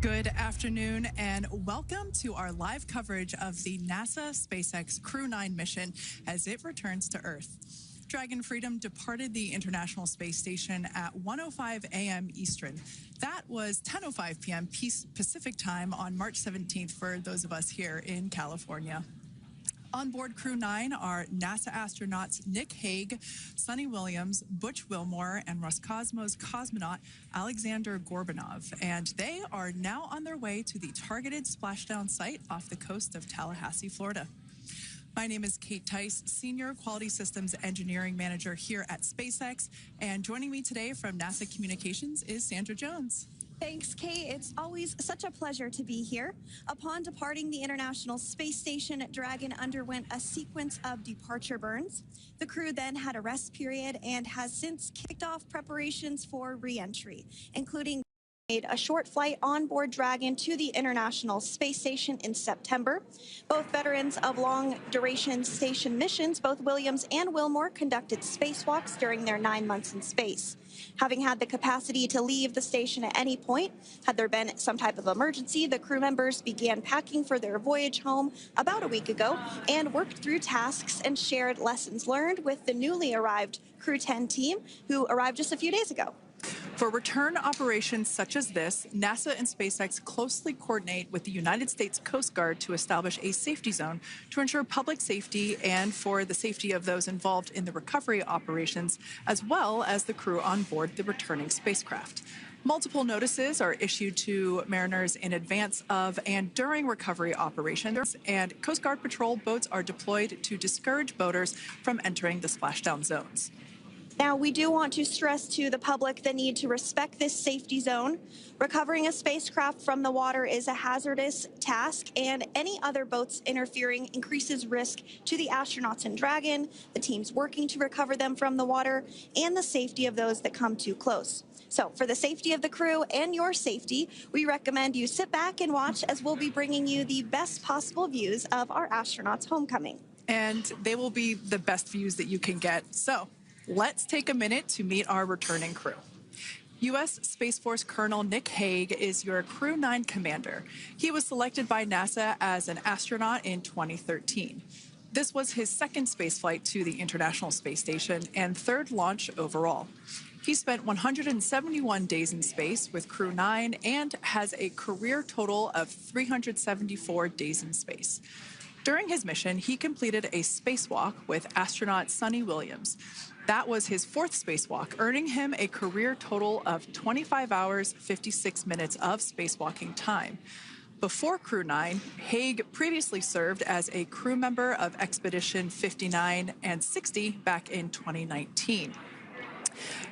Good afternoon and welcome to our live coverage of the NASA SpaceX Crew 9 mission as it returns to Earth. Dragon Freedom departed the International Space Station at 1:05 a.m. Eastern. That was 10:05 p.m. Pacific time on March 17th for those of us here in California. On board Crew 9 are NASA astronauts Nick Hague, Suni Williams, Butch Wilmore, and Roscosmos cosmonaut Alexander Gorbanov. And they are now on their way to the targeted splashdown site off the coast of Tallahassee, Florida. My name is Kate Tice, Senior Quality Systems Engineering Manager here at SpaceX. And joining me today from NASA Communications is Sandra Jones. Thanks, Kate. It's always such a pleasure to be here. Upon departing the International Space Station, Dragon underwent a sequence of departure burns. The crew then had a rest period and has since kicked off preparations for re-entry, including made a short flight on board Dragon to the International Space Station in September. Both veterans of long-duration station missions, both Williams and Wilmore, conducted spacewalks during their 9 months in space. Having had the capacity to leave the station at any point, had there been some type of emergency, the crew members began packing for their voyage home about a week ago and worked through tasks and shared lessons learned with the newly arrived Crew 10 team, who arrived just a few days ago. For return operations such as this, NASA and SpaceX closely coordinate with the United States Coast Guard to establish a safety zone to ensure public safety and for the safety of those involved in the recovery operations, as well as the crew on board the returning spacecraft. Multiple notices are issued to mariners in advance of and during recovery operations, and Coast Guard patrol boats are deployed to discourage boaters from entering the splashdown zones. Now, we do want to stress to the public the need to respect this safety zone. Recovering a spacecraft from the water is a hazardous task, and any other boats interfering increases risk to the astronauts in Dragon, the teams working to recover them from the water, and the safety of those that come too close. So for the safety of the crew and your safety, we recommend you sit back and watch as we'll be bringing you the best possible views of our astronauts' homecoming. And they will be the best views that you can get. So let's take a minute to meet our returning crew. U.S. Space Force Colonel Nick Hague is your Crew 9 commander. He was selected by NASA as an astronaut in 2013. This was his second spaceflight to the International Space Station and third launch overall. He spent 171 days in space with Crew 9 and has a career total of 374 days in space. During his mission, he completed a spacewalk with astronaut Suni Williams. That was his fourth spacewalk, earning him a career total of 25 hours, 56 minutes of spacewalking time. Before Crew 9, Hague previously served as a crew member of Expedition 59 and 60 back in 2019.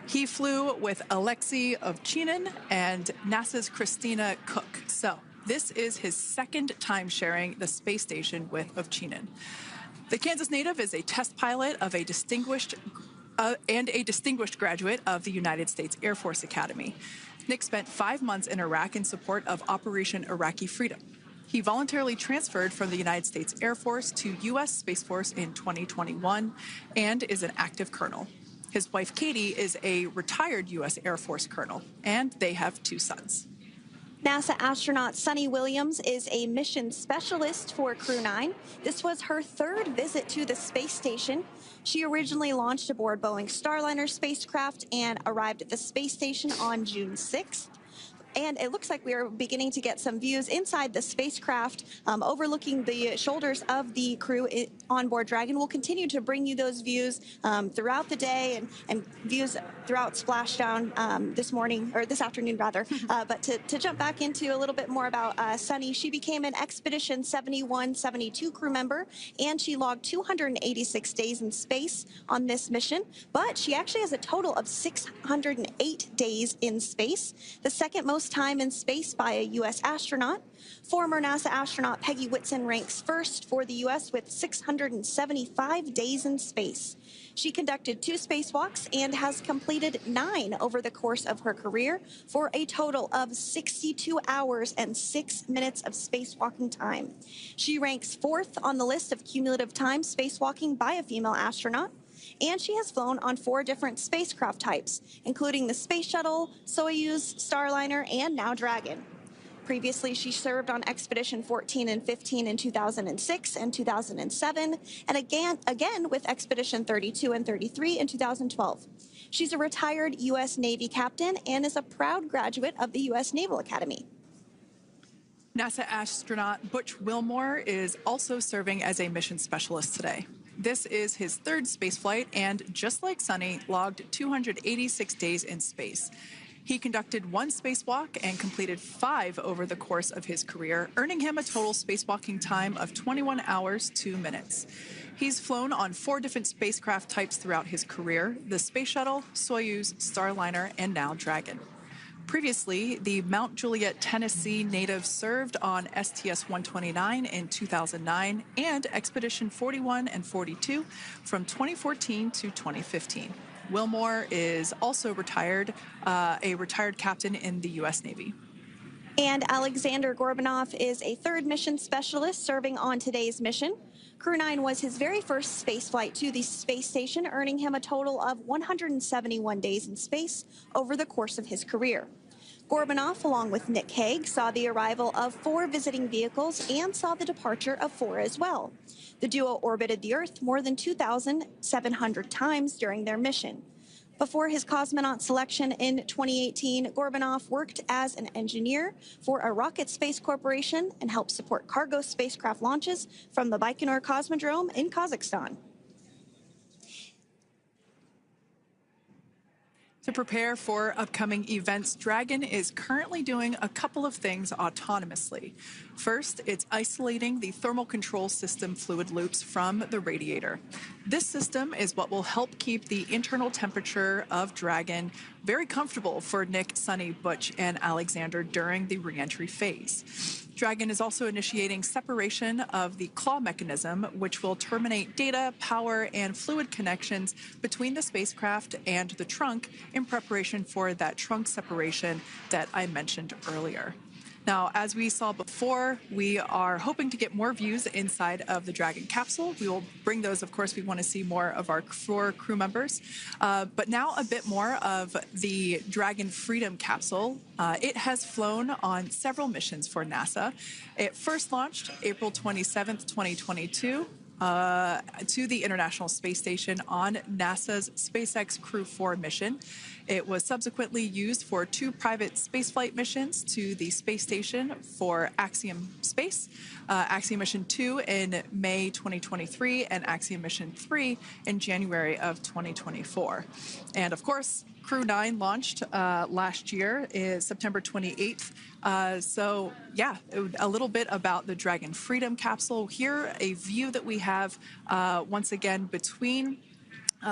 He flew with Alexei Ovchinin and NASA's Christina Cook. So this is his second time sharing the space station with Ovchinin. The Kansas native is a test pilot of a distinguished graduate of the United States Air Force Academy. Nick spent 5 months in Iraq in support of Operation Iraqi Freedom. He voluntarily transferred from the United States Air Force to U.S. Space Force in 2021 and is an active colonel. His wife, Katie, is a retired U.S. Air Force colonel, and they have 2 sons. NASA astronaut Suni Williams is a mission specialist for Crew 9. This was her third visit to the space station. She originally launched aboard Boeing Starliner spacecraft and arrived at the space station on June 6th. And it looks like we are beginning to get some views inside the spacecraft, overlooking the shoulders of the crew on board Dragon. We'll continue to bring you those views throughout the day and views throughout Splashdown this afternoon rather. But to jump back into a little bit more about Suni, she became an Expedition 71-72 crew member, and she logged 286 days in space on this mission. But she actually has a total of 608 days in space, the second most time in space by a U.S. astronaut. Former NASA astronaut Peggy Whitson ranks first for the U.S. with 675 days in space. She conducted 2 spacewalks and has completed 9 over the course of her career for a total of 62 hours and 6 minutes of spacewalking time. She ranks 4th on the list of cumulative time spacewalking by a female astronaut. And she has flown on 4 different spacecraft types, including the Space Shuttle, Soyuz, Starliner, and now Dragon. Previously, she served on Expedition 14 and 15 in 2006 and 2007, and again with Expedition 32 and 33 in 2012. She's a retired U.S. Navy captain and is a proud graduate of the U.S. Naval Academy. NASA astronaut Butch Wilmore is also serving as a mission specialist today. This is his third spaceflight and, just like Suni, logged 286 days in space. He conducted one spacewalk and completed 5 over the course of his career, earning him a total spacewalking time of 21 hours, 2 minutes. He's flown on 4 different spacecraft types throughout his career: the Space Shuttle, Soyuz, Starliner, and now Dragon. Previously, the Mount Juliet, Tennessee native served on STS-129 in 2009 and Expedition 41 and 42 from 2014 to 2015. Wilmore is also retired, a retired captain in the U.S. Navy. And Alexander Gorbanov is a third mission specialist serving on today's mission. Crew 9 was his very first spaceflight to the space station, earning him a total of 171 days in space over the course of his career. Gorbanov, along with Nick Hague, saw the arrival of 4 visiting vehicles and saw the departure of 4 as well. The duo orbited the Earth more than 2,700 times during their mission. Before his cosmonaut selection in 2018, Gorbanov worked as an engineer for a rocket space corporation and helped support cargo spacecraft launches from the Baikonur Cosmodrome in Kazakhstan. To prepare for upcoming events, Dragon is currently doing a couple of things autonomously. First, it's isolating the thermal control system fluid loops from the radiator. This system is what will help keep the internal temperature of Dragon very comfortable for Nick, Suni, Butch, and Alexander during the re-entry phase. Dragon is also initiating separation of the claw mechanism, which will terminate data, power, and fluid connections between the spacecraft and the trunk in preparation for that trunk separation that I mentioned earlier. Now, as we saw before, we are hoping to get more views inside of the Dragon capsule. We will bring those, of course. We want to see more of our 4 crew members. But now a bit more of the Dragon Freedom capsule. It has flown on several missions for NASA. It first launched April 27th, 2022. To the International Space Station on NASA's SpaceX Crew 4 mission. It was subsequently used for 2 private spaceflight missions to the space station for Axiom Space, Axiom Mission 2 in May 2023, and Axiom Mission 3 in January of 2024. And of course, Crew 9 launched last year, is September 28th. So yeah, a little bit about the Dragon Freedom capsule. Here, a view that we have once again between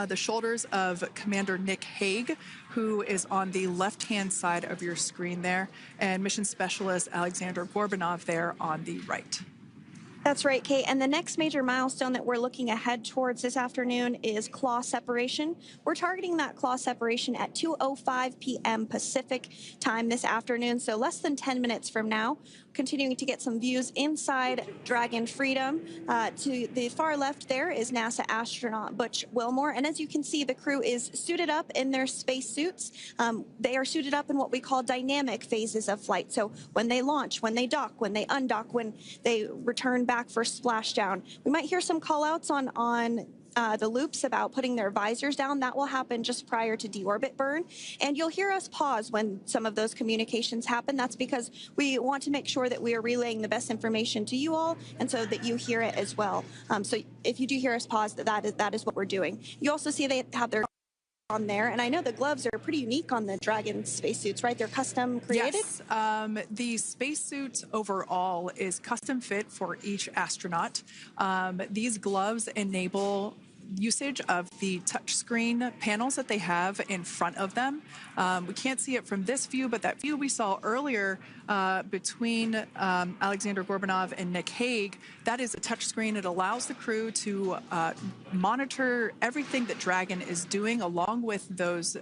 the shoulders of Commander Nick Hague, who is on the left-hand side of your screen there, and Mission Specialist Alexander Gorbanov there on the right. That's right, Kate. And the next major milestone that we're looking ahead towards this afternoon is claw separation. We're targeting that claw separation at 2:05 p.m. Pacific time this afternoon, so less than 10 minutes from now. Continuing to get some views inside Dragon Freedom. To the far left there is NASA astronaut Butch Wilmore, and as you can see, the crew is suited up in their space suits. They are suited up in what we call dynamic phases of flight. So when they launch, when they dock, when they undock, when they return back for splashdown. We might hear some call-outs on the loops about putting their visors down. That will happen just prior to deorbit burn. And you'll hear us pause when some of those communications happen. That's because we want to make sure that we are relaying the best information to you all, and so that you hear it as well. So if you do hear us pause, that is what we're doing. You also see they have their on there, and I know the gloves are pretty unique on the Dragon spacesuits, right? They're custom created? Yes, the spacesuit overall is custom fit for each astronaut. These gloves enable usage of the touchscreen panels that they have in front of them. We can't see it from this view, but that view we saw earlier between Alexander Gorbanov and Nick Hague, that is a touchscreen. It allows the crew to monitor everything that Dragon is doing, along with those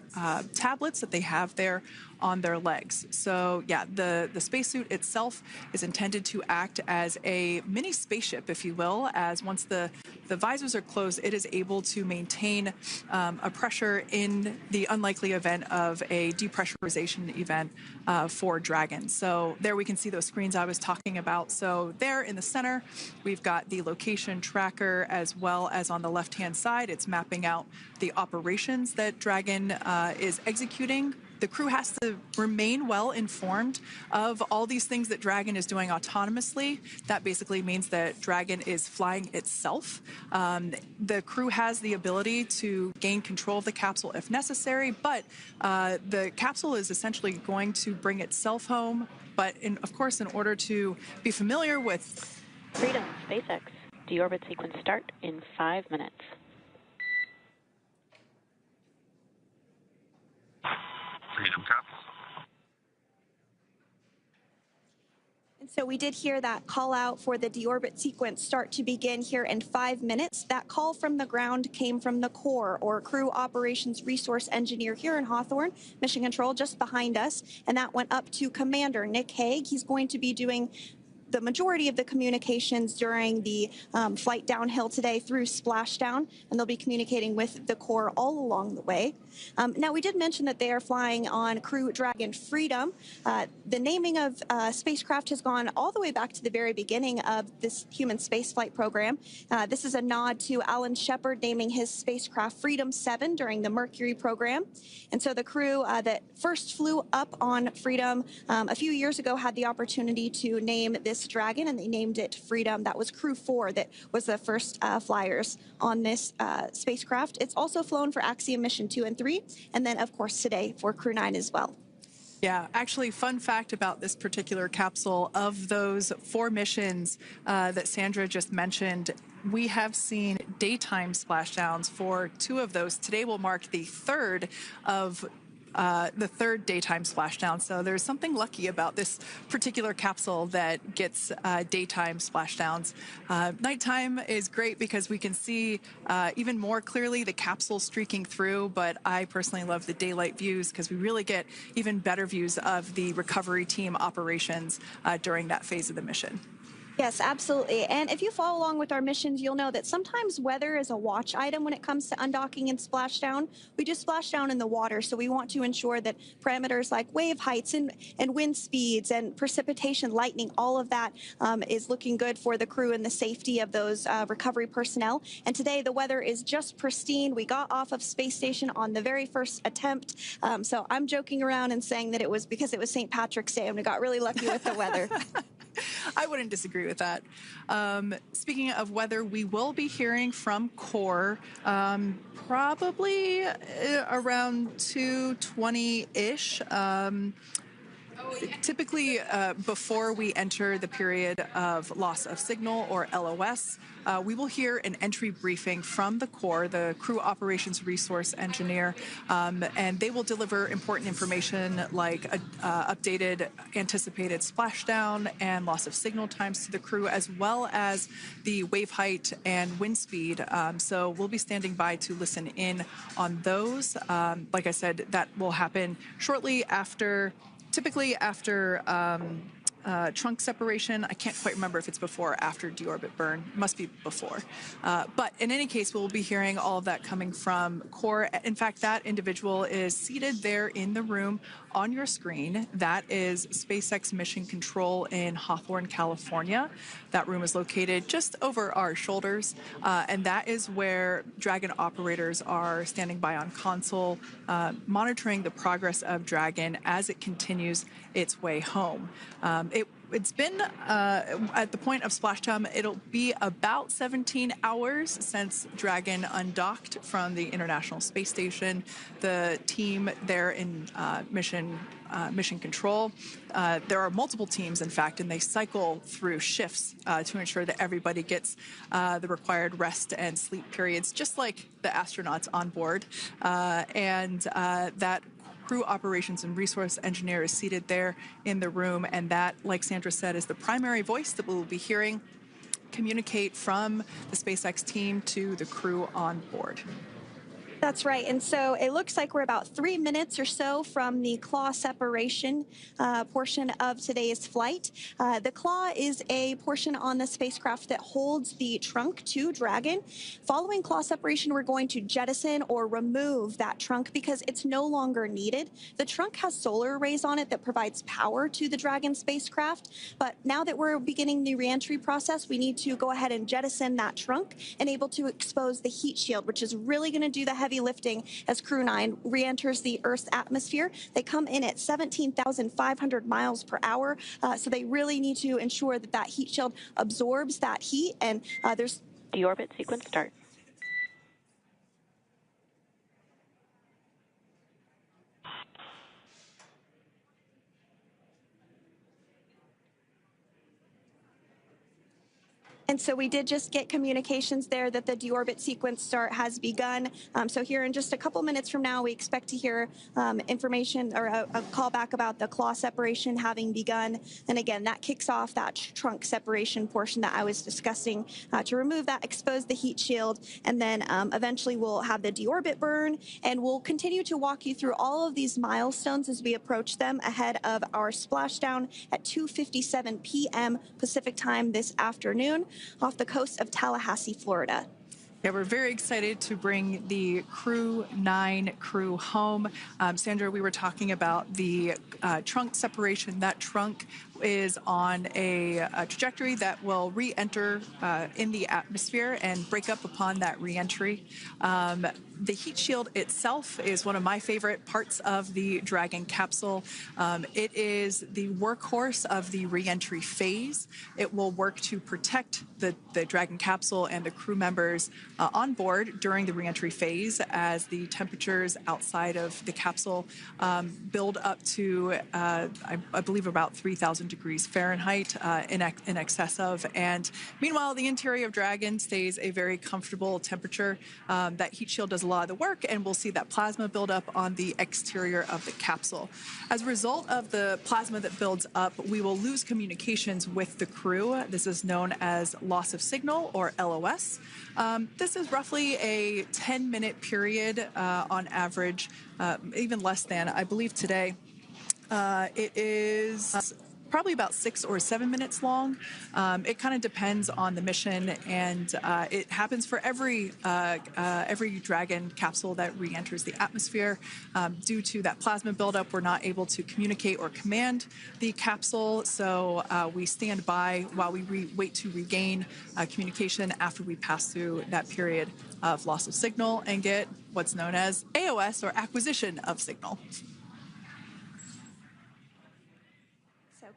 tablets that they have there on their legs. So yeah, the spacesuit itself is intended to act as a mini spaceship, if you will, as once the visors are closed, it is able to maintain a pressure in the unlikely event of a depressurization event for Dragon. So there we can see those screens I was talking about. So there in the center, we've got the location tracker, as well as on the left-hand side, it's mapping out the operations that Dragon is executing. The crew has to remain well informed of all these things that Dragon is doing autonomously. That basically means that Dragon is flying itself. The crew has the ability to gain control of the capsule if necessary, but the capsule is essentially going to bring itself home. But of course, in order to be familiar with Freedom, SpaceX, deorbit sequence start in 5 minutes. Freedom Caps. And so we did hear that call out for the deorbit sequence start to begin here in 5 minutes. That call from the ground came from the core, or Crew Operations Resource Engineer here in Hawthorne, Mission Control just behind us. And that went up to Commander Nick Hague. He's going to be doing the majority of the communications during the flight downhill today through Splashdown, and they'll be communicating with the core all along the way. Now, we did mention that they are flying on Crew Dragon Freedom. The naming of spacecraft has gone all the way back to the very beginning of this human spaceflight program. This is a nod to Alan Shepard naming his spacecraft Freedom 7 during the Mercury program. And so the crew that first flew up on Freedom a few years ago had the opportunity to name this Dragon, and they named it Freedom. That was Crew 4 that was the first flyers on this spacecraft. It's also flown for Axiom Mission 2 and 3, and then, of course, today for Crew 9 as well. Yeah, actually, fun fact about this particular capsule, of those 4 missions that Sandra just mentioned, we have seen daytime splashdowns for 2 of those. Today will mark the third daytime splashdown. So there's something lucky about this particular capsule that gets daytime splashdowns. Nighttime is great because we can see even more clearly the capsule streaking through, but I personally love the daylight views because we really get even better views of the recovery team operations during that phase of the mission. Yes, absolutely. And if you follow along with our missions, you'll know that sometimes weather is a watch item when it comes to undocking and splashdown. We do splashdown in the water, so we want to ensure that parameters like wave heights and wind speeds and precipitation, lightning, all of that is looking good for the crew and the safety of those recovery personnel. And today the weather is just pristine. We got off of Space Station on the very first attempt. So I'm joking around and saying that it was because it was St. Patrick's Day and we got really lucky with the weather. I wouldn't disagree with that. Speaking of weather, we will be hearing from Core probably around 2:20-ish. Typically, before we enter the period of loss of signal, or LOS, we will hear an entry briefing from the core, the Crew Operations Resource Engineer, and they will deliver important information like updated anticipated splashdown and loss of signal times to the crew, as well as the wave height and wind speed. So we'll be standing by to listen in on those. Like I said, that will happen shortly after. Typically after trunk separation. I can't quite remember if it's before or after deorbit burn. It must be before. But in any case, we'll be hearing all of that coming from Core. In fact, that individual is seated there in the room on your screen. That is SpaceX Mission Control in Hawthorne, California. That room is located just over our shoulders, and that is where Dragon operators are standing by on console, monitoring the progress of Dragon as it continues its way home. It's been, at the point of splashdown, it'll be about 17 hours since Dragon undocked from the International Space Station. The team there in Mission Control, there are multiple teams, in fact, and they cycle through shifts to ensure that everybody gets the required rest and sleep periods, just like the astronauts on board. And that Crew Operations and Resource Engineer is seated there in the room, and that, like Sandra said, is the primary voice that we'll be hearing communicate from the SpaceX team to the crew on board. That's right. And so it looks like we're about 3 minutes or so from the claw separation portion of today's flight. The claw is a portion on the spacecraft that holds the trunk to Dragon. Following claw separation, we're going to jettison or remove that trunk because it's no longer needed. The trunk has solar arrays on it that provides power to the Dragon spacecraft. But now that we're beginning the reentry process, we need to go ahead and jettison that trunk and able to expose the heat shield, which is really going to do the heavy lifting as Crew 9 re-enters the Earth's atmosphere. They come in at 17,500 miles per hour, so they really need to ensure that that heat shield absorbs that heat, and there's... Deorbit sequence start. And so we did just get communications there that the deorbit sequence start has begun. So here in just a couple minutes from now, we expect to hear information or a call back about the claw separation having begun. And again, that kicks off that trunk separation portion that I was discussing to remove that, expose the heat shield, and then eventually we'll have the deorbit burn. And we'll continue to walk you through all of these milestones as we approach them ahead of our splashdown at 2:57 p.m. Pacific time this afternoon off the coast of Tallahassee, Florida. Yeah, we're very excited to bring the Crew 9 crew home. Sandra, we were talking about the trunk separation. That trunk is on a trajectory that will re-enter in the atmosphere and break up upon that re-entry. The heat shield itself is one of my favorite parts of the Dragon capsule. It is the workhorse of the re-entry phase. It will work to protect the Dragon capsule and the crew members on board during the re-entry phase as the temperatures outside of the capsule build up to, I believe, about 3,000 degrees Fahrenheit in excess of. And meanwhile, the interior of Dragon stays a very comfortable temperature. That heat shield does a lot of the work, and we'll see that plasma build up on the exterior of the capsule. As a result of the plasma that builds up, we will lose communications with the crew. This is known as loss of signal, or LOS. This is roughly a 10-minute period on average, even less than. I believe today it is probably about 6 or 7 minutes long. It kind of depends on the mission, and it happens for every Dragon capsule that re-enters the atmosphere. Due to that plasma buildup, we're not able to communicate or command the capsule, so we stand by while we wait to regain communication after we pass through that period of loss of signal and get what's known as AOS, or acquisition of signal.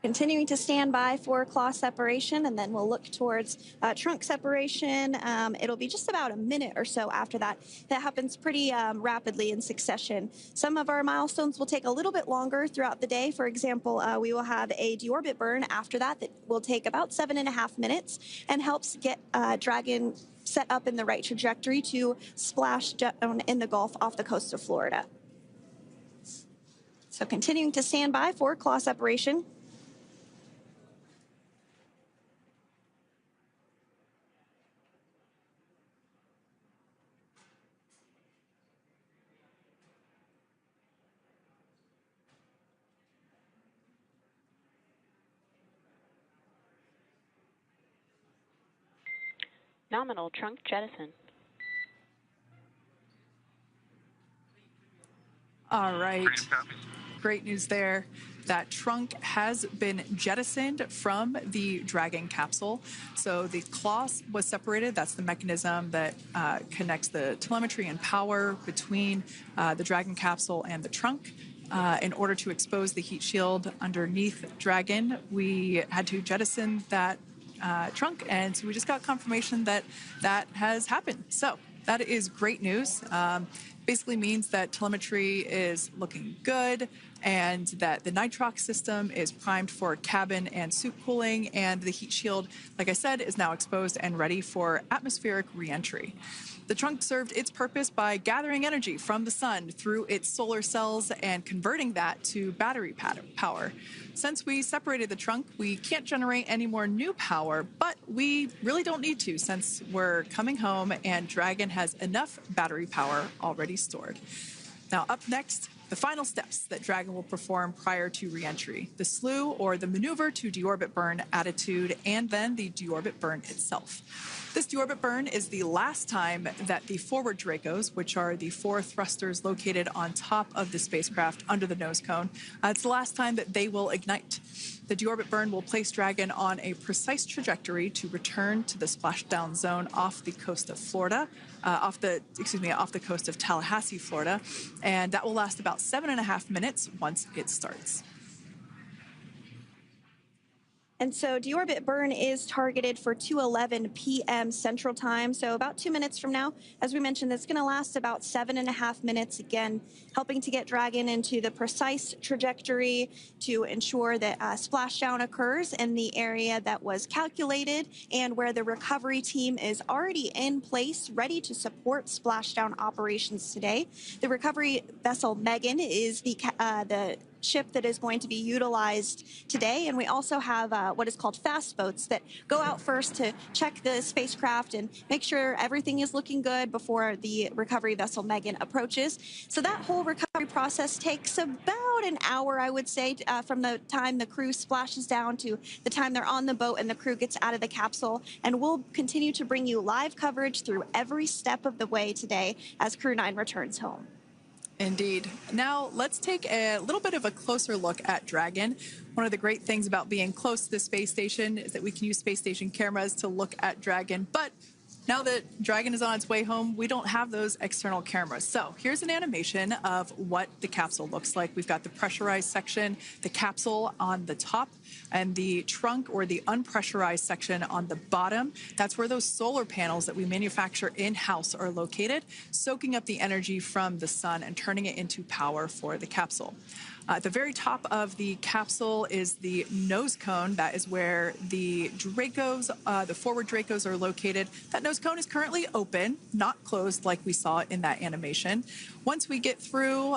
Continuing to stand by for claw separation, and then we'll look towards trunk separation. It'll be just about a minute or so after that. That happens pretty rapidly in succession. Some of our milestones will take a little bit longer throughout the day. For example, we will have a deorbit burn after that will take about 7.5 minutes and helps get Dragon set up in the right trajectory to splash down in the Gulf off the coast of Florida. So continuing to stand by for claw separation. Nominal trunk jettison. All right. Great news there. That trunk has been jettisoned from the Dragon capsule. So the claw was separated. That's the mechanism that connects the telemetry and power between the Dragon capsule and the trunk. In order to expose the heat shield underneath Dragon, we had to jettison that trunk, and so we just got confirmation that that has happened. So that is great news. Basically means that telemetry is looking good and that the nitrox system is primed for cabin and suit cooling, and the heat shield, like I said, is now exposed and ready for atmospheric reentry. The trunk served its purpose by gathering energy from the sun through its solar cells and converting that to battery power. Since we separated the trunk, we can't generate any more new power, but we really don't need to since we're coming home and Dragon has enough battery power already stored. Now, up next, the final steps that Dragon will perform prior to reentry: the slew, or the maneuver to deorbit burn attitude, and then the deorbit burn itself. This deorbit burn is the last time that the forward Dracos, which are the 4 thrusters located on top of the spacecraft under the nose cone, it's the last time that they will ignite. The deorbit burn will place Dragon on a precise trajectory to return to the splashdown zone off the coast of Florida, off the coast of Tallahassee, Florida, and that will last about 7.5 minutes once it starts. And so deorbit burn is targeted for 2:11 p.m. Central Time, so about 2 minutes from now. As we mentioned, it's going to last about 7.5 minutes, again, helping to get Dragon into the precise trajectory to ensure that splashdown occurs in the area that was calculated and where the recovery team is already in place, ready to support splashdown operations today. The recovery vessel Megan is the ship that is going to be utilized today, and we also have what is called fast boats that go out first to check the spacecraft and make sure everything is looking good before the recovery vessel Megan approaches. So that whole recovery process takes about an hour, I would say, from the time the crew splashes down to the time they're on the boat and the crew gets out of the capsule. And we'll continue to bring you live coverage through every step of the way today as Crew 9 returns home. Indeed. Now, let's take a little bit of a closer look at Dragon. One of the great things about being close to the space station is that we can use space station cameras to look at Dragon. But now that Dragon is on its way home, we don't have those external cameras. So here's an animation of what the capsule looks like. We've got the pressurized section, the capsule on the top, and the trunk, or the unpressurized section, on the bottom. That's where those solar panels that we manufacture in-house are located, soaking up the energy from the sun and turning it into power for the capsule. At the very top of the capsule is the nose cone. That is where the Dracos, the forward Dracos, are located. That nose cone is currently open, not closed like we saw in that animation. Once we get through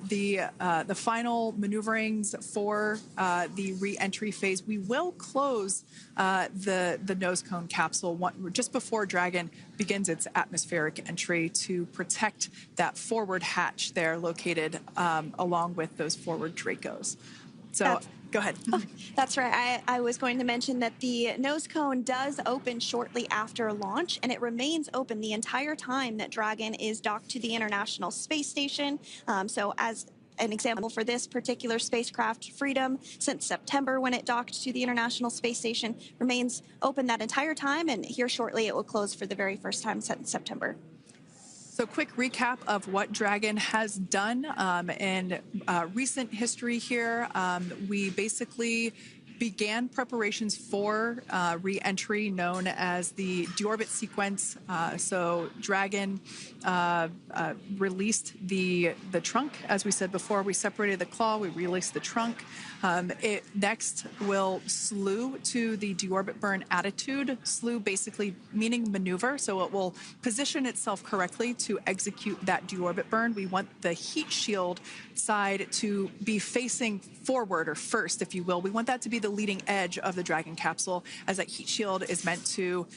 the final maneuverings for the re-entry phase, we will close the nose cone capsule just before Dragon begins its atmospheric entry to protect that forward hatch there located along with those forward Dracos. So go ahead. Oh, that's right. I was going to mention that the nose cone does open shortly after launch, and it remains open the entire time that Dragon is docked to the International Space Station. So as an example for this particular spacecraft, Freedom, since September when it docked to the International Space Station, remains open that entire time, and here shortly it will close for the very first time since September. So quick recap of what Dragon has done in recent history here. We basically began preparations for re-entry known as the deorbit sequence. So Dragon released the trunk. As we said before, we separated the claw, we released the trunk. It next will slew to the deorbit burn attitude. Slew basically meaning maneuver, so it will position itself correctly to execute that deorbit burn. We want the heat shield side to be facing forward, or first, if you will. We want that to be the leading edge of the Dragon capsule, as that heat shield is meant to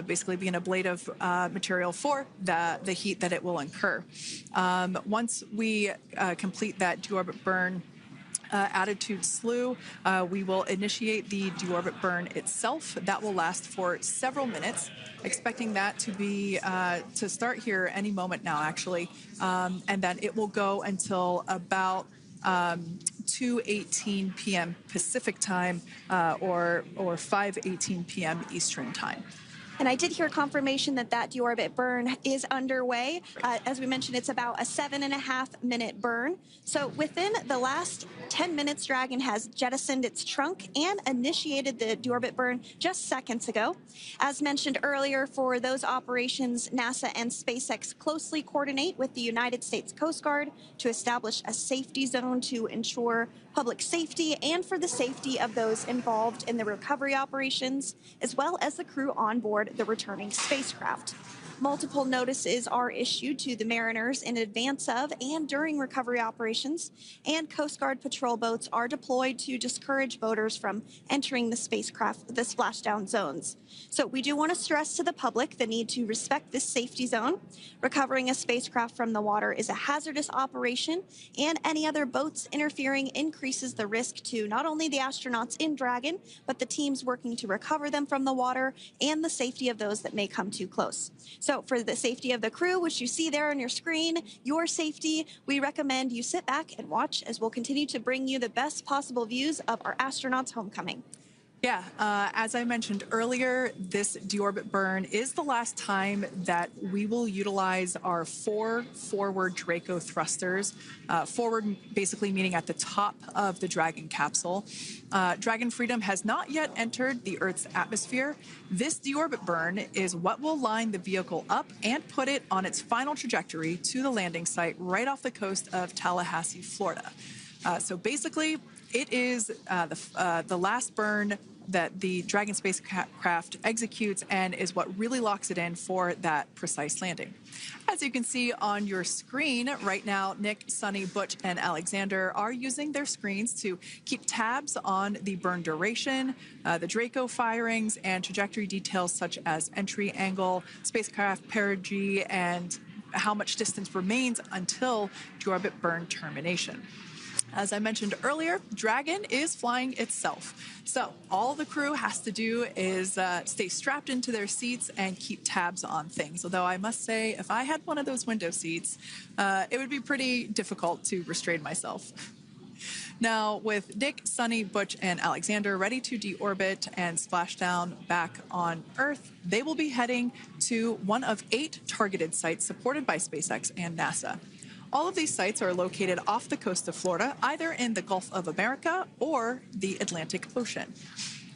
basically be an ablative material for the heat that it will incur. Once we complete that deorbit burn attitude slew, we will initiate the deorbit burn itself. That will last for several minutes, expecting that to be to start here any moment now, actually, and then it will go until about 2:18 p.m. Pacific time or 5:18 p.m. Eastern time. And I did hear confirmation that that deorbit burn is underway. As we mentioned, it's about a 7.5-minute burn. So within the last 10 minutes, Dragon has jettisoned its trunk and initiated the deorbit burn just seconds ago. As mentioned earlier, for those operations, NASA and SpaceX closely coordinate with the United States Coast Guard to establish a safety zone to ensure public safety and for the safety of those involved in the recovery operations, as well as the crew on board the returning spacecraft. Multiple notices are issued to the mariners in advance of and during recovery operations, and Coast Guard patrol boats are deployed to discourage boaters from entering the splashdown zones. So we do want to stress to the public the need to respect this safety zone. Recovering a spacecraft from the water is a hazardous operation, and any other boats interfering increases the risk to not only the astronauts in Dragon, but the teams working to recover them from the water and the safety of those that may come too close. So for the safety of the crew, which you see there on your screen, your safety, we recommend you sit back and watch as we'll continue to bring you the best possible views of our astronauts' homecoming. Yeah, as I mentioned earlier, this deorbit burn is the last time that we will utilize our 4 forward Draco thrusters. Forward basically meaning at the top of the Dragon capsule. Dragon Freedom has not yet entered the Earth's atmosphere. This deorbit burn is what will line the vehicle up and put it on its final trajectory to the landing site right off the coast of Tallahassee, Florida. So basically, it is the last burn that the Dragon spacecraft executes and is what really locks it in for that precise landing. As you can see on your screen right now, Nick, Suni, Butch, and Alexander are using their screens to keep tabs on the burn duration, the Draco firings, and trajectory details such as entry angle, spacecraft perigee, and how much distance remains until deorbit burn termination. As I mentioned earlier, Dragon is flying itself. So all the crew has to do is stay strapped into their seats and keep tabs on things. Although I must say, if I had one of those window seats, it would be pretty difficult to restrain myself. Now, with Nick, Suni, Butch, and Alexander ready to deorbit and splash down back on Earth, they will be heading to one of 8 targeted sites supported by SpaceX and NASA. All of these sites are located off the coast of Florida, either in the Gulf of America or the Atlantic Ocean.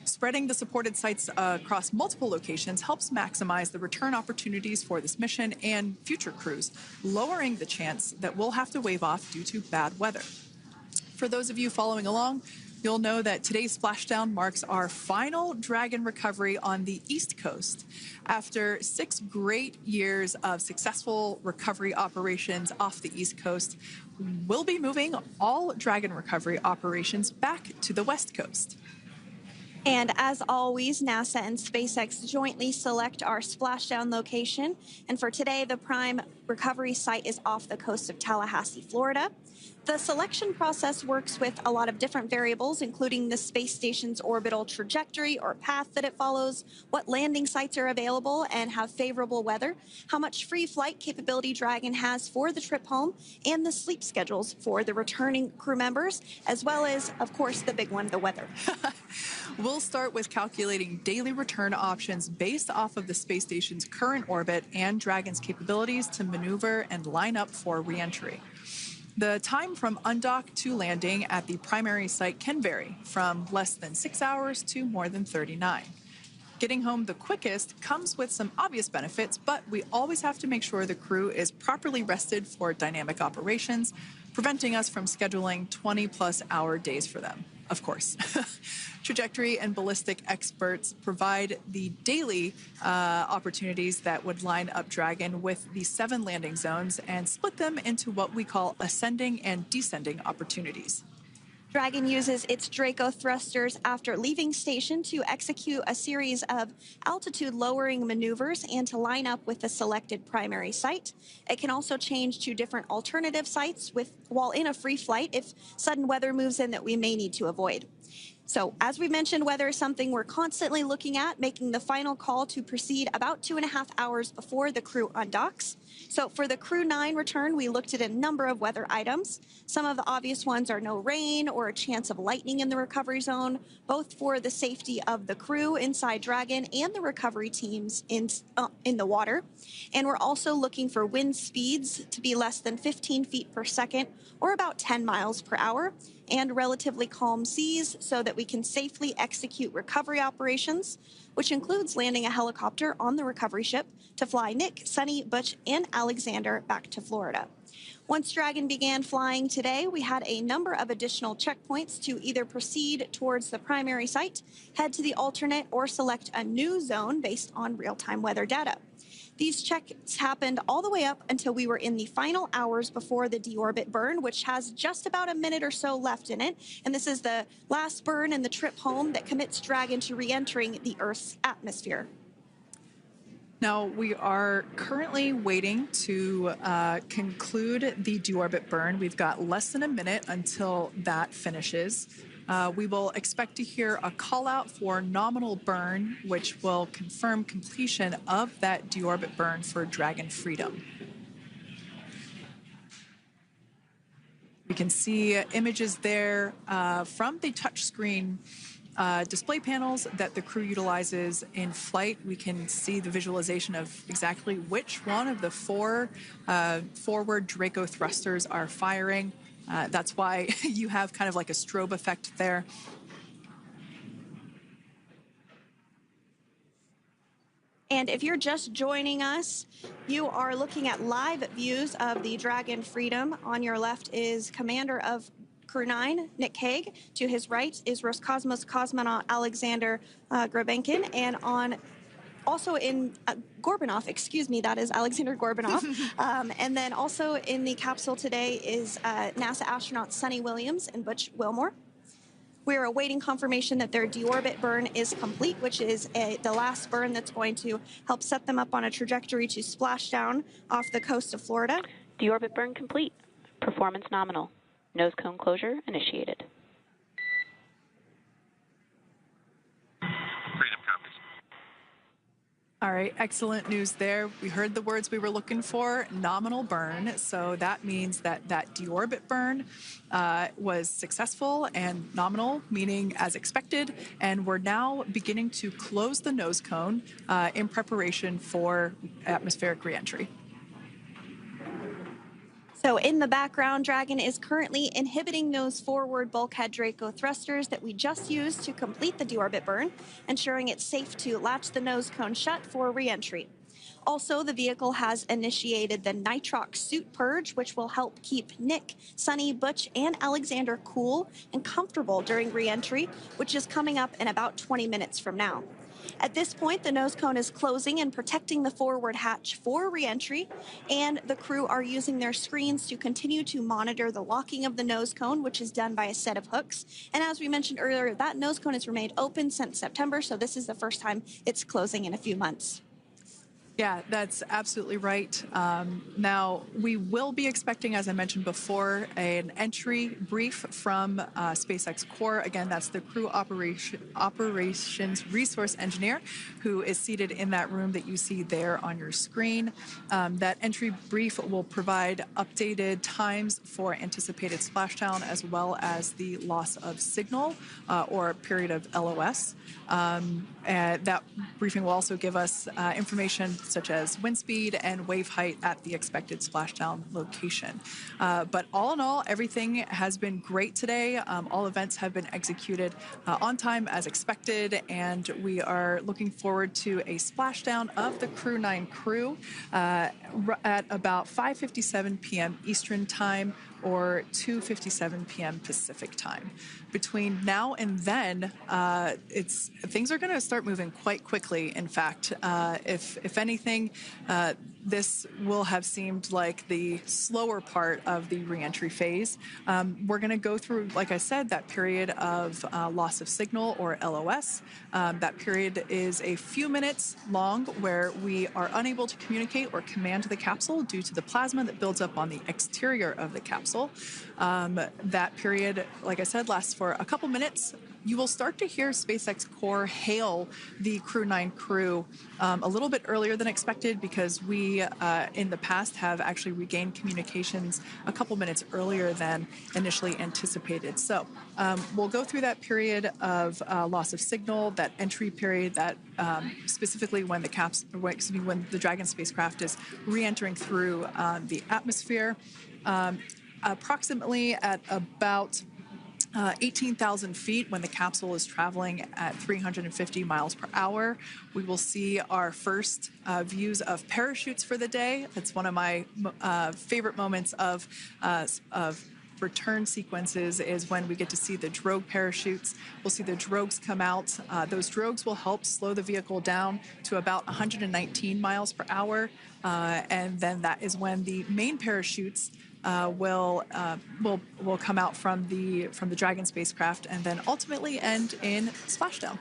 Spreading the supported sites across multiple locations helps maximize the return opportunities for this mission and future crews, lowering the chance that we'll have to wave off due to bad weather. For those of you following along, you'll know that today's splashdown marks our final Dragon recovery on the East Coast. After 6 great years of successful recovery operations off the East Coast, we'll be moving all Dragon recovery operations back to the West Coast. And as always, NASA and SpaceX jointly select our splashdown location. And for today, the prime recovery site is off the coast of Tallahassee, Florida. The selection process works with a lot of different variables, including the space station's orbital trajectory or path that it follows, what landing sites are available and have favorable weather, how much free flight capability Dragon has for the trip home, and the sleep schedules for the returning crew members, as well as, of course, the big one, the weather. We'll start with calculating daily return options based off of the space station's current orbit and Dragon's capabilities to maneuver and line up for re-entry. The time from undock to landing at the primary site can vary from less than 6 hours to more than 39. Getting home the quickest comes with some obvious benefits, but we always have to make sure the crew is properly rested for dynamic operations, preventing us from scheduling 20-plus hour days for them, of course. Trajectory and ballistic experts provide the daily opportunities that would line up Dragon with the 7 landing zones and split them into what we call ascending and descending opportunities. Dragon uses its Draco thrusters after leaving station to execute a series of altitude-lowering maneuvers and to line up with the selected primary site. It can also change to different alternative sites while in a free flight if sudden weather moves in that we may need to avoid. So, as we mentioned, weather is something we're constantly looking at, making the final call to proceed about 2.5 hours before the crew undocks. So, for the Crew 9 return, we looked at a number of weather items. Some of the obvious ones are no rain or a chance of lightning in the recovery zone, both for the safety of the crew inside Dragon and the recovery teams in the water. And we're also looking for wind speeds to be less than 15 feet per second or about 10 miles per hour, and relatively calm seas so that we can safely execute recovery operations, which includes landing a helicopter on the recovery ship to fly Nick, Suni, Butch, and Alexander back to Florida. Once Dragon began flying today, we had a number of additional checkpoints to either proceed towards the primary site, head to the alternate, or select a new zone based on real-time weather data. These checks happened all the way up until we were in the final hours before the deorbit burn, which has just about a minute or so left in it. And this is the last burn in the trip home that commits Dragon to re-entering the Earth's atmosphere. Now, we are currently waiting to conclude the deorbit burn. We've got less than a minute until that finishes. We will expect to hear a call out for nominal burn, which will confirm completion of that deorbit burn for Dragon Freedom. We can see images there from the touchscreen display panels that the crew utilizes in flight. We can see the visualization of exactly which one of the four forward Draco thrusters are firing. That's why you have kind of like a strobe effect there. And if you're just joining us, you are looking at live views of the Dragon Freedom. On your left is Commander of Crew 9, Nick Hague. To his right is Roscosmos cosmonaut Alexander Grabenkin. And also in Gorbanov, excuse me, that is Alexander Gorbanov. And then also in the capsule today is NASA astronaut Suni Williams and Butch Wilmore. We're awaiting confirmation that their deorbit burn is complete, which is the last burn that's going to help set them up on a trajectory to Splashdown off the coast of Florida. Deorbit burn complete. Performance nominal. Nose cone closure initiated. Freedom copies. All right, excellent news there. We heard the words we were looking for, nominal burn. So that means that that deorbit burn was successful and nominal, meaning as expected. And we're now beginning to close the nose cone in preparation for atmospheric reentry. So in the background, Dragon is currently inhibiting those forward bulkhead Draco thrusters that we just used to complete the deorbit burn, ensuring it's safe to latch the nose cone shut for reentry. Also, the vehicle has initiated the nitrox suit purge, which will help keep Nick, Suni, Butch, and Alexander cool and comfortable during reentry, which is coming up in about 20 minutes from now. At this point, the nose cone is closing and protecting the forward hatch for reentry, and the crew are using their screens to continue to monitor the locking of the nose cone, which is done by a set of hooks. And as we mentioned earlier, that nose cone has remained open since September, so this is the first time it's closing in a few months. Yeah, that's absolutely right. Now, we will be expecting, as I mentioned before, an entry brief from SpaceX Core. Again, that's the crew operations resource engineer who is seated in that room that you see there on your screen. That entry brief will provide updated times for anticipated splashdown as well as the loss of signal or period of LOS. And that briefing will also give us information such as wind speed and wave height at the expected splashdown location. But all in all, everything has been great today. All events have been executed on time as expected, and we are looking forward to a splashdown of the Crew 9 crew at about 5:57 p.m. Eastern Time or 2:57 p.m. Pacific Time. Between now and then, things are going to start moving quite quickly. In fact, if anything, this will have seemed like the slower part of the reentry phase. We're going to go through, like I said, that period of loss of signal or LOS. That period is a few minutes long where we are unable to communicate or command the capsule due to the plasma that builds up on the exterior of the capsule. That period, like I said, lasts for a couple minutes. You will start to hear SpaceX Core hail the Crew 9 crew a little bit earlier than expected because we, in the past, have actually regained communications a couple minutes earlier than initially anticipated. So we'll go through that period of loss of signal, that entry period, that specifically when the Dragon spacecraft is re-entering through the atmosphere. Approximately at about 18,000 feet when the capsule is traveling at 350 miles per hour. We will see our first views of parachutes for the day. It's one of my favorite moments of return sequences is when we get to see the drogue parachutes. We'll see the drogues come out. Those drogues will help slow the vehicle down to about 119 miles per hour. And then that is when the main parachutes will come out from the Dragon spacecraft and then ultimately end in Splashdown.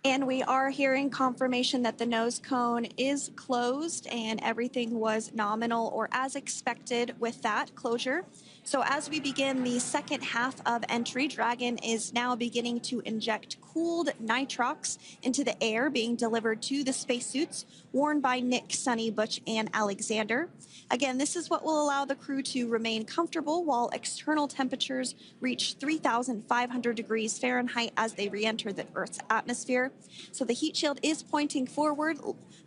And we are hearing confirmation that the nose cone is closed and everything was nominal or as expected with that closure. So as we begin the second half of entry, Dragon is now beginning to inject cooled nitrox into the air being delivered to the spacesuits worn by Nick, Suni, Butch, and Alexander. Again, this is what will allow the crew to remain comfortable while external temperatures reach 3,500 degrees Fahrenheit as they re-enter the Earth's atmosphere. So the heat shield is pointing forward,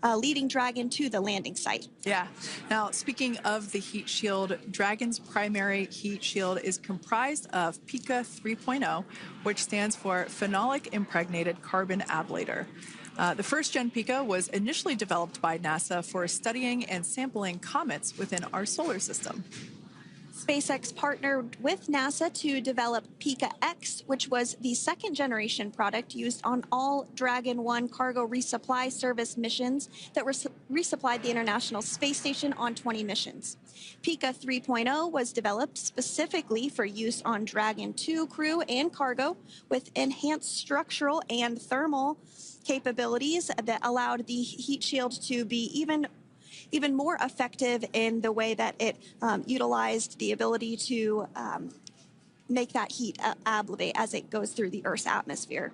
leading Dragon to the landing site. Yeah. Now, speaking of the heat shield, Dragon's primary heat shield is comprised of PICA 3.0, which stands for Phenolic Impregnated Carbon Ablator. The first-gen PICA was initially developed by NASA for studying and sampling comets within our solar system. SpaceX partnered with NASA to develop PICA X, which was the second-generation product used on all Dragon 1 cargo resupply service missions that resupplied the International Space Station on 20 missions. PICA 3.0 was developed specifically for use on Dragon 2 crew and cargo with enhanced structural and thermal capabilities that allowed the heat shield to be even more effective in the way that it utilized the ability to make that heat ablevate as it goes through the Earth's atmosphere.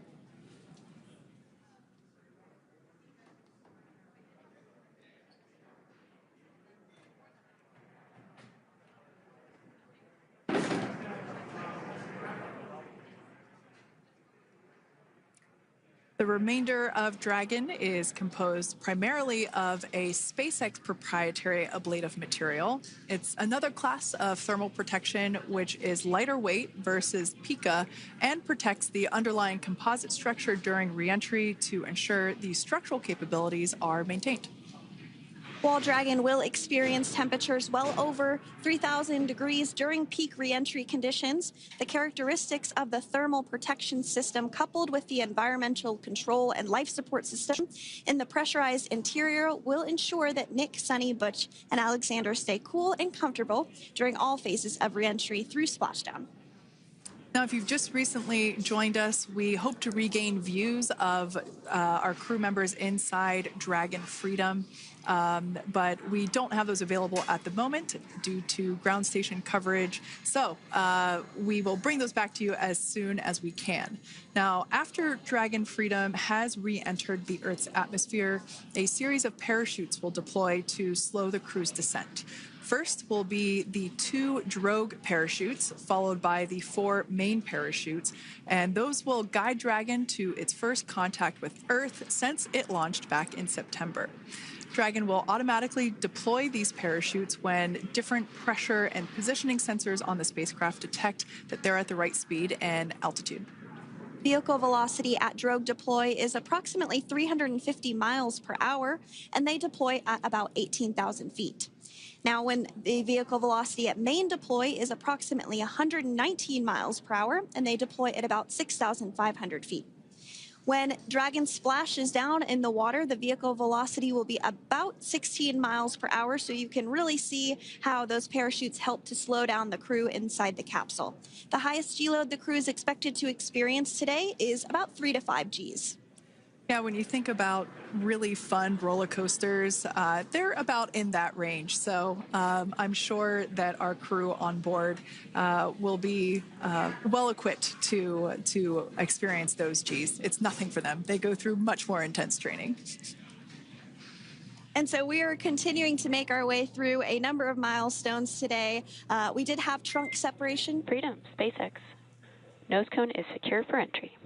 The remainder of Dragon is composed primarily of a SpaceX proprietary ablative material. It's another class of thermal protection which is lighter weight versus PICA and protects the underlying composite structure during reentry to ensure the structural capabilities are maintained. While Dragon will experience temperatures well over 3,000 degrees during peak reentry conditions, the characteristics of the thermal protection system coupled with the environmental control and life support system in the pressurized interior will ensure that Nick, Suni, Butch, and Alexander stay cool and comfortable during all phases of reentry through Splashdown. Now, if you've just recently joined us, we hope to regain views of our crew members inside Dragon Freedom, but we don't have those available at the moment due to ground station coverage. So we will bring those back to you as soon as we can. Now, after Dragon Freedom has re-entered the Earth's atmosphere, a series of parachutes will deploy to slow the crew's descent. First will be the 2 drogue parachutes, followed by the 4 main parachutes, and those will guide Dragon to its first contact with Earth since it launched back in September. Dragon will automatically deploy these parachutes when different pressure and positioning sensors on the spacecraft detect that they're at the right speed and altitude. Vehicle velocity at drogue deploy is approximately 350 miles per hour, and they deploy at about 18,000 feet. Now, when the vehicle velocity at main deploy is approximately 119 miles per hour, and they deploy at about 6,500 feet. When Dragon splashes down in the water, the vehicle velocity will be about 16 miles per hour, so you can really see how those parachutes help to slow down the crew inside the capsule. The highest G-load the crew is expected to experience today is about 3 to 5 Gs. Yeah, when you think about really fun roller coasters, they're about in that range. So I'm sure that our crew on board will be well equipped to experience those Gs. It's nothing for them. They go through much more intense training. And so we are continuing to make our way through a number of milestones today. We did have trunk separation. Freedom, SpaceX. Nose cone is secure for entry.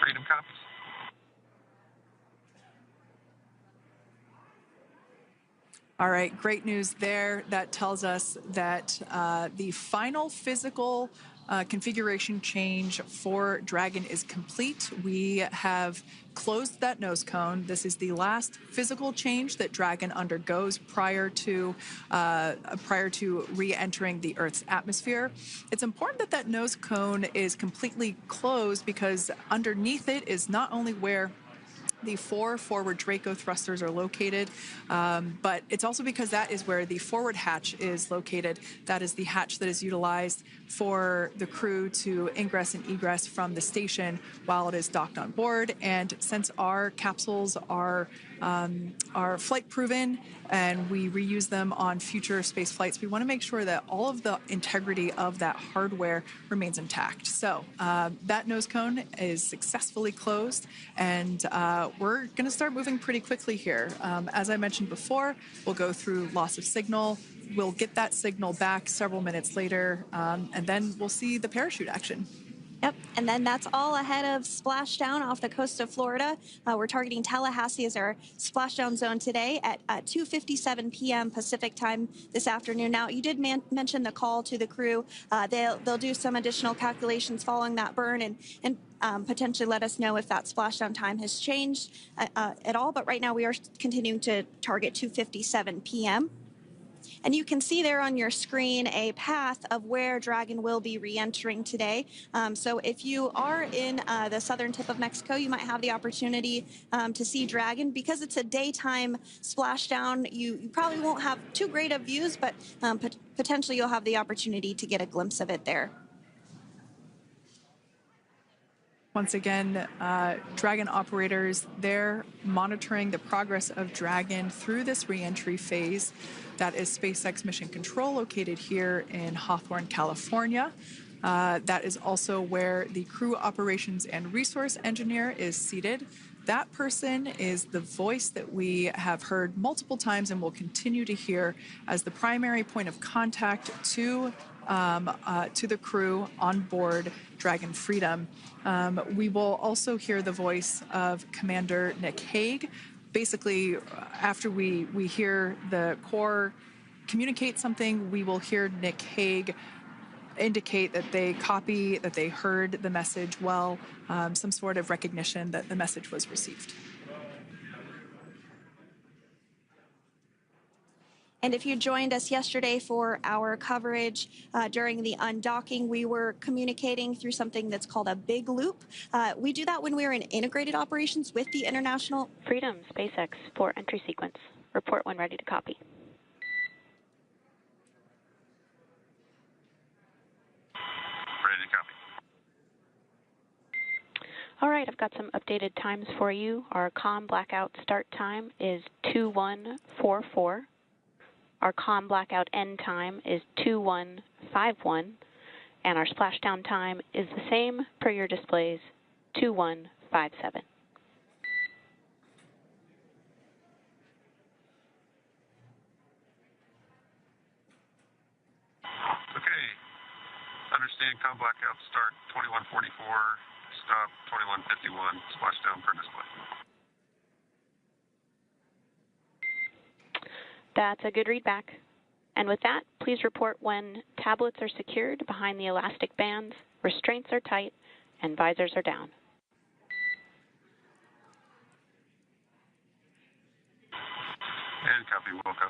Freedom copies. All right, great news there. That tells us that the final physical configuration change for Dragon is complete. We have closed that nose cone. This is the last physical change that Dragon undergoes prior to re-entering the Earth's atmosphere. It's important that that nose cone is completely closed because underneath it is not only where the 4 forward Draco thrusters are located, but it's also because that is where the forward hatch is located. That is the hatch that is utilized for the crew to ingress and egress from the station while it is docked on board. And since our capsules are flight proven and we reuse them on future space flights, we want to make sure that all of the integrity of that hardware remains intact. So that nose cone is successfully closed, and we're going to start moving pretty quickly here. As I mentioned before, we'll go through loss of signal. We'll get that signal back several minutes later, and then we'll see the parachute action. Yep, and then that's all ahead of Splashdown off the coast of Florida. We're targeting Tallahassee as our splashdown zone today at 2:57 p.m. Pacific time this afternoon. Now, you did mention the call to the crew. They'll do some additional calculations following that burn and potentially let us know if that splashdown time has changed at all. But right now, we are continuing to target 2:57 p.m. And you can see there on your screen a path of where Dragon will be re-entering today. So if you are in the southern tip of Mexico, you might have the opportunity to see Dragon. Because it's a daytime splashdown, you probably won't have too great of views, but potentially you'll have the opportunity to get a glimpse of it there. Once again, Dragon operators, they're monitoring the progress of Dragon through this re-entry phase. That is SpaceX Mission Control, located here in Hawthorne, California. That is also where the crew operations and resource engineer is seated. That person is the voice that we have heard multiple times and will continue to hear as the primary point of contact to the crew on board Dragon Freedom. We will also hear the voice of Commander Nick Hague. Basically, after we hear the Corps communicate something, we will hear Nick Hague indicate that they copy, that they heard the message well, some sort of recognition that the message was received. And if you joined us yesterday for our coverage during the undocking, we were communicating through something that's called a big loop. We do that when we're in integrated operations with the International Freedom, SpaceX, for entry sequence. Report when ready to copy. Ready to copy. All right, I've got some updated times for you. Our comm blackout start time is 2144. Our comm blackout end time is 2151, and our splashdown time is the same per your displays, 2157. Okay. Understand comm blackout start 2144, stop 2151, splashdown per display. That's a good readback. And with that, please report when tablets are secured behind the elastic bands, restraints are tight, and visors are down. And copy, Wilco.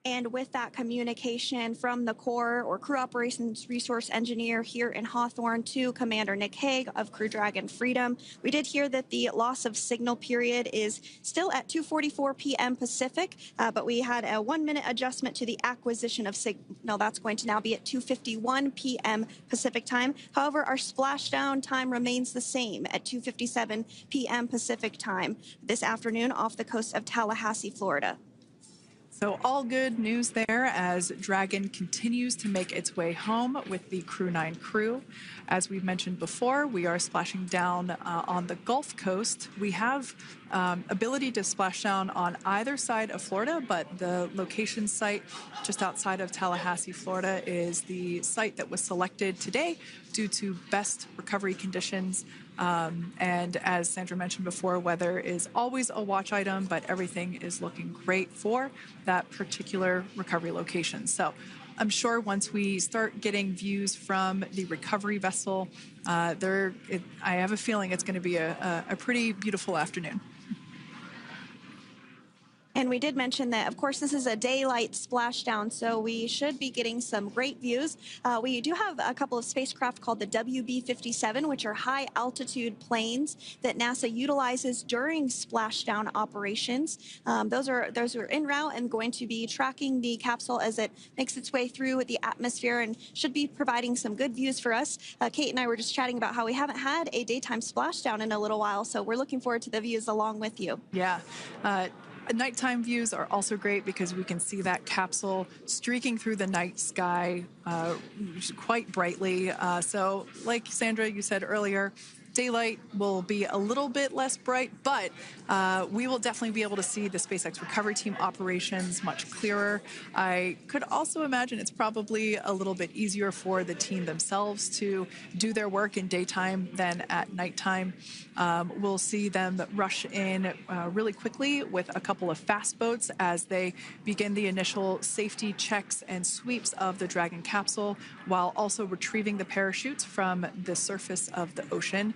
And with that communication from the Corps or Crew Operations Resource Engineer here in Hawthorne to Commander Nick Hague of Crew Dragon Freedom, we did hear that the loss of signal period is still at 2:44 p.m. Pacific, but we had a 1-minute adjustment to the acquisition of signal. That's going to now be at 2:51 p.m. Pacific time. However, our splashdown time remains the same at 2:57 p.m. Pacific time this afternoon off the coast of Tallahassee, Florida. So all good news there as Dragon continues to make its way home with the Crew 9 crew. As we've mentioned before, we are splashing down on the Gulf Coast. We have ability to splash down on either side of Florida, but the location site just outside of Tallahassee, Florida is the site that was selected today due to best recovery conditions. And as Sandra mentioned before, weather is always a watch item, but everything is looking great for that particular recovery location. So I'm sure once we start getting views from the recovery vessel, I have a feeling it's going to be a pretty beautiful afternoon. And we did mention that, of course, this is a daylight splashdown, so we should be getting some great views. We do have a couple of spacecraft called the WB-57, which are high-altitude planes that NASA utilizes during splashdown operations. Those are en route and going to be tracking the capsule as it makes its way through the atmosphere and should be providing some good views for us. Kate and I were just chatting about how we haven't had a daytime splashdown in a little while, so we're looking forward to the views along with you. Yeah. Nighttime views are also great because we can see that capsule streaking through the night sky quite brightly. So like Sandra, you said earlier, daylight will be a little bit less bright, but we will definitely be able to see the SpaceX recovery team operations much clearer. I could also imagine it's probably a little bit easier for the team themselves to do their work in daytime than at nighttime. We'll see them rush in really quickly with a couple of fast boats as they begin the initial safety checks and sweeps of the Dragon capsule, while also retrieving the parachutes from the surface of the ocean.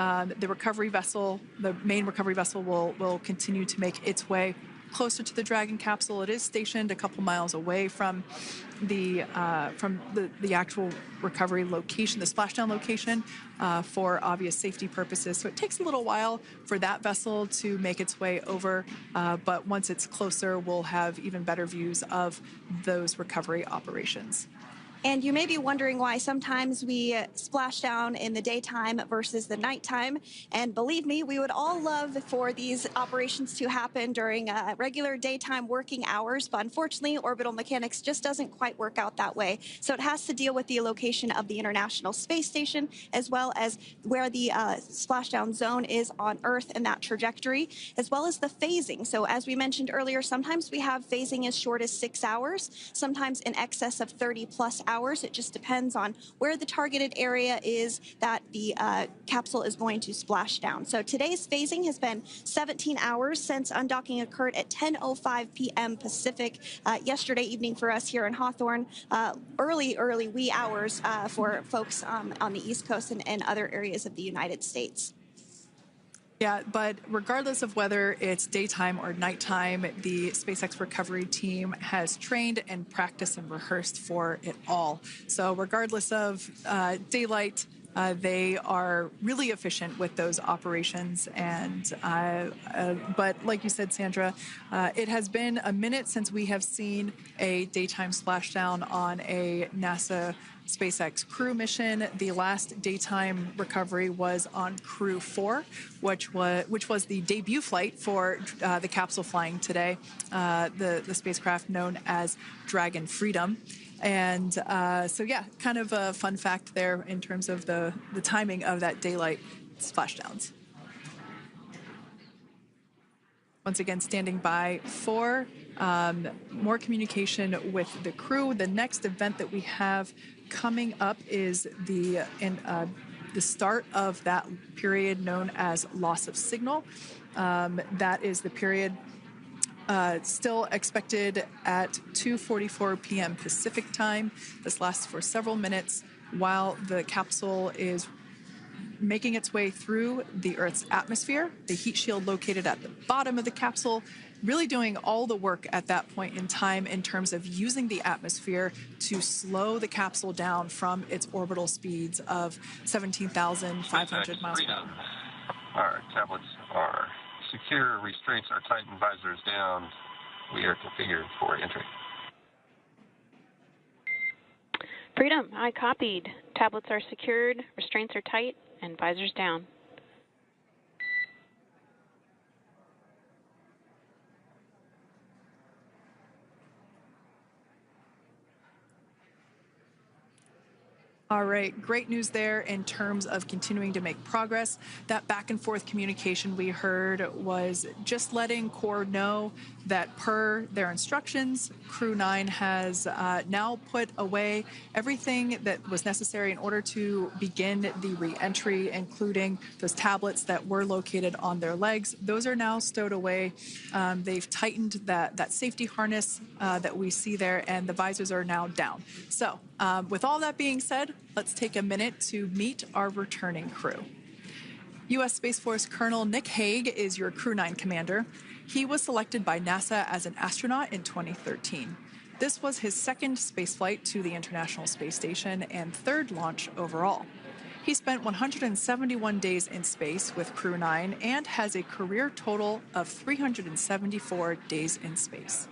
The recovery vessel, the main recovery vessel, will continue to make its way closer to the Dragon capsule. It is stationed a couple miles away from the actual recovery location, the splashdown location, for obvious safety purposes. So it takes a little while for that vessel to make its way over, but once it's closer, we'll have even better views of those recovery operations. And you may be wondering why sometimes we splash down in the daytime versus the nighttime. And believe me, we would all love for these operations to happen during regular daytime working hours. But unfortunately, orbital mechanics just doesn't quite work out that way. So it has to deal with the location of the International Space Station, as well as where the splashdown zone is on Earth and that trajectory, as well as the phasing. So as we mentioned earlier, sometimes we have phasing as short as 6 hours, sometimes in excess of 30+ hours. It just depends on where the targeted area is that the capsule is going to splash down. So today's phasing has been 17 hours since undocking occurred at 10:05 p.m. Pacific yesterday evening for us here in Hawthorne. Early wee hours for folks on the East Coast and other areas of the United States. Yeah, but regardless of whether it's daytime or nighttime, the SpaceX recovery team has trained and practiced and rehearsed for it all. So regardless of daylight, they are really efficient with those operations. And but like you said, Sandra, it has been a minute since we have seen a daytime splashdown on a NASA SpaceX crew mission. The last daytime recovery was on Crew 4, which was the debut flight for the capsule flying today, the spacecraft known as Dragon Freedom. And so, yeah, kind of a fun fact there in terms of the timing of that daylight splashdowns. Once again, standing by for more communication with the crew. The next event that we have coming up is the start of that period known as loss of signal. That is the period still expected at 2:44 p.m. Pacific time. This lasts for several minutes while the capsule is making its way through the Earth's atmosphere, the heat shield located at the bottom of the capsule, really doing all the work at that point in time in terms of using the atmosphere to slow the capsule down from its orbital speeds of 17,500 miles per hour. Our tablets are secure, restraints are tightened, visors down. We are configured for entry. Freedom, I copied. Tablets are secured, restraints are tight, and visors down. All right, great news there in terms of continuing to make progress. That back and forth communication we heard was just letting Core know that per their instructions, Crew 9 has now put away everything that was necessary in order to begin the re-entry, including those tablets that were located on their legs. Those are now stowed away. They've tightened that safety harness that we see there, and the visors are now down. So with all that being said, let's take a minute to meet our returning crew. U.S. Space Force Colonel Nick Hague is your Crew 9 commander. He was selected by NASA as an astronaut in 2013. This was his second spaceflight to the International Space Station and third launch overall. He spent 171 days in space with Crew 9 and has a career total of 374 days in space.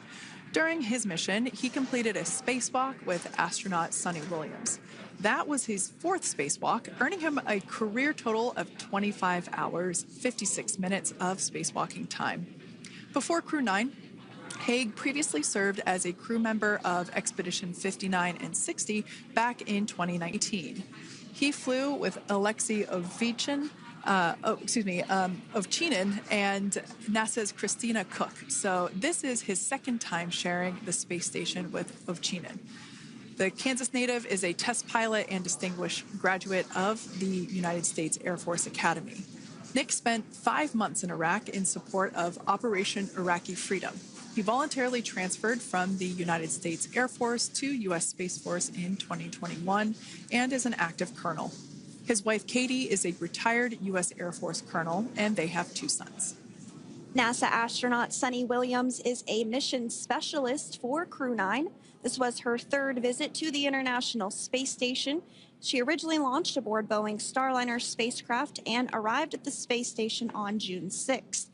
During his mission, he completed a spacewalk with astronaut Suni Williams. That was his fourth spacewalk, earning him a career total of 25 hours, 56 minutes of spacewalking time. Before Crew 9, Hague previously served as a crew member of Expedition 59 and 60 back in 2019. He flew with Alexei Ovchinin and NASA's Christina Cook. So this is his second time sharing the space station with Ovchinin. The Kansas native is a test pilot and distinguished graduate of the United States Air Force Academy. Nick spent 5 months in Iraq in support of Operation Iraqi Freedom. He voluntarily transferred from the United States Air Force to U.S. Space Force in 2021 and is an active colonel. His wife, Katie, is a retired U.S. Air Force colonel, and they have 2 sons. NASA astronaut Suni Williams is a mission specialist for Crew 9. This was her third visit to the International Space Station. She originally launched aboard Boeing Starliner spacecraft and arrived at the space station on June 6th.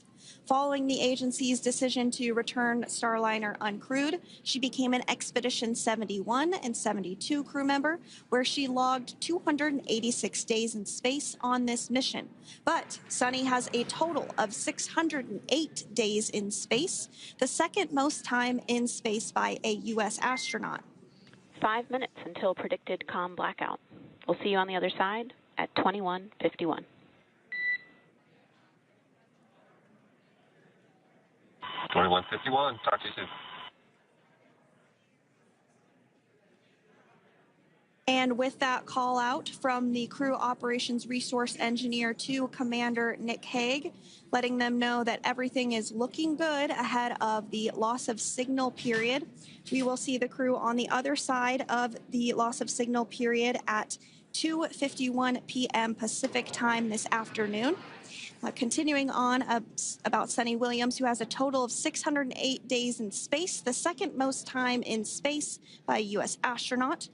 Following the agency's decision to return Starliner uncrewed, she became an Expedition 71 and 72 crew member, where she logged 286 days in space on this mission. But Suni has a total of 608 days in space, the second most time in space by a U.S. astronaut. 5 minutes until predicted comm blackout. We'll see you on the other side at 21:51. 21:51. Talk to you soon. And with that call out from the crew operations resource engineer to Commander Nick Hague, letting them know that everything is looking good ahead of the loss of signal period. We will see the crew on the other side of the loss of signal period at 2:51 p.m. Pacific time this afternoon. Continuing on about Suni Williams, who has a total of 608 days in space, the second most time in space by a U.S. astronaut.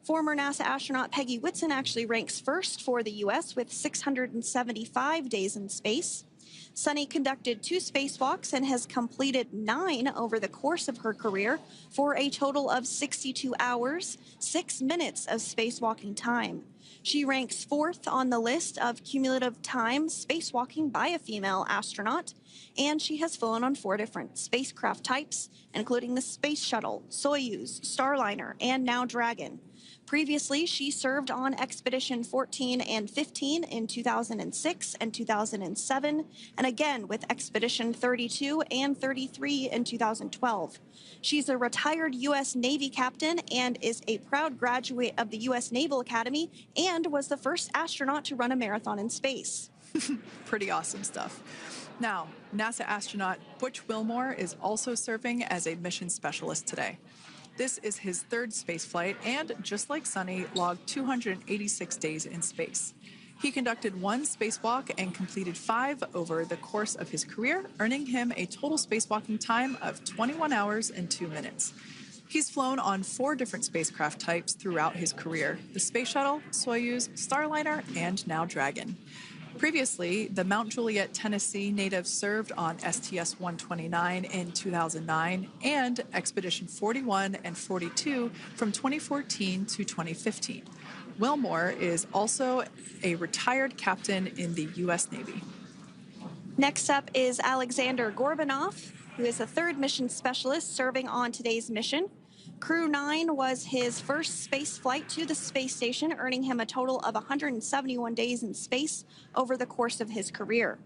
Former NASA astronaut Peggy Whitson actually ranks first for the U.S. with 675 days in space. Suni conducted 2 spacewalks and has completed 9 over the course of her career for a total of 62 hours, 6 minutes of spacewalking time. She ranks 4th on the list of cumulative time spacewalking by a female astronaut, and she has flown on 4 different spacecraft types, including the Space Shuttle, Soyuz, Starliner, and now Dragon. Previously, she served on Expedition 14 and 15 in 2006 and 2007, and again with Expedition 32 and 33 in 2012. She's a retired U.S. Navy captain and is a proud graduate of the U.S. Naval Academy and was the first astronaut to run a marathon in space. Pretty awesome stuff. Now, NASA astronaut Butch Wilmore is also serving as a mission specialist today. This is his third spaceflight and, just like Suni, logged 286 days in space. He conducted 1 spacewalk and completed 5 over the course of his career, earning him a total spacewalking time of 21 hours and 2 minutes. He's flown on 4 different spacecraft types throughout his career: the Space Shuttle, Soyuz, Starliner, and now Dragon. Previously, the Mount Juliet, Tennessee native served on STS-129 in 2009 and Expedition 41 and 42 from 2014 to 2015. Wilmore is also a retired captain in the U.S. Navy. Next up is Alexander Gorbanov, who is a third mission specialist serving on today's mission. Crew 9 was his first space flight to the space station, earning him a total of 171 days in space over the course of his career.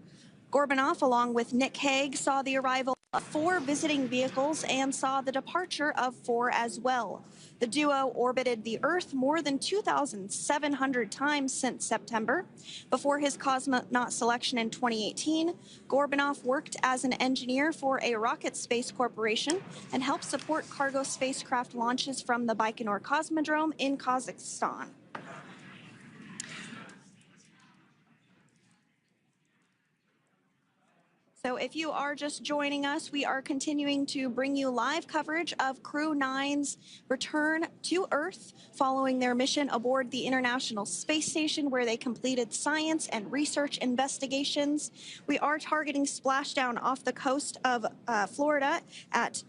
Gorbanoff, along with Nick Hague, saw the arrival of 4 visiting vehicles and saw the departure of 4 as well. The duo orbited the Earth more than 2,700 times since September. Before his cosmonaut selection in 2018, Gorbanoff worked as an engineer for a rocket space corporation and helped support cargo spacecraft launches from the Baikonur Cosmodrome in Kazakhstan. So if you are just joining us, we are continuing to bring you live coverage of Crew 9's return to Earth following their mission aboard the International Space Station, where they completed science and research investigations. We are targeting splashdown off the coast of Florida at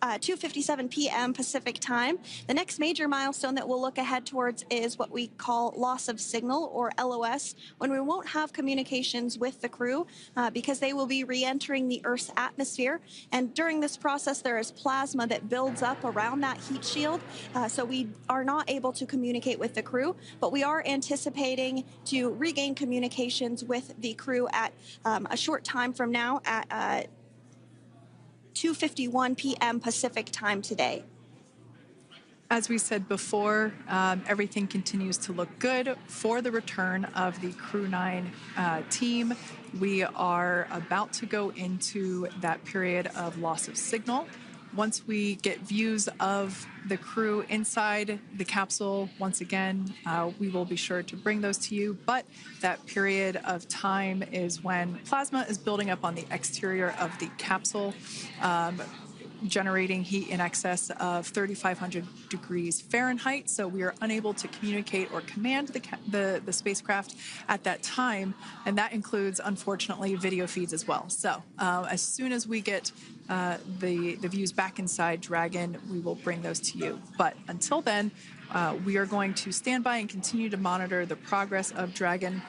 2:57 p.m. Pacific time. The next major milestone that we'll look ahead towards is what we call loss of signal, or LOS, when we won't have communications with the crew because they will be re-entering the Earth's atmosphere. And during this process, there is plasma that builds up around that heat shield, so we are not able to communicate with the crew, but we are anticipating to regain communications with the crew at a short time from now at 2:51 p.m. Pacific time today. As we said before, everything continues to look good for the return of the Crew 9 team. We are about to go into that period of loss of signal. Once we get views of the crew inside the capsule, once again, we will be sure to bring those to you. But that period of time is when plasma is building up on the exterior of the capsule, generating heat in excess of 3,500 degrees Fahrenheit. So we are unable to communicate or command the spacecraft at that time. And that includes, unfortunately, video feeds as well. So as soon as we get the views back inside Dragon, we will bring those to you. But until then, we are going to stand by and continue to monitor the progress of Dragon.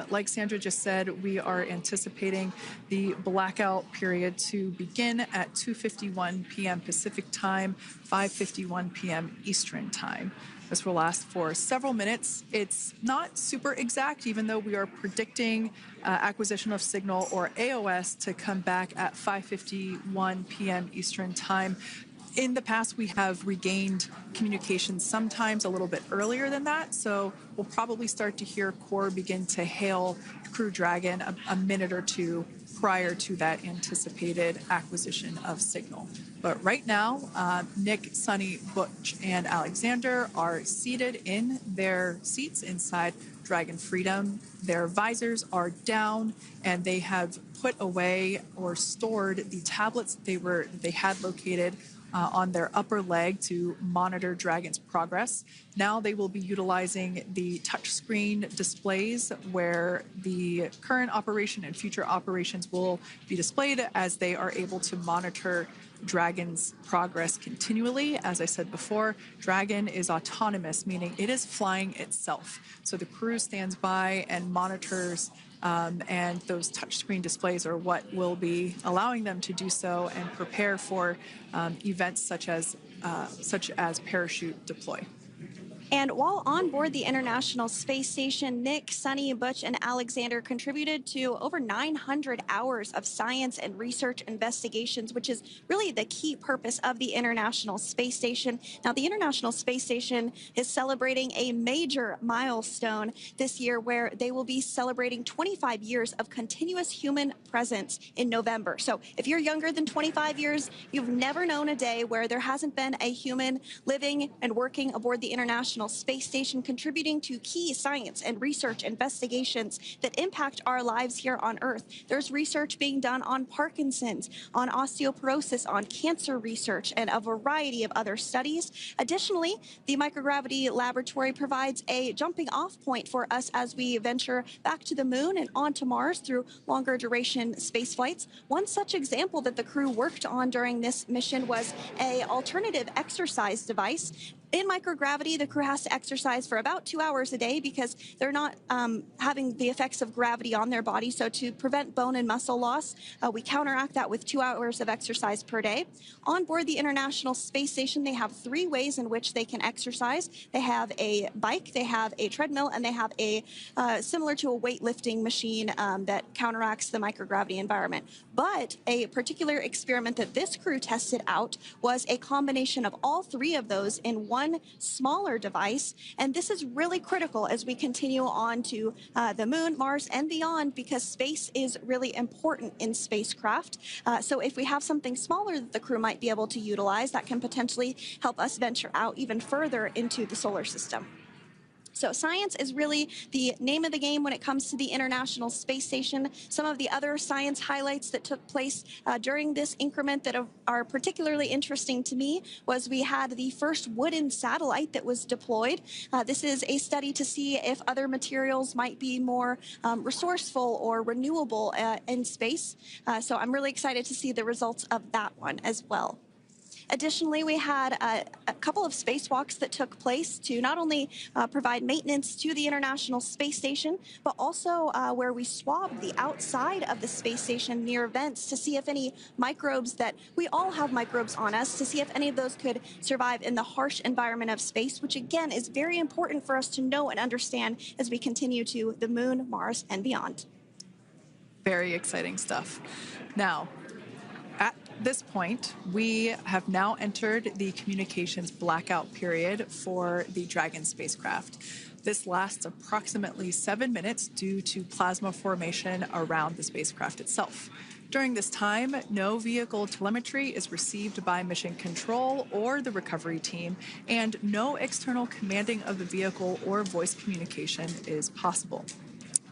Like Sandra just said, we are anticipating the blackout period to begin at 2:51 p.m. Pacific time, 5:51 p.m. Eastern time. This will last for several minutes. It's not super exact, even though we are predicting acquisition of signal, or AOS, to come back at 5:51 p.m. Eastern time. In the past, we have regained communication sometimes a little bit earlier than that, so we'll probably start to hear Core begin to hail Crew Dragon a minute or two prior to that anticipated acquisition of signal. But right now, Nick, Suni, Butch, and Alexander are seated in their seats inside Dragon Freedom. Their visors are down, and they have put away or stored the tablets they had located on their upper leg to monitor Dragon's progress. Now they will be utilizing the touchscreen displays, where the current operation and future operations will be displayed as they are able to monitor Dragon's progress continually. As I said before, Dragon is autonomous, meaning it is flying itself. So the crew stands by and monitors, and those touchscreen displays are what will be allowing them to do so and prepare for events such as parachute deploy. And while on board the International Space Station, Nick, Suni, Butch, and Alexander contributed to over 900 hours of science and research investigations, which is really the key purpose of the International Space Station. Now, the International Space Station is celebrating a major milestone this year, where they will be celebrating 25 years of continuous human presence in November. So if you're younger than 25 years, you've never known a day where there hasn't been a human living and working aboard the International Space Station, contributing to key science and research investigations that impact our lives here on Earth. There's research being done on Parkinson's, on osteoporosis, on cancer research, and a variety of other studies. Additionally, the microgravity laboratory provides a jumping off point for us as we venture back to the moon and onto Mars through longer duration space flights. One such example that the crew worked on during this mission was an alternative exercise device. In microgravity, the crew has to exercise for about 2 hours a day because they're not having the effects of gravity on their body. So to prevent bone and muscle loss, we counteract that with 2 hours of exercise per day. On board the International Space Station, they have 3 ways in which they can exercise. They have a bike, they have a treadmill, and they have a similar to a weightlifting machine that counteracts the microgravity environment. But a particular experiment that this crew tested out was a combination of all 3 of those in one smaller device. And this is really critical as we continue on to the moon, Mars, and beyond, because space is really important in spacecraft. So if we have something smaller that the crew might be able to utilize, that can potentially help us venture out even further into the solar system. So science is really the name of the game when it comes to the International Space Station. Some of the other science highlights that took place during this increment that are particularly interesting to me was we had the first wooden satellite that was deployed. This is a study to see if other materials might be more resourceful or renewable in space. So I'm really excited to see the results of that one as well. Additionally, we had a couple of spacewalks that took place to not only provide maintenance to the International Space Station, but also where we swabbed the outside of the space station near vents to see if any microbes that we all have microbes on us, to see if any of those could survive in the harsh environment of space, which again is very important for us to know and understand as we continue to the moon, Mars, and beyond. Very exciting stuff. Now, at this point, we have now entered the communications blackout period for the Dragon spacecraft. This lasts approximately 7 minutes due to plasma formation around the spacecraft itself. During this time, no vehicle telemetry is received by mission control or the recovery team, and no external commanding of the vehicle or voice communication is possible.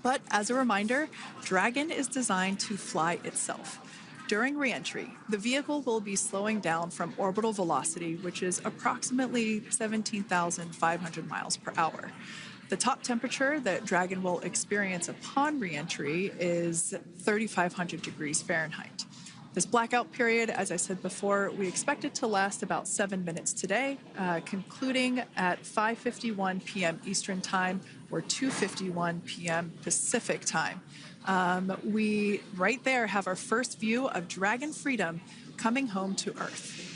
But as a reminder, Dragon is designed to fly itself. During re-entry, the vehicle will be slowing down from orbital velocity, which is approximately 17,500 miles per hour. The top temperature that Dragon will experience upon re-entry is 3,500 degrees Fahrenheit. This blackout period, as I said before, we expect it to last about 7 minutes today, concluding at 5:51 p.m. Eastern Time or 2:51 p.m. Pacific Time. We, right there, have our first view of Dragon Freedom coming home to Earth.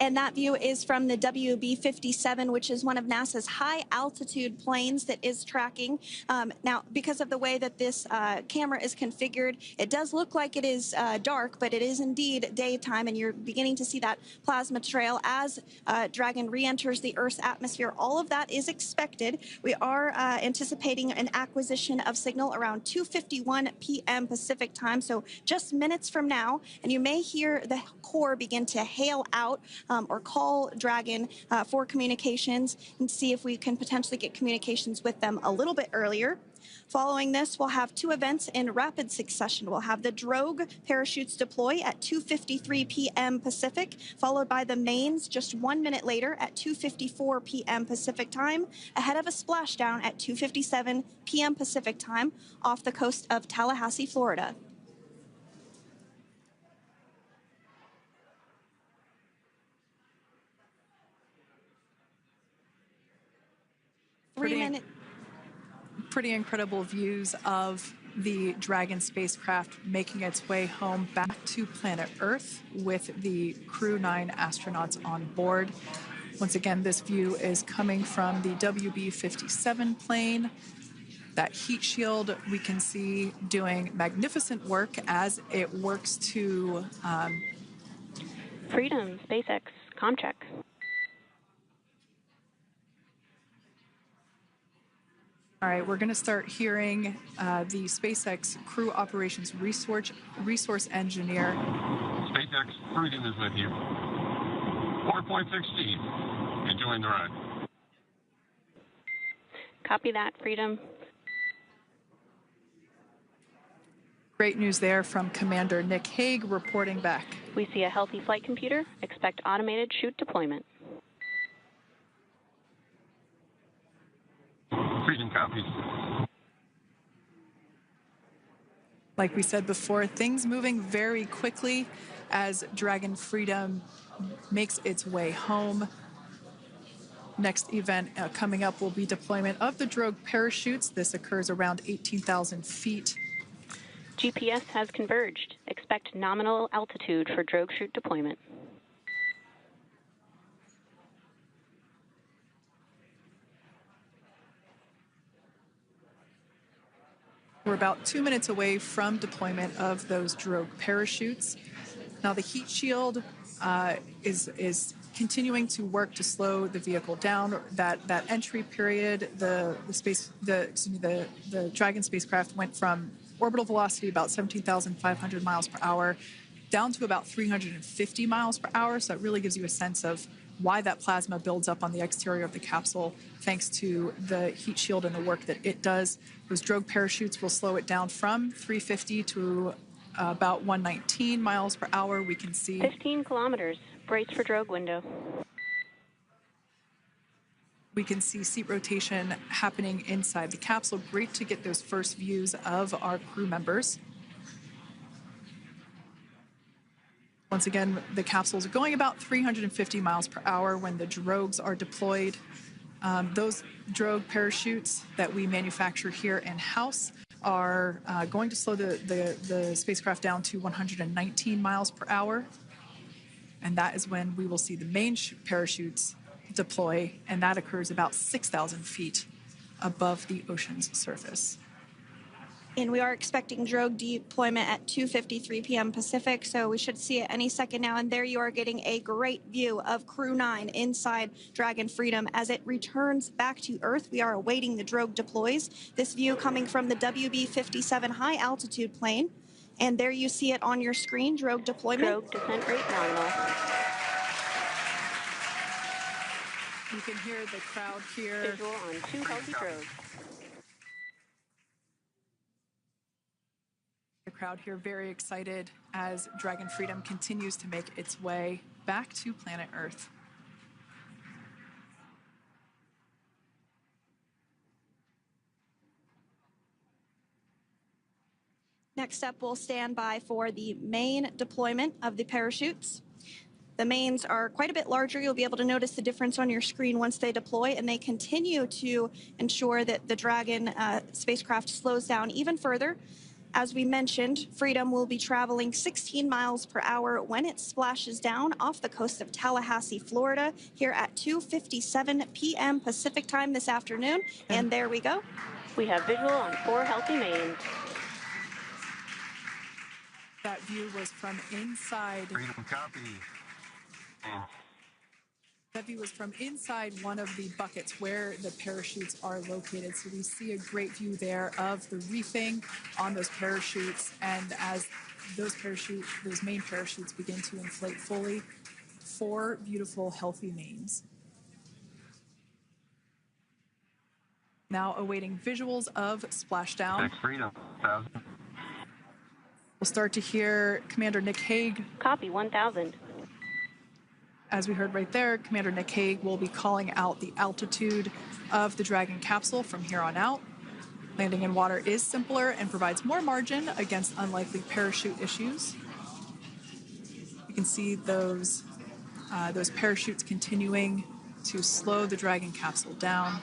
And that view is from the WB-57, which is one of NASA's high-altitude planes that is tracking. Now, because of the way that this camera is configured, it does look like it is dark, but it is indeed daytime, and you're beginning to see that plasma trail as Dragon re-enters the Earth's atmosphere. All of that is expected. We are anticipating an acquisition of signal around 2:51 p.m. Pacific Time, so just minutes from now, and you may hear the core begin to hail out or call Dragon for communications and see if we can potentially get communications with them a little bit earlier. Following this, we'll have 2 events in rapid succession. We'll have the drogue parachutes deploy at 2:53 p.m. Pacific, followed by the mains just 1 minute later at 2:54 p.m. Pacific Time, ahead of a splashdown at 2:57 p.m. Pacific Time off the coast of Tallahassee, Florida. Pretty incredible views of the Dragon spacecraft making its way home back to planet Earth with the Crew 9 astronauts on board. Once again, this view is coming from the WB-57 plane. That heat shield we can see doing magnificent work as it works to... Freedom, SpaceX, Comcheck. All right, we're going to start hearing the SpaceX Crew Operations Resource Engineer. SpaceX Freedom is with you. 4.6G. Enjoying the ride. Copy that, Freedom. Great news there from Commander Nick Hague reporting back. We see a healthy flight computer. Expect automated chute deployment. Freedom copies. Like we said before, things moving very quickly as Dragon Freedom makes its way home. Next event coming up will be deployment of the drogue parachutes. This occurs around 18,000 feet. GPS has converged. Expect nominal altitude for drogue chute deployment. We're about 2 minutes away from deployment of those drogue parachutes. Now the heat shield is continuing to work to slow the vehicle down. That entry period, the Dragon spacecraft went from orbital velocity about 17,500 miles per hour down to about 350 miles per hour. So it really gives you a sense of why that plasma builds up on the exterior of the capsule, thanks to the heat shield and the work that it does. Those drogue parachutes will slow it down from 350 to about 119 miles per hour. We can see 15 kilometers. Brace for drogue window. We can see seat rotation happening inside the capsule. Great to get those first views of our crew members. Once again, the capsules are going about 350 miles per hour when the drogues are deployed. Those drogue parachutes that we manufacture here in-house are going to slow the spacecraft down to 119 miles per hour. And that is when we will see the main parachutes deploy, and that occurs about 6,000 feet above the ocean's surface. And we are expecting drogue deployment at 2:53 p.m. Pacific, so we should see it any second now. And there you are getting a great view of Crew 9 inside Dragon Freedom as it returns back to Earth. We are awaiting the drogue deploys. This view coming from the WB-57 high altitude plane. And there you see it on your screen, drogue deployment. Drogue descent rate nominal. You can hear the crowd here. Visual on 2 healthy drogues. The crowd here very excited as Dragon Freedom continues to make its way back to planet Earth. Next up, we'll stand by for the main deployment of the parachutes. The mains are quite a bit larger. You'll be able to notice the difference on your screen once they deploy, and they continue to ensure that the Dragon spacecraft slows down even further. As we mentioned, Freedom will be traveling 16 miles per hour when it splashes down off the coast of Tallahassee, Florida, here at 2:57 p.m. Pacific time this afternoon. And there we go. We have visual on 4 healthy mains. That view was from inside. Freedom copy. That view was from inside one of the buckets where the parachutes are located. So we see a great view there of the reefing on those parachutes. And as those main parachutes begin to inflate fully, 4 beautiful, healthy mains. Now awaiting visuals of Splashdown. Freedom, 1,000. We'll start to hear Commander Nick Hague. Copy, 1,000. As we heard right there, Commander Nick Hague will be calling out the altitude of the Dragon capsule from here on out. Landing in water is simpler and provides more margin against unlikely parachute issues. You can see those parachutes continuing to slow the Dragon capsule down.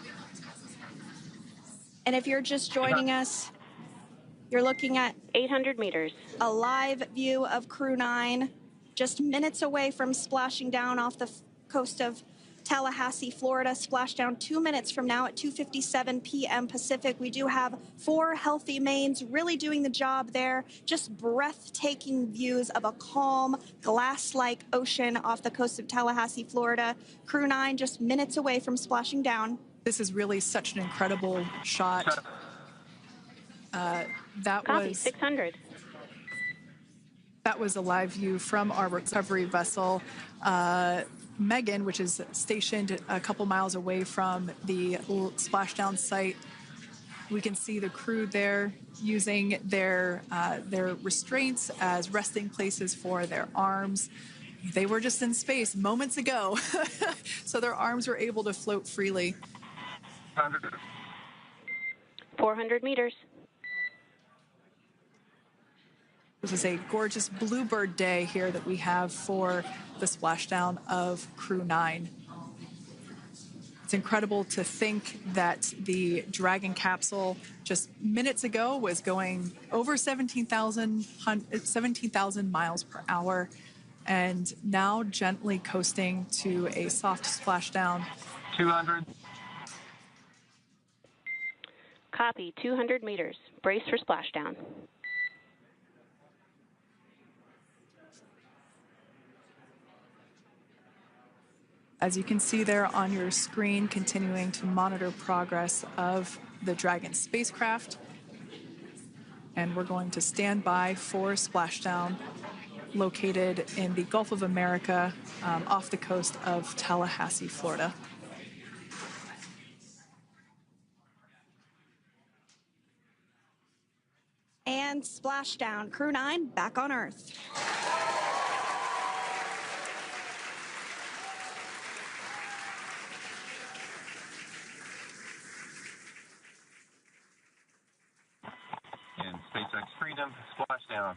And if you're just joining us, you're looking at 800 meters. a live view of Crew 9, just minutes away from splashing down off the coast of Tallahassee, Florida. Splashdown 2 minutes from now at 2:57 p.m. Pacific. We do have 4 healthy mains really doing the job there. Just breathtaking views of a calm, glass-like ocean off the coast of Tallahassee, Florida. Crew 9 just minutes away from splashing down. This is really such an incredible shot. Copy, 600. That was a live view from our recovery vessel, Megan, which is stationed a couple miles away from the splashdown site. We can see the crew there using their restraints as resting places for their arms. They were just in space moments ago, so their arms were able to float freely. 400 meters. This is a gorgeous bluebird day here that we have for the splashdown of Crew 9. It's incredible to think that the Dragon capsule just minutes ago was going over 17,000 miles per hour, and now gently coasting to a soft splashdown. 200. Copy, 200 meters. Brace for splashdown. As you can see there on your screen, continuing to monitor progress of the Dragon spacecraft. And we're going to stand by for splashdown, located in the Gulf of America, off the coast of Tallahassee, Florida. And splashdown, Crew 9 back on Earth. And SpaceX Freedom, splashdown.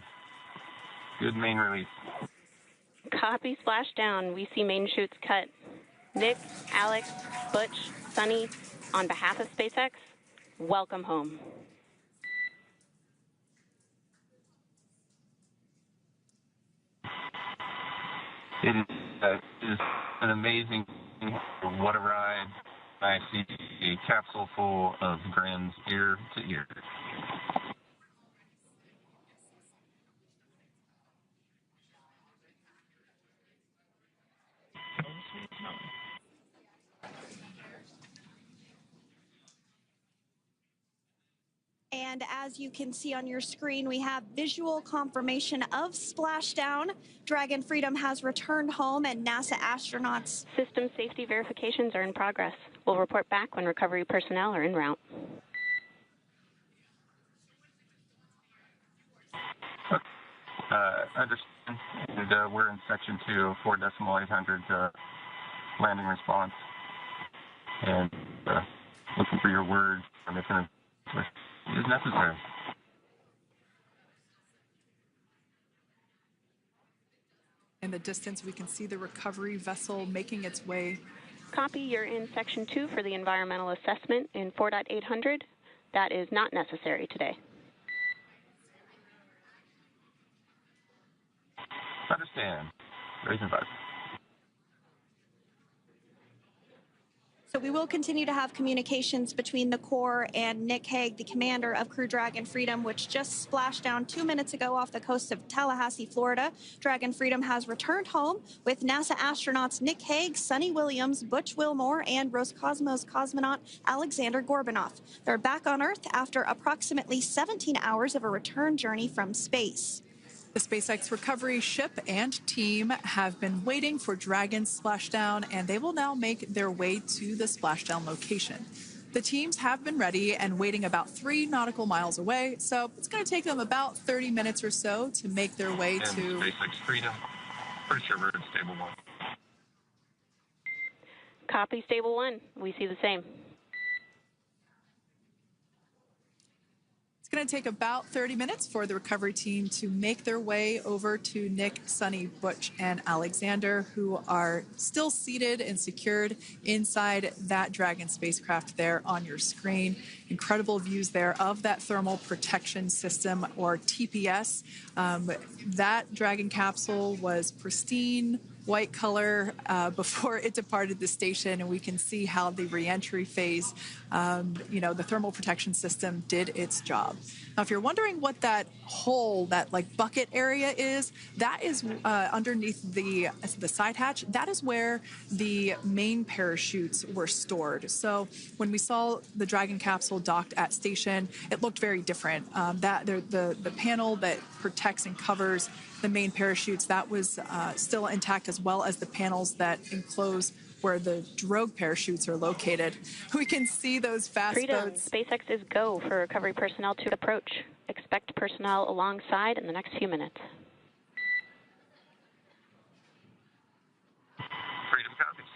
Good main release. Copy, splashdown. We see main chutes cut. Nick, Alex, Butch, Suni, on behalf of SpaceX, welcome home. It is an amazing, what a ride. I see a capsule full of grins ear to ear. And as you can see on your screen, we have visual confirmation of splashdown. Dragon Freedom has returned home, and NASA astronauts. System safety verifications are in progress. We'll report back when recovery personnel are en route. Understand. And, we're in section 2, 4.800 landing response. And looking for your word on if it is necessary. In the distance, we can see the recovery vessel making its way. Copy, you're in section 2 for the environmental assessment in 4.800. That is not necessary today. Understand. Raising visor. So we will continue to have communications between the Corps and Nick Hague, the commander of Crew Dragon Freedom, which just splashed down 2 minutes ago off the coast of Tallahassee, Florida. Dragon Freedom has returned home with NASA astronauts Nick Hague, Suni Williams, Butch Wilmore, and Roscosmos cosmonaut Alexander Gorbunoff. They're back on Earth after approximately 17 hours of a return journey from space. The SpaceX recovery ship and team have been waiting for Dragon's splashdown, and they will now make their way to the splashdown location. The teams have been ready and waiting about 3 nautical miles away, so it's going to take them about 30 minutes or so to make their way and to SpaceX Freedom. Pretty sure we're in stable 1. Copy, stable 1. We see the same. It's going to take about 30 minutes for the recovery team to make their way over to Nick, Suni, Butch, and Alexander, who are still seated and secured inside that Dragon spacecraft there on your screen. Incredible views there of that thermal protection system, or TPS. That Dragon capsule was pristine, white color before it departed the station, and we can see how the reentry phase, the thermal protection system did its job. Now, if you're wondering what that hole, that like bucket area is, that is underneath the side hatch. That is where the main parachutes were stored. So when we saw the Dragon capsule docked at station, it looked very different. The panel that protects and covers the main parachutes, that was still intact, as well as the panels that enclose where the drogue parachutes are located. We can see those fast Freedom. boats. SpaceX is go for recovery personnel to approach. Expect personnel alongside in the next few minutes. Freedom copies.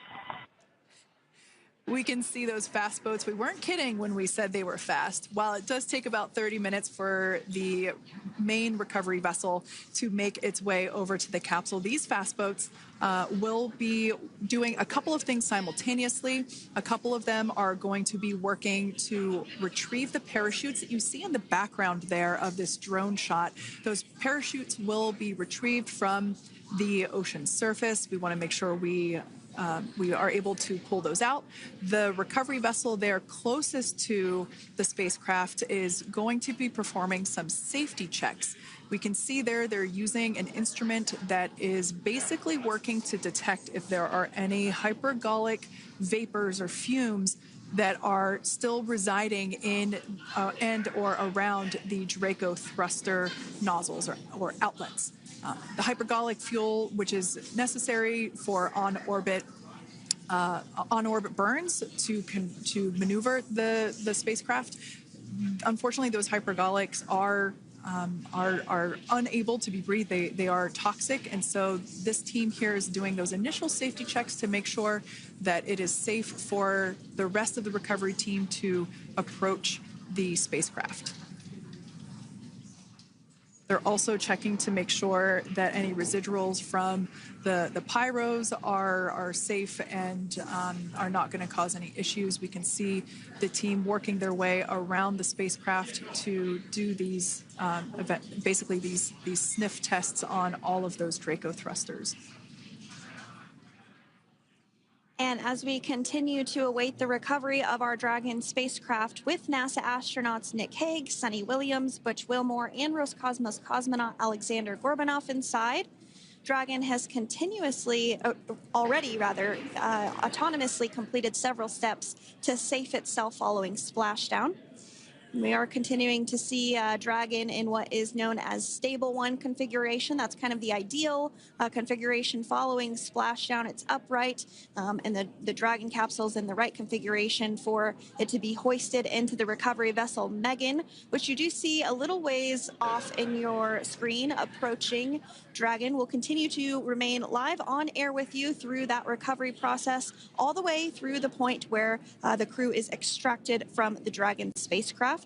We can see those fast boats. We weren't kidding when we said they were fast. While it does take about 30 minutes for the main recovery vessel to make its way over to the capsule, these fast boats will be doing a couple of things simultaneously. A couple of them are going to be working to retrieve the parachutes that you see in the background there of this drone shot. Those parachutes will be retrieved from the ocean surface. We want to make sure we are able to pull those out. The recovery vessel there closest to the spacecraft is going to be performing some safety checks. We can see there they're using an instrument that is basically working to detect if there are any hypergolic vapors or fumes that are still residing in and or around the Draco thruster nozzles or outlets. The hypergolic fuel, which is necessary for on-orbit burns to maneuver the spacecraft. Unfortunately, those hypergolics are unable to be breathed. They are toxic, and so this team here is doing those initial safety checks to make sure that it is safe for the rest of the recovery team to approach the spacecraft. They're also checking to make sure that any residuals from the pyros are safe and are not going to cause any issues. We can see the team working their way around the spacecraft to do these basically these sniff tests on all of those Draco thrusters. And as we continue to await the recovery of our Dragon spacecraft with NASA astronauts Nick Hague, Suni Williams, Butch Wilmore, and Roscosmos cosmonaut Alexander Gorbanov inside, Dragon has autonomously completed several steps to safe itself following splashdown. We are continuing to see Dragon in what is known as stable 1 configuration. That's kind of the ideal configuration following splashdown. It's upright, and the Dragon capsule is in the right configuration for it to be hoisted into the recovery vessel Megan, which you do see a little ways off in your screen approaching. Dragon will continue to remain live on air with you through that recovery process, all the way through the point where the crew is extracted from the Dragon spacecraft.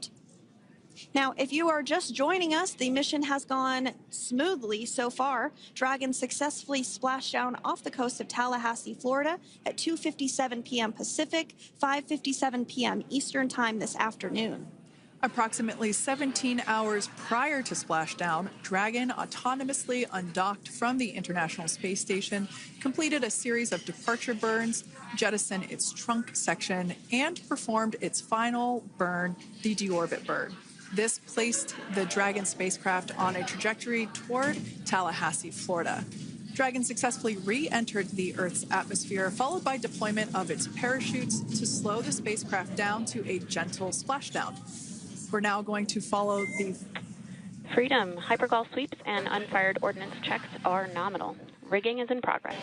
Now, if you are just joining us, the mission has gone smoothly so far. Dragon successfully splashed down off the coast of Tallahassee, Florida at 2:57 p.m. Pacific, 5:57 p.m. Eastern Time this afternoon. Approximately 17 hours prior to splashdown, Dragon autonomously undocked from the International Space Station, completed a series of departure burns, jettisoned its trunk section, and performed its final burn, the deorbit burn. This placed the Dragon spacecraft on a trajectory toward Tallahassee, Florida. Dragon successfully re-entered the Earth's atmosphere, followed by deployment of its parachutes to slow the spacecraft down to a gentle splashdown. We're now going to follow the Freedom. Hypergol sweeps and unfired ordnance checks are nominal. Rigging is in progress.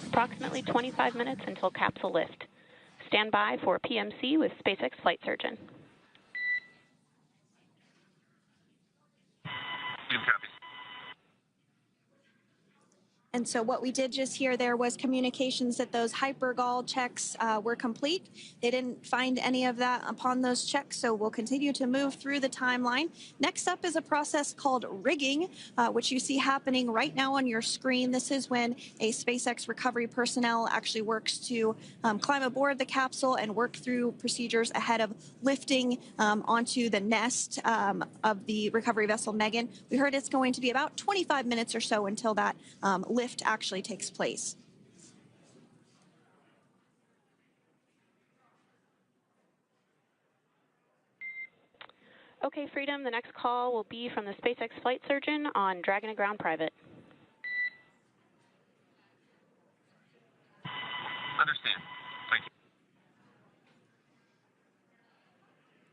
Approximately 25 minutes until capsule lift. Stand by for PMC with SpaceX flight surgeon. And so what we did just hear there was communications that those hypergol checks were complete. They didn't find any of that upon those checks, so we'll continue to move through the timeline. Next up is a process called rigging, which you see happening right now on your screen. This is when a SpaceX recovery personnel actually works to climb aboard the capsule and work through procedures ahead of lifting onto the nest of the recovery vessel Megan. We heard it's going to be about 25 minutes or so until that lift actually takes place. Okay, Freedom, the next call will be from the SpaceX flight surgeon on Dragon to Ground Private. Understand. Thank you.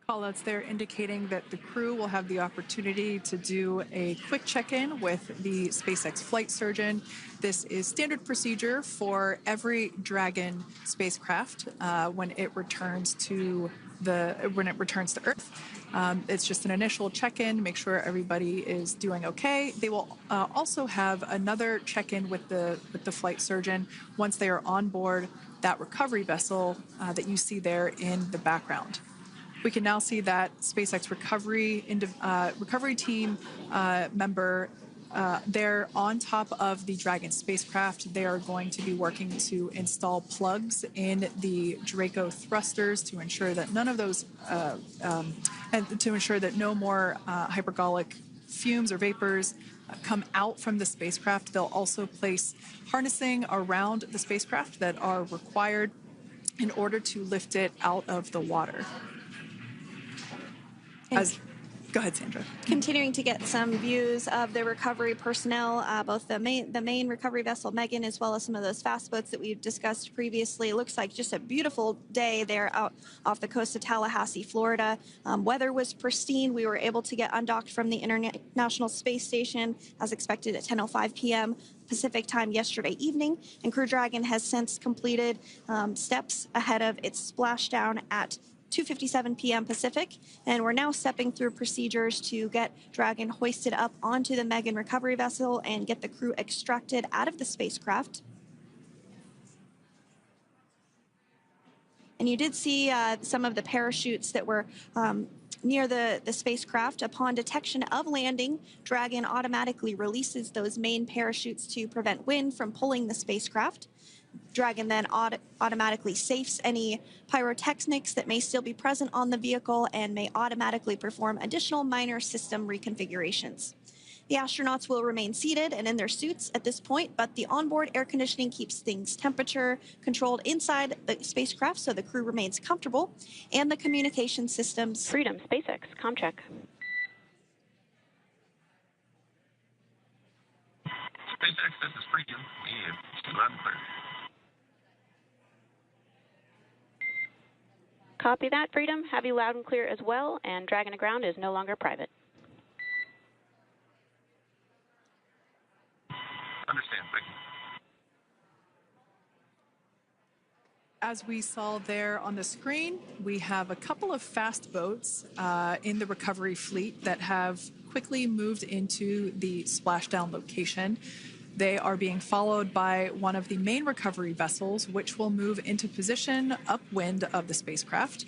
Callouts there indicating that the crew will have the opportunity to do a quick check-in with the SpaceX flight surgeon. This is standard procedure for every Dragon spacecraft when it returns to Earth. It's just an initial check-in, make sure everybody is doing okay. They will also have another check-in with the flight surgeon once they are on board that recovery vessel that you see there in the background. We can now see that SpaceX recovery team member they're on top of the Dragon spacecraft. They are going to be working to install plugs in the Draco thrusters to ensure that none of those, and to ensure that no more hypergolic fumes or vapors come out from the spacecraft. They'll also place harnessing around the spacecraft that are required in order to lift it out of the water. Go ahead, Sandra. Continuing to get some views of the recovery personnel, both the main recovery vessel, Megan, as well as some of those fast boats that we've discussed previously. It looks like just a beautiful day there out off the coast of Tallahassee, Florida. Weather was pristine. We were able to get undocked from the International Space Station as expected at 10:05 p.m. Pacific time yesterday evening, and Crew Dragon has since completed steps ahead of its splashdown at 2:57 p.m. Pacific, and we're now stepping through procedures to get Dragon hoisted up onto the Megan recovery vessel and get the crew extracted out of the spacecraft. And you did see some of the parachutes that were near the spacecraft. Upon detection of landing, Dragon automatically releases those main parachutes to prevent wind from pulling the spacecraft. Dragon then automatically safes any pyrotechnics that may still be present on the vehicle and may automatically perform additional minor system reconfigurations. The astronauts will remain seated and in their suits at this point, but the onboard air conditioning keeps things temperature controlled inside the spacecraft so the crew remains comfortable, and the communication systems... Freedom, SpaceX, comm check. SpaceX, this is Freedom. We have loud and clear. Copy that, Freedom. Have you loud and clear as well, and Dragon to ground is no longer private. Understand, thank you. As we saw there on the screen, we have a couple of fast boats in the recovery fleet that have quickly moved into the splashdown location. They are being followed by one of the main recovery vessels, which will move into position upwind of the spacecraft.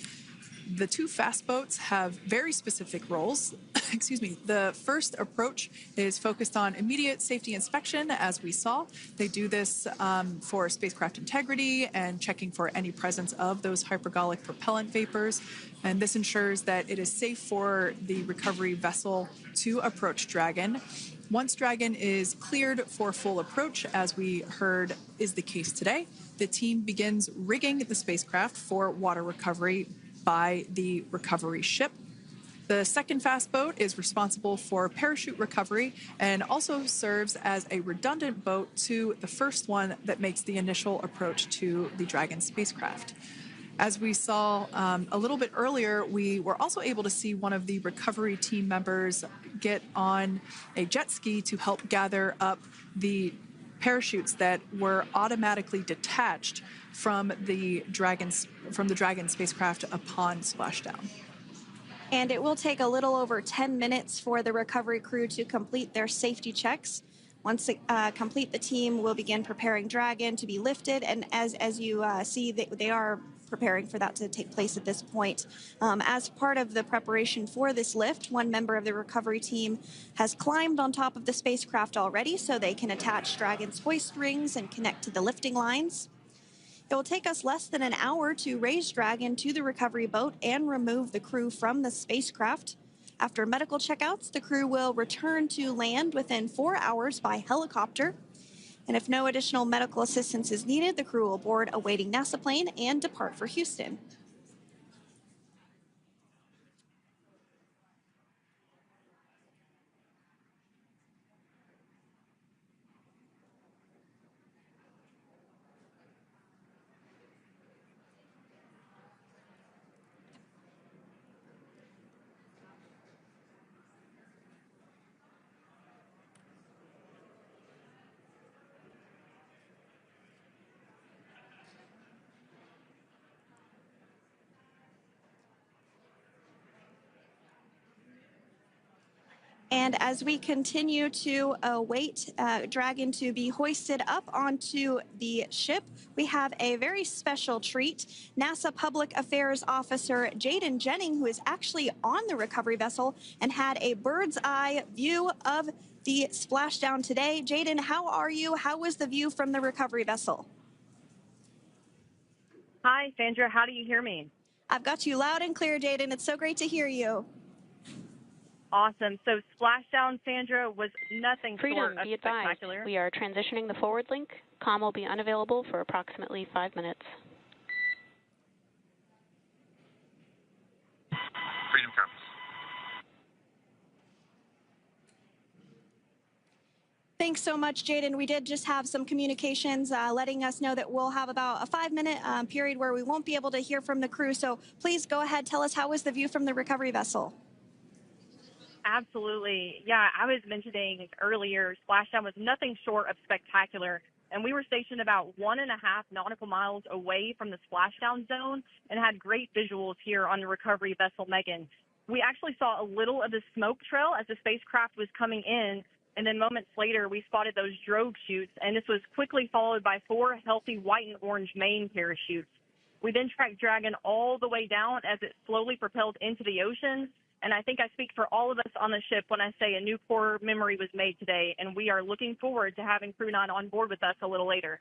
The two fast boats have very specific roles. Excuse me. The first approach is focused on immediate safety inspection, as we saw. They do this for spacecraft integrity and checking for any presence of those hypergolic propellant vapors. And this ensures that it is safe for the recovery vessel to approach Dragon. Once Dragon is cleared for full approach, as we heard is the case today, the team begins rigging the spacecraft for water recovery by the recovery ship. The second fast boat is responsible for parachute recovery and also serves as a redundant boat to the first one that makes the initial approach to the Dragon spacecraft. As we saw a little bit earlier, we were also able to see one of the recovery team members get on a jet ski to help gather up the parachutes that were automatically detached from the Dragon spacecraft upon splashdown. And it will take a little over 10 minutes for the recovery crew to complete their safety checks. Once complete, the team will begin preparing Dragon to be lifted, and as you see, they are preparing for that to take place at this point. As part of the preparation for this lift, one member of the recovery team has climbed on top of the spacecraft already so they can attach Dragon's hoist rings and connect to the lifting lines. It will take us less than an hour to raise Dragon to the recovery boat and remove the crew from the spacecraft. After medical checkouts, the crew will return to land within 4 hours by helicopter. And if no additional medical assistance is needed, the crew will board a waiting NASA plane and depart for Houston. And as we continue to await Dragon to be hoisted up onto the ship, we have a very special treat. NASA Public Affairs Officer Jaden Jennings, who is actually on the recovery vessel and had a bird's eye view of the splashdown today. Jaden, how are you? How was the view from the recovery vessel? Hi, Sandra. How do you hear me? I've got you loud and clear, Jaden. It's so great to hear you. Awesome. So Splashdown, Sandra, was nothing short of be advised, spectacular. we are transitioning the forward link. Comm will be unavailable for approximately 5 minutes. Freedom comes. Thanks so much, Jaden. We did just have some communications letting us know that we'll have about a 5-minute period where we won't be able to hear from the crew. So please go ahead, tell us, how was the view from the recovery vessel? Absolutely. Yeah, I was mentioning earlier, Splashdown was nothing short of spectacular. And we were stationed about 1.5 nautical miles away from the splashdown zone and had great visuals here on the recovery vessel Megan. We actually saw a little of the smoke trail as the spacecraft was coming in, and then moments later we spotted those drogue chutes, and this was quickly followed by 4 healthy white and orange main parachutes. We then tracked Dragon all the way down as it slowly propelled into the ocean. And I think I speak for all of us on the ship when I say a new core memory was made today, and we are looking forward to having Crew 9 on board with us a little later.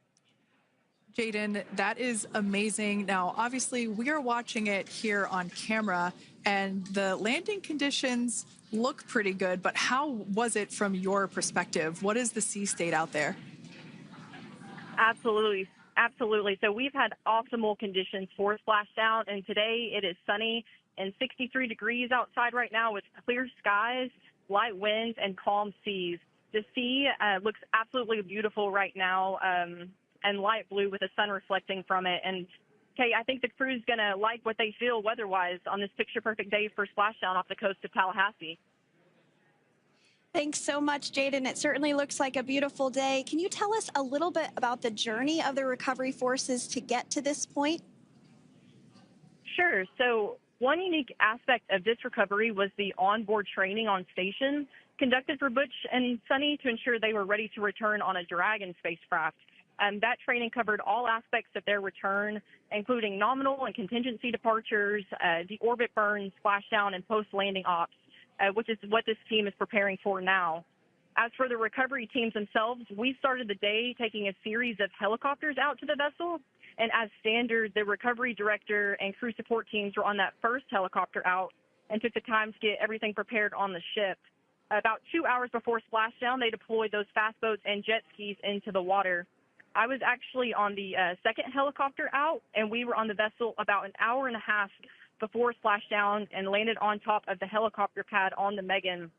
Jaden, that is amazing. Now, obviously, we are watching it here on camera, and the landing conditions look pretty good, but how was it from your perspective? What is the sea state out there? Absolutely. Absolutely. So we've had optimal conditions for splashdown, and today it is sunny and 63 degrees outside right now with clear skies, light winds, and calm seas. The sea looks absolutely beautiful right now, and light blue with the sun reflecting from it. And, Kay, I think the crew's going to like what they feel weather-wise on this picture-perfect day for splashdown off the coast of Tallahassee. Thanks so much, Jaden. It certainly looks like a beautiful day. Can you tell us a little bit about the journey of the recovery forces to get to this point? Sure. So one unique aspect of this recovery was the onboard training on station conducted for Butch and Suni to ensure they were ready to return on a Dragon spacecraft. That training covered all aspects of their return, including nominal and contingency departures, deorbit burns, splashdown, and post-landing ops, which is what this team is preparing for now. As for the recovery teams themselves, we started the day taking a series of helicopters out to the vessel. And as standard, the recovery director and crew support teams were on that first helicopter out and took the time to get everything prepared on the ship. About 2 hours before splashdown, they deployed those fast boats and jet skis into the water. I was actually on the second helicopter out, and we were on the vessel about an hour and a half before splashdown and landed on top of the helicopter pad on the Megan.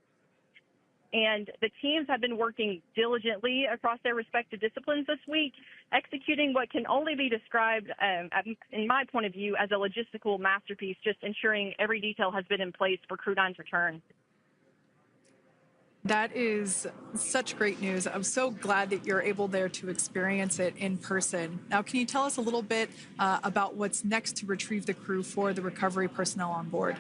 And the teams have been working diligently across their respective disciplines this week, executing what can only be described, in my point of view, as a logistical masterpiece, just ensuring every detail has been in place for Crew 9's return. That is such great news. I'm so glad that you're able there to experience it in person. Now, can you tell us a little bit about what's next to retrieve the crew for the recovery personnel on board?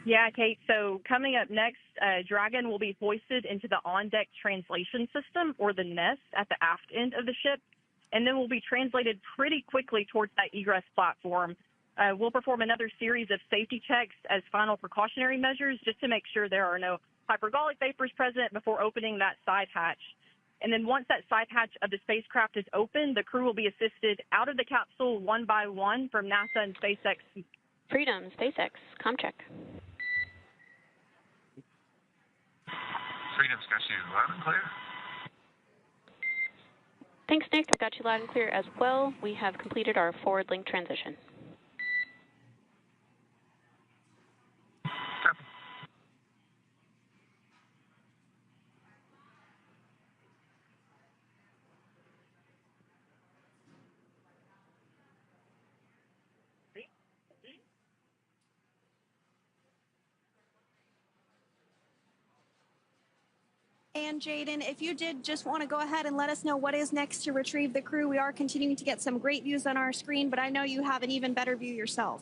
Yeah, Kate. So coming up next, Dragon will be hoisted into the on-deck translation system, or the nest, at the aft end of the ship, and then will be translated pretty quickly towards that egress platform. We'll perform another series of safety checks as final precautionary measures just to make sure there are no hypergolic vapors present before opening that side hatch. And then once that side hatch of the spacecraft is open, the crew will be assisted out of the capsule one by one from NASA and SpaceX. Freedom, SpaceX, comm check. Freedom's got you loud and clear. Thanks, Nick. I've got you loud and clear as well. We have completed our forward link transition. And Jaden, if you did just want to go ahead and let us know what is next to retrieve the crew. We are continuing to get some great views on our screen, but I know you have an even better view yourself.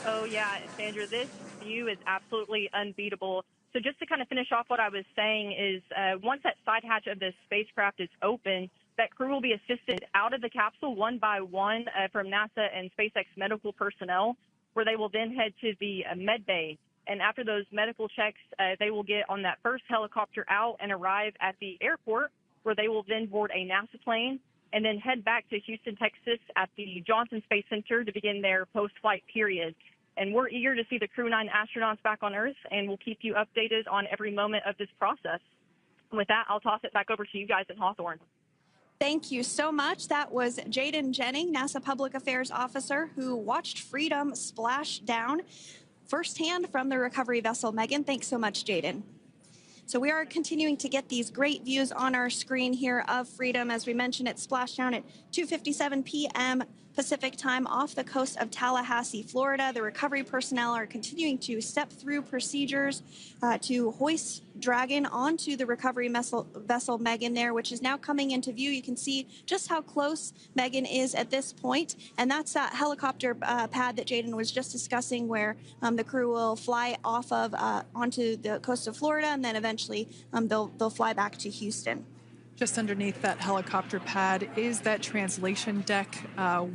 Oh, yeah, Sandra, this view is absolutely unbeatable. So just to kind of finish off what I was saying is once that side hatch of the spacecraft is open, that crew will be assisted out of the capsule one by one from NASA and SpaceX medical personnel, where they will then head to the med bay. And after those medical checks, they will get on that first helicopter out and arrive at the airport, where they will then board a NASA plane and then head back to Houston, Texas at the Johnson Space Center to begin their post-flight period. And we're eager to see the Crew 9 astronauts back on Earth, and we'll keep you updated on every moment of this process. And with that, I'll toss it back over to you guys in Hawthorne. Thank you so much. That was Jaden Jennings, NASA Public Affairs Officer, who watched Freedom splash down firsthand from the recovery vessel. Megan, thanks so much, Jaden. So we are continuing to get these great views on our screen here of Freedom. As we mentioned, it splashed down at 2:57 p.m. Pacific time off the coast of Tallahassee, Florida. The recovery personnel are continuing to step through procedures to hoist Dragon onto the recovery vessel Megan there, which is now coming into view. You can see just how close Megan is at this point. And that's that helicopter pad that Jaden was just discussing, where the crew will fly off of onto the coast of Florida, and then eventually they'll fly back to Houston. Just underneath that helicopter pad is that translation deck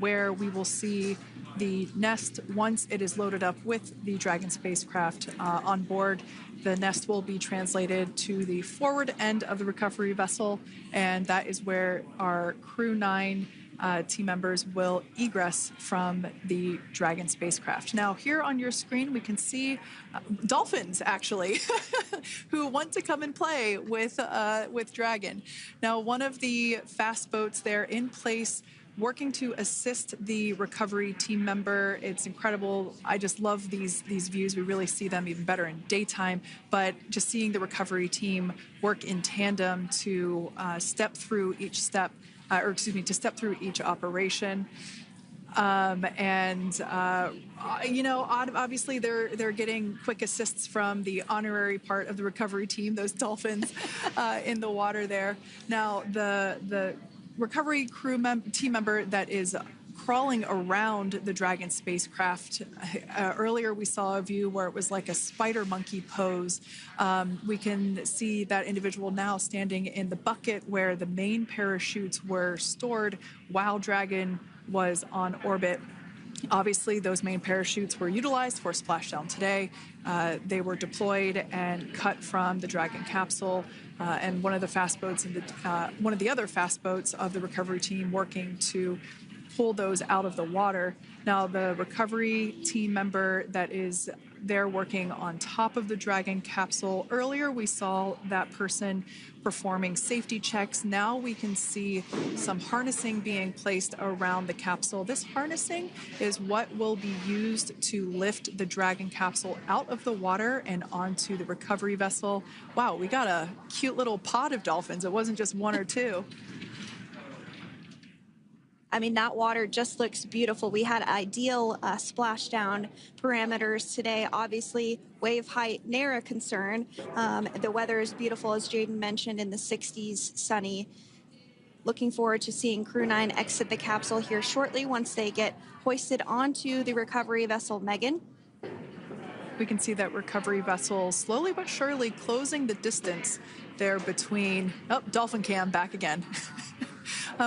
where we will see the nest once it is loaded up with the Dragon spacecraft on board. The nest will be translated to the forward end of the recovery vessel, and that is where our Crew 9 team members will egress from the Dragon spacecraft. Now, here on your screen, we can see dolphins, actually, who want to come and play with Dragon. Now, one of the fast boats there in place, working to assist the recovery team member. It's incredible. I just love these views. We really see them even better in daytime, but just seeing the recovery team work in tandem to step through each step, to step through each operation. Obviously they're getting quick assists from the honorary part of the recovery team, those dolphins in the water there. Now, the recovery team member that is crawling around the Dragon spacecraft. Earlier, we saw a view where it was like a spider monkey pose. We can see that individual now standing in the bucket where the main parachutes were stored while Dragon was on orbit. Obviously, those main parachutes were utilized for Splashdown today. They were deployed and cut from the Dragon capsule, and one of the fast boats one of the other fast boats of the recovery team working to pull those out of the water. Now, the recovery team member that is there working on top of the Dragon capsule. Earlier, we saw that person performing safety checks. Now we can see some harnessing being placed around the capsule. This harnessing is what will be used to lift the Dragon capsule out of the water and onto the recovery vessel. Wow, we got a cute little pod of dolphins. It wasn't just one or two. I mean, that water just looks beautiful. We had ideal splashdown parameters today. Obviously, wave height, ne'er a concern. The weather is beautiful, as Jaden mentioned, in the 60s, sunny. Looking forward to seeing Crew 9 exit the capsule here shortly once they get hoisted onto the recovery vessel Megan. We can see that recovery vessel slowly but surely closing the distance there between... Oh, dolphin cam back again.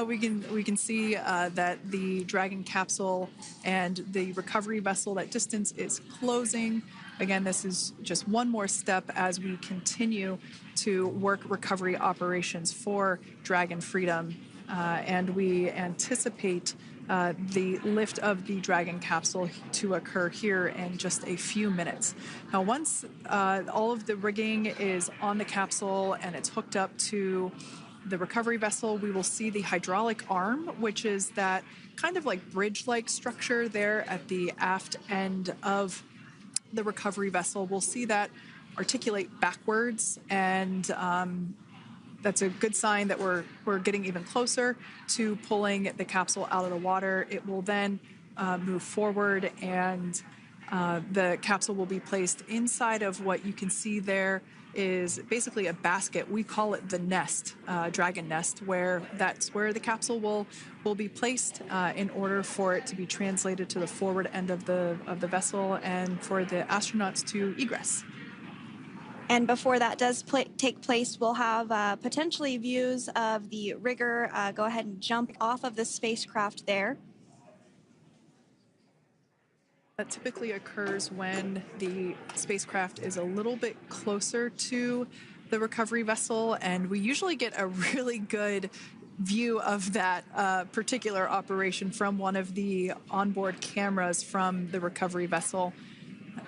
We can see that the Dragon capsule and the recovery vessel, that distance is closing. Again, this is just one more step as we continue to work recovery operations for Dragon Freedom, and we anticipate the lift of the Dragon capsule to occur here in just a few minutes. Now, once all of the rigging is on the capsule and it's hooked up to the recovery vessel, we will see the hydraulic arm, which is that kind of like bridge-like structure there at the aft end of the recovery vessel. We'll see that articulate backwards, and that's a good sign that we're getting even closer to pulling the capsule out of the water. It will then move forward and The capsule will be placed inside of what you can see there is basically a basket. We call it the nest, dragon nest, where that's where the capsule will be placed in order for it to be translated to the forward end of the vessel and for the astronauts to egress. And before that does take place, we'll have potentially views of the rigger go ahead and jump off of the spacecraft there. That typically occurs when the spacecraft is a little bit closer to the recovery vessel, and we usually get a really good view of that particular operation from one of the onboard cameras from the recovery vessel.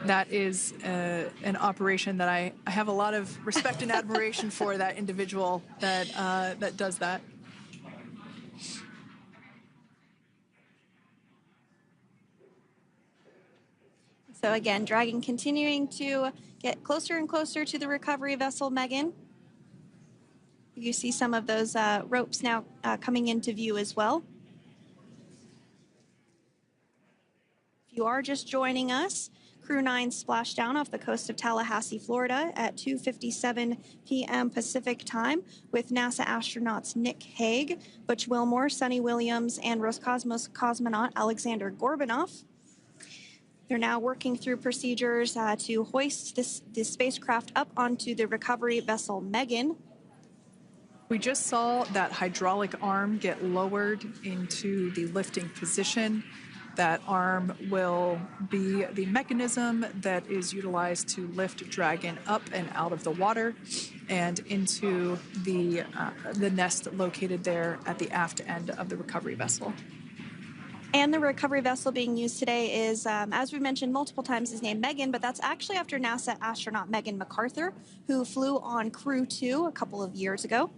That is an operation that I have a lot of respect and admiration for that individual that does that. So again, Dragon continuing to get closer and closer to the recovery vessel, Megan. You see some of those ropes now coming into view as well. If you are just joining us, Crew 9 Splashdown off the coast of Tallahassee, Florida at 2:57 p.m. Pacific time with NASA astronauts Nick Hague, Butch Wilmore, Suni Williams, and Roscosmos cosmonaut Alexander Gorbanov. They're now working through procedures to hoist this spacecraft up onto the recovery vessel Megan. We just saw that hydraulic arm get lowered into the lifting position. That arm will be the mechanism that is utilized to lift Dragon up and out of the water and into the nest located there at the aft end of the recovery vessel. And the recovery vessel being used today is, as we mentioned multiple times, is named Megan, but that's actually after NASA astronaut Megan McArthur, who flew on Crew 2 a couple of years ago.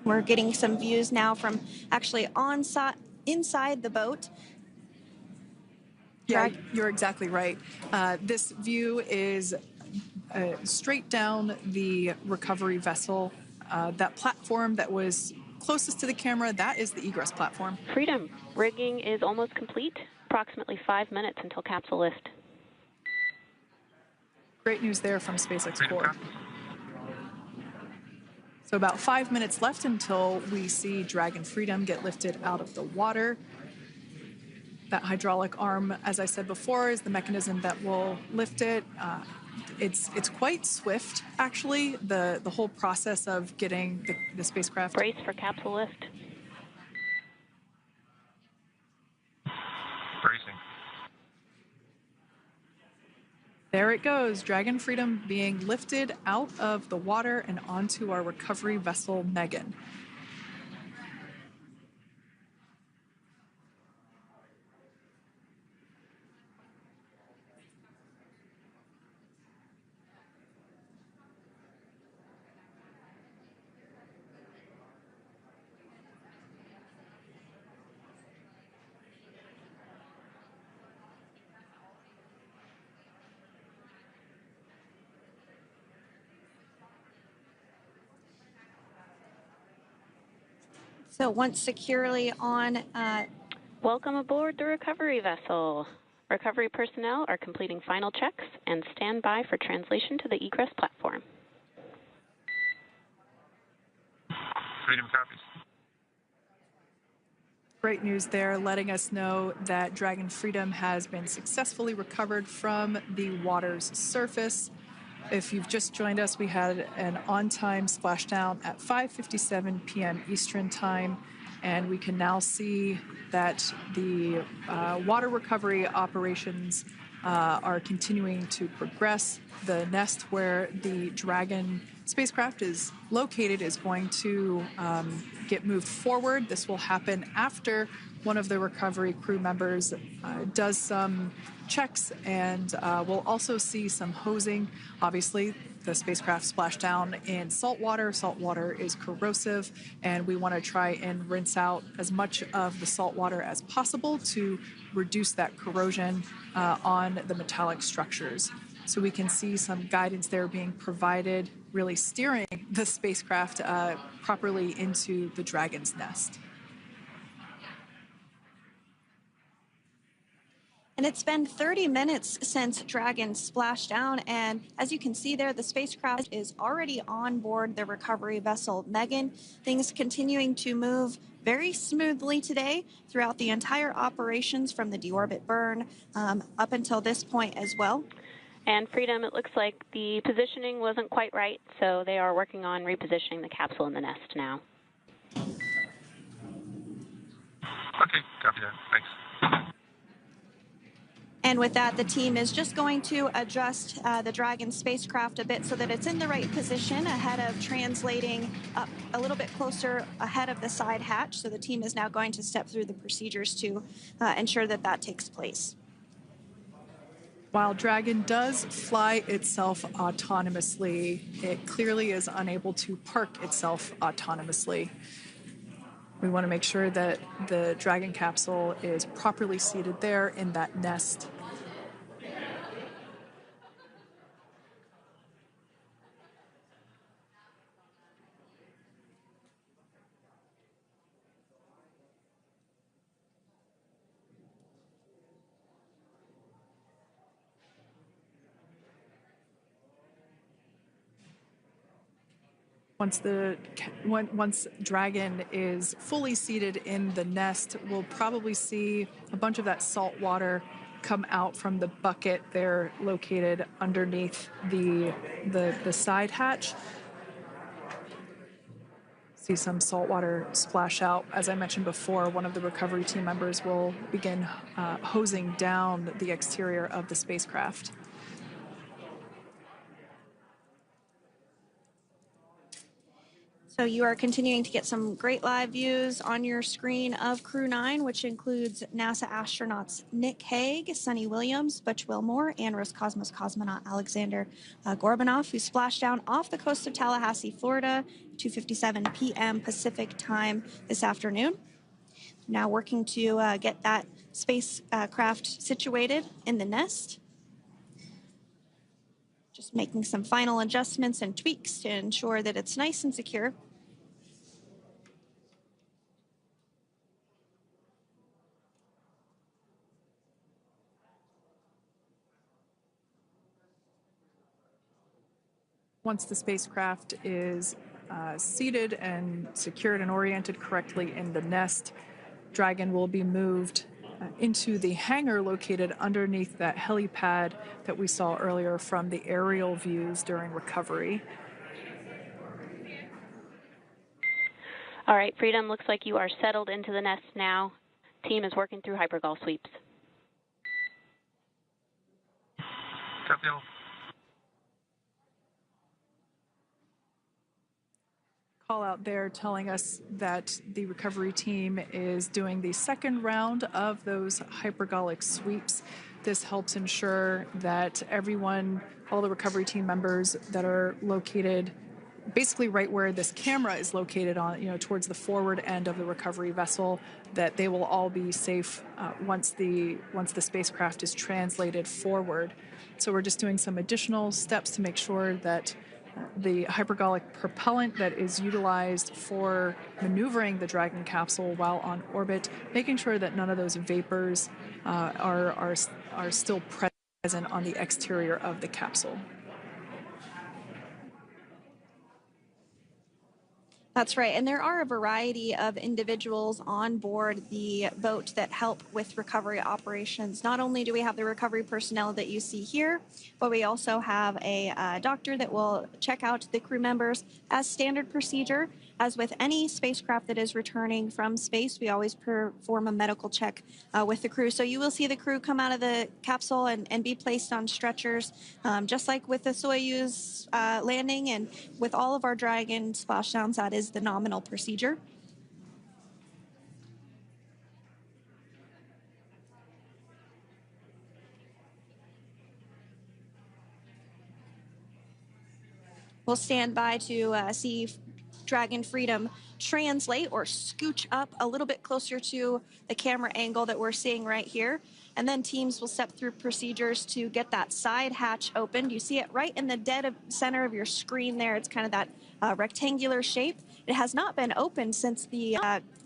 We're getting some views now from actually inside the boat. Yeah, you're exactly right. This view is straight down the recovery vessel. That platform that was closest to the camera, that is the egress platform. Freedom. Rigging is almost complete. Approximately 5 minutes until capsule lift. Great news there from SpaceX Core. So about 5 minutes left until we see Dragon Freedom get lifted out of the water. That hydraulic arm, as I said before, is the mechanism that will lift it. It's quite swift, actually, the whole process of getting the spacecraft. Brace for capsule lift. Bracing. There it goes, Dragon Freedom being lifted out of the water and onto our recovery vessel, Megan. So once securely on... Welcome aboard the recovery vessel. Recovery personnel are completing final checks and stand by for translation to the egress platform. Freedom copies. Great news there, letting us know that Dragon Freedom has been successfully recovered from the water's surface. If you've just joined us, we had an on-time splashdown at 5:57 p.m. Eastern Time, and we can now see that the water recovery operations are continuing to progress. The nest where the Dragon spacecraft is located is going to get moved forward. This will happen after one of the recovery crew members does some checks, and we'll also see some hosing. Obviously, the spacecraft splashed down in salt water. Salt water is corrosive, and we want to try and rinse out as much of the salt water as possible to reduce that corrosion on the metallic structures. So we can see some guidance there being provided, really steering the spacecraft properly into the Dragon's nest. And it's been 30 minutes since Dragon splashed down, and as you can see there, the spacecraft is already on board the recovery vessel Megan. Things continuing to move very smoothly today throughout the entire operations from the deorbit burn up until this point as well. And Freedom, it looks like the positioning wasn't quite right, so they are working on repositioning the capsule in the nest now. Okay, copy that. Thanks. And with that, the team is just going to adjust the Dragon spacecraft a bit so that it's in the right position ahead of translating up a little bit closer ahead of the side hatch. So the team is now going to step through the procedures to ensure that that takes place. While Dragon does fly itself autonomously, it clearly is unable to park itself autonomously. We want to make sure that the Dragon capsule is properly seated there in that nest. Once Dragon is fully seated in the nest, we'll probably see a bunch of that salt water come out from the bucket there located underneath the side hatch. See some salt water splash out. As I mentioned before, one of the recovery team members will begin hosing down the exterior of the spacecraft. So you are continuing to get some great live views on your screen of Crew 9, which includes NASA astronauts Nick Hague, Suni Williams, Butch Wilmore, and Roscosmos cosmonaut Alexander Gorbanov, who splashed down off the coast of Tallahassee, Florida, 2:57 p.m. Pacific time this afternoon. Now working to get that spacecraft situated in the nest. Just making some final adjustments and tweaks to ensure that it's nice and secure. Once the spacecraft is seated and secured and oriented correctly in the nest, Dragon will be moved into the hangar located underneath that helipad that we saw earlier from the aerial views during recovery. All right, Freedom, looks like you are settled into the nest now. Team is working through hypergol sweeps. Copy all. Call out there telling us that the recovery team is doing the second round of those hypergolic sweeps. This helps ensure that everyone, all the recovery team members that are located basically right where this camera is located on, towards the forward end of the recovery vessel, that they will all be safe once the spacecraft is translated forward. So we're just doing some additional steps to make sure that the hypergolic propellant that is utilized for maneuvering the Dragon capsule while on orbit, making sure that none of those vapors are still present on the exterior of the capsule. That's right, and there are a variety of individuals on board the boat that help with recovery operations. Not only do we have the recovery personnel that you see here, but we also have a doctor that will check out the crew members as standard procedure. As with any spacecraft that is returning from space, we always perform a medical check with the crew. So you will see the crew come out of the capsule and be placed on stretchers, just like with the Soyuz landing and with all of our Dragon splashdowns, that is the nominal procedure. We'll stand by to see Dragon Freedom translate or scooch up a little bit closer to the camera angle that we're seeing right here. And then teams will step through procedures to get that side hatch opened. You see it right in the dead center of your screen there. It's kind of that rectangular shape. It has not been opened since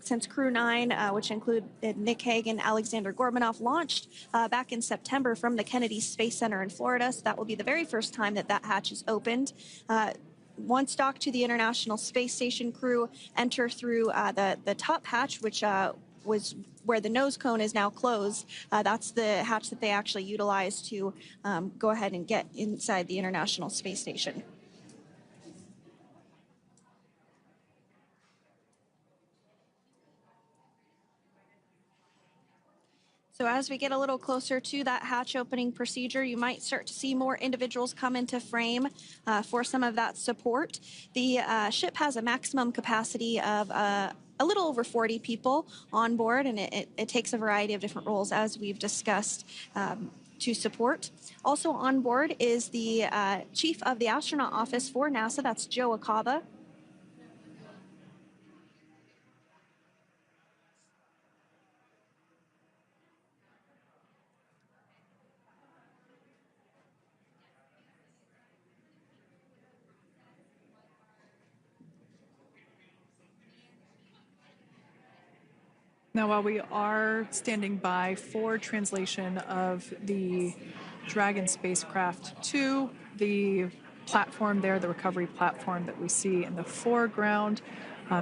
since Crew 9, which include Nick Hague and Alexander Gorbunoff, launched back in September from the Kennedy Space Center in Florida. So that will be the very first time that hatch is opened. Once docked to the International Space Station, crew enter through the top hatch, which was where the nose cone is now closed. That's the hatch that they actually utilize to go ahead and get inside the International Space Station. So as we get a little closer to that hatch opening procedure, you might start to see more individuals come into frame for some of that support. The ship has a maximum capacity of a little over 40 people on board, and it takes a variety of different roles, as we've discussed, to support. Also on board is the chief of the astronaut office for NASA, that's Joe Acaba. Now, while we are standing by for translation of the Dragon spacecraft to the platform there, the recovery platform that we see in the foreground,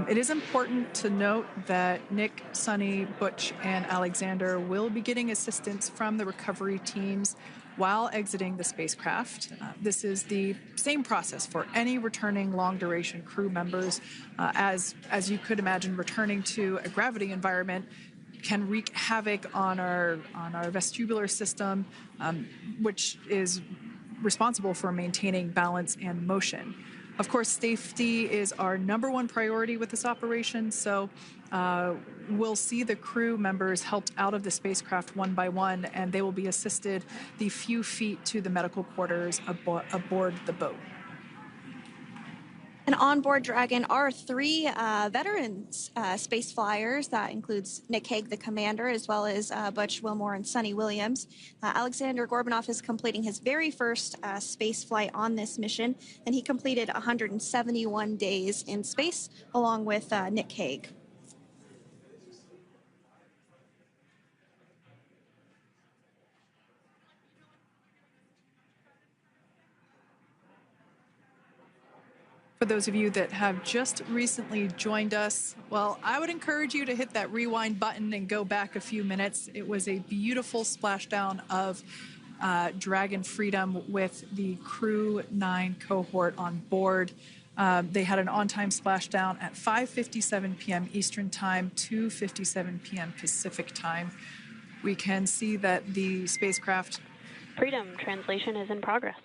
it is important to note that Nick, Suni, Butch, and Alexander will be getting assistance from the recovery teams while exiting the spacecraft. This is the same process for any returning long-duration crew members. As you could imagine, returning to a gravity environment can wreak havoc on our vestibular system, which is responsible for maintaining balance and motion. Of course, safety is our #1 priority with this operation, so we'll see the crew members helped out of the spacecraft one by one, and they will be assisted the few feet to the medical quarters aboard the boat. And on board Dragon are 3 veterans space flyers. That includes Nick Hague, the commander, as well as Butch, Wilmore, and Suni Williams. Alexander Gorbunoff is completing his very first space flight on this mission, and he completed 171 days in space along with Nick Hague. For those of you that have just recently joined us, well, I would encourage you to hit that rewind button and go back a few minutes. It was a beautiful splashdown of Dragon Freedom with the Crew 9 cohort on board. They had an on-time splashdown at 5:57 p.m. Eastern Time, 2:57 p.m. Pacific Time. We can see that the spacecraft... Freedom translation is in progress.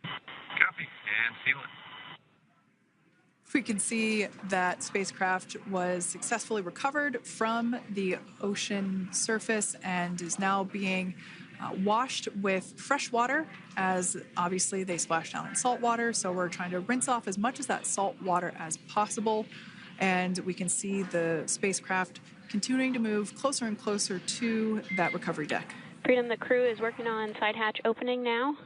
Copy, and seal it. We can see that spacecraft was successfully recovered from the ocean surface and is now being washed with fresh water, as obviously they splashed down in salt water. So we're trying to rinse off as much of that salt water as possible. And we can see the spacecraft continuing to move closer and closer to that recovery deck. Freedom, the crew is working on side hatch opening now.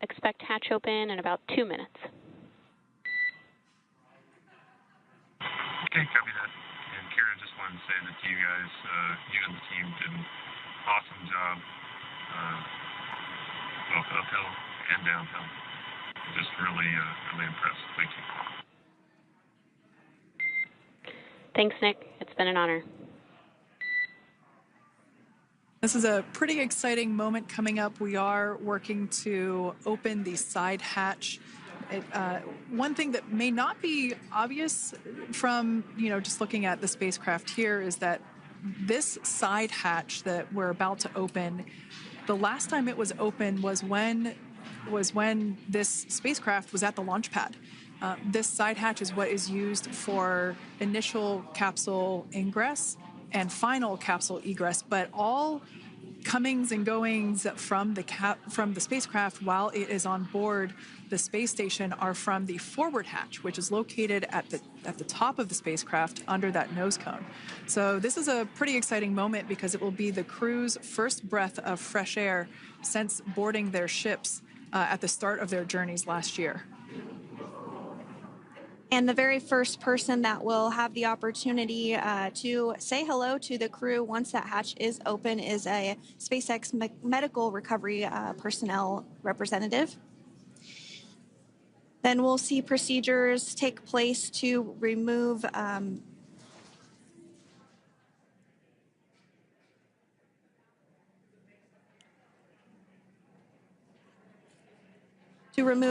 Expect hatch open in about 2 minutes. Okay, copy that. And Kira, just wanted to say that you guys, you and the team did an awesome job, both uphill and downhill. Just really, really impressed. Thank you. Thanks, Nick. It's been an honor. This is a pretty exciting moment coming up. We are working to open the side hatch. One thing that may not be obvious from, just looking at the spacecraft here is that this side hatch that we're about to open, the last time it was open was when this spacecraft was at the launch pad. This side hatch is what is used for initial capsule ingress and final capsule egress, but all comings and goings from the spacecraft while it is on board the space station are from the forward hatch, which is located at the top of the spacecraft under that nose cone. So this is a pretty exciting moment because it will be the crew's first breath of fresh air since boarding their ships at the start of their journeys last year. And the very first person that will have the opportunity to say hello to the crew once that hatch is open is a SpaceX medical recovery personnel representative. Then we'll see procedures take place to remove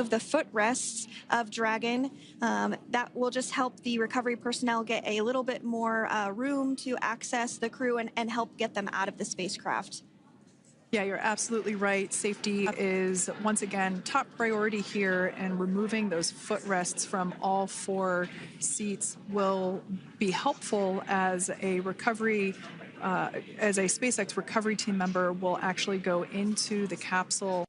the footrests of Dragon. That will just help the recovery personnel get a little bit more room to access the crew and help get them out of the spacecraft. Yeah, you're absolutely right. Safety is, once again, top priority here, and removing those footrests from all 4 seats will be helpful as a recovery, as a SpaceX recovery team member will actually go into the capsule,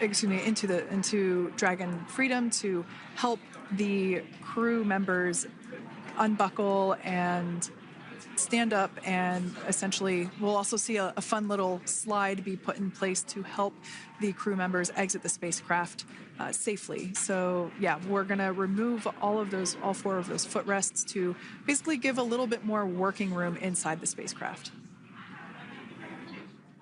into Dragon Freedom to help the crew members unbuckle and stand up, and essentially we'll also see a fun little slide be put in place to help the crew members exit the spacecraft safely. So yeah, we're going to remove all 4 of those footrests to basically give a little bit more working room inside the spacecraft.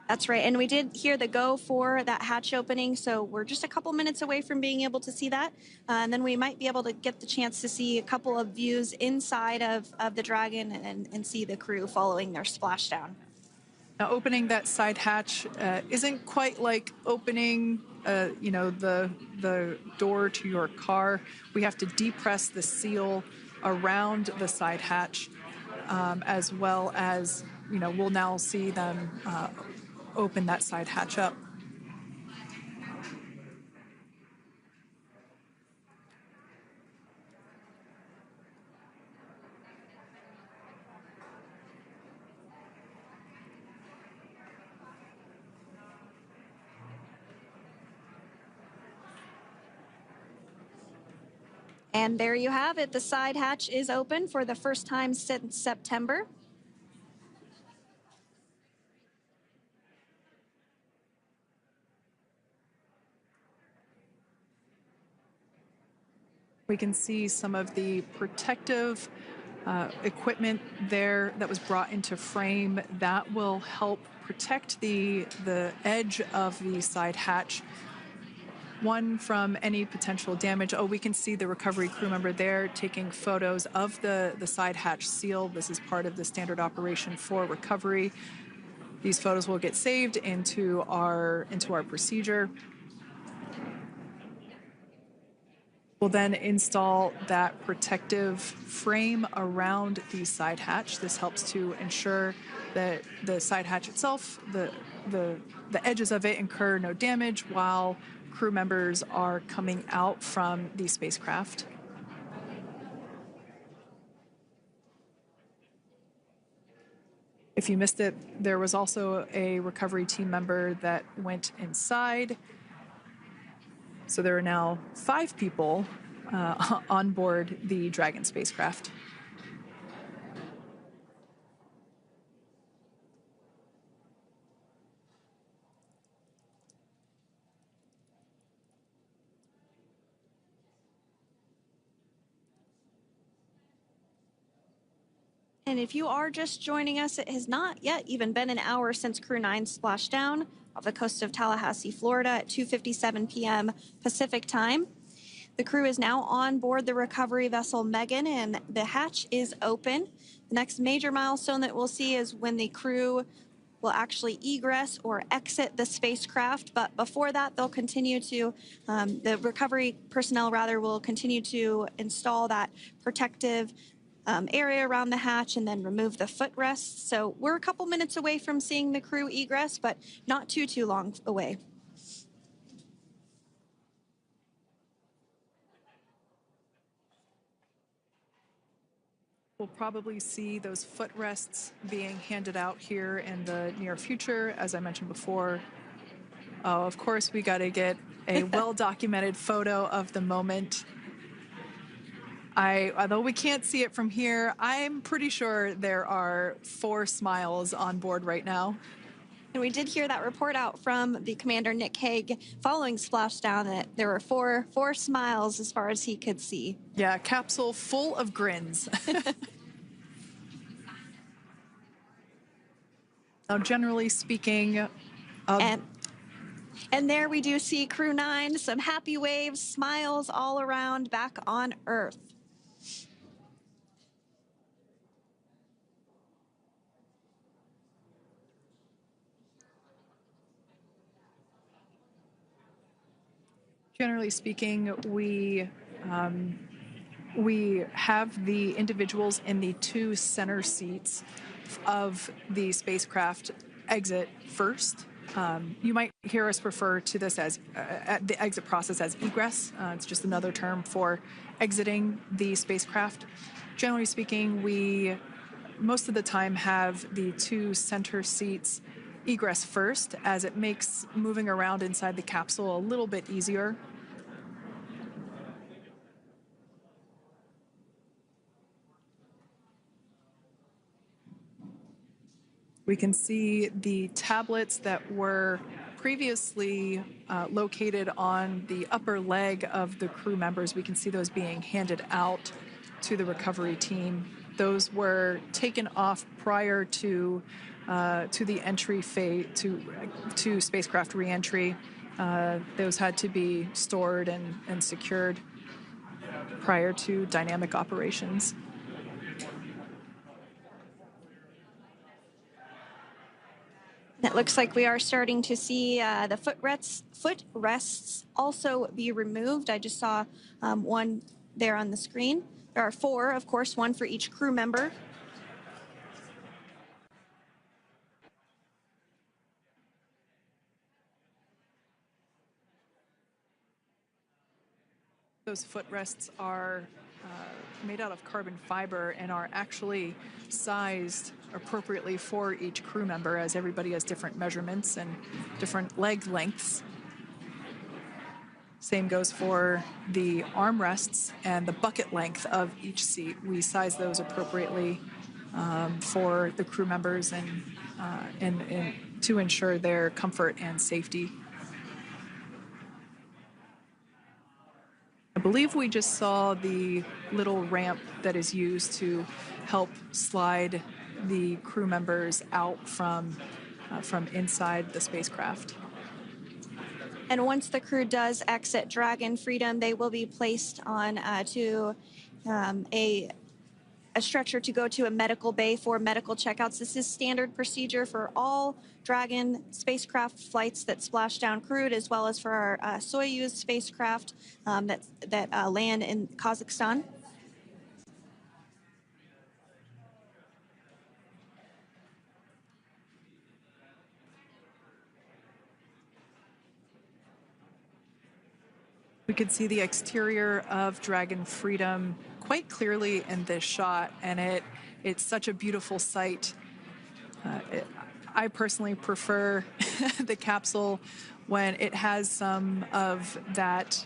That's right, and we did hear the go for that hatch opening, so we're just a couple minutes away from being able to see that, and then we might be able to get the chance to see a couple of views inside of the Dragon and see the crew following their splashdown. Now, opening that side hatch isn't quite like opening, the door to your car. We have to depress the seal around the side hatch, as well as, we'll now see them open that side hatch up. And there you have it. The side hatch is open for the first time since September. We can see some of the protective equipment there that was brought into frame that will help protect the edge of the side hatch, one, from any potential damage. Oh, we can see the recovery crew member there taking photos of the side hatch seal. This is part of the standard operation for recovery. These photos will get saved into our procedure. We'll then install that protective frame around the side hatch. This helps to ensure that the side hatch itself, the edges of it, incur no damage while crew members are coming out from the spacecraft. If you missed it, there was also a recovery team member that went inside. So there are now 5 people on board the Dragon spacecraft. And if you are just joining us, it has not yet even been an hour since Crew 9 splashed down off the coast of Tallahassee, Florida at 2:57 p.m. Pacific time. The crew is now on board the recovery vessel Megan, and the hatch is open. The next major milestone that we'll see is when the crew will actually egress or exit the spacecraft. But before that, they'll continue to, the recovery personnel rather, will continue to install that protective area around the hatch and then remove the footrests. So we're a couple minutes away from seeing the crew egress, but not too long away. We'll probably see those footrests being handed out here in the near future, as I mentioned before. Oh, of course, we got to get a well-documented photo of the moment. Although we can't see it from here, I'm pretty sure there are 4 smiles on board right now. And we did hear that report out from the commander, Nick Hague, following Splashdown, that there were four smiles as far as he could see. Yeah, capsule full of grins. Now, generally speaking, and there we do see Crew 9, some happy waves, smiles all around back on Earth. generally speaking, we have the individuals in the two center seats of the spacecraft exit first. You might hear us refer to this as the exit process as egress. It's just another term for exiting the spacecraft. Generally speaking, we most of the time have the two center seats egress first, as it makes moving around inside the capsule a little bit easier. We can see the tablets that were previously located on the upper leg of the crew members. We can see those being handed out to the recovery team. Those were taken off prior to the entry phase, to spacecraft reentry. Those had to be stored and secured prior to dynamic operations. It looks like we are starting to see the footrests also be removed. I just saw one there on the screen. There are 4, of course, one for each crew member. Those footrests are made out of carbon fiber and are actually sized appropriately for each crew member, as everybody has different measurements and different leg lengths. Same goes for the armrests and the bucket length of each seat. We size those appropriately for the crew members and to ensure their comfort and safety. I believe we just saw the little ramp that is used to help slide the crew members out from inside the spacecraft. And once the crew does exit Dragon Freedom, they will be placed on to a stretcher to go to a medical bay for medical checkouts. This is standard procedure for all Dragon spacecraft flights that Splashdown crewed, as well as for our Soyuz spacecraft that land in Kazakhstan. We could see the exterior of Dragon Freedom quite clearly in this shot, and it's such a beautiful sight. I personally prefer the capsule when it has some of that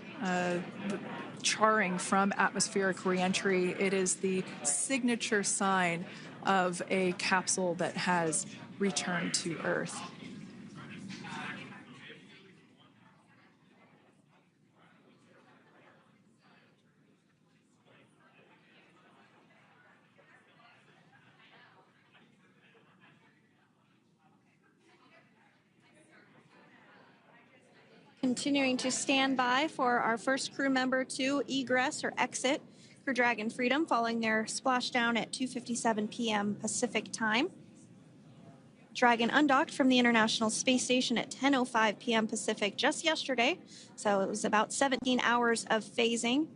charring from atmospheric reentry. It is the signature sign of a capsule that has returned to Earth. Continuing to stand by for our first crew member to egress or exit for Dragon Freedom, following their splashdown at 2:57 p.m. Pacific time. Dragon undocked from the International Space Station at 10:05 p.m. Pacific just yesterday, so it was about 17 hours of phasing.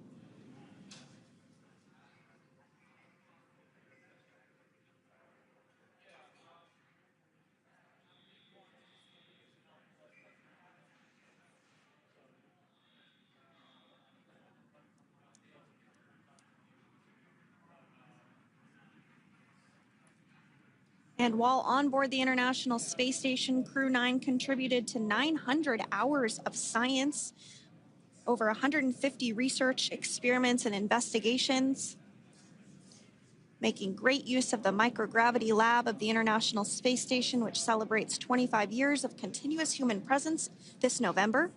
And while on board the International Space Station, Crew 9 contributed to 900 hours of science, over 150 research experiments and investigations. making great use of the microgravity lab of the International Space Station, which celebrates 25 years of continuous human presence this November.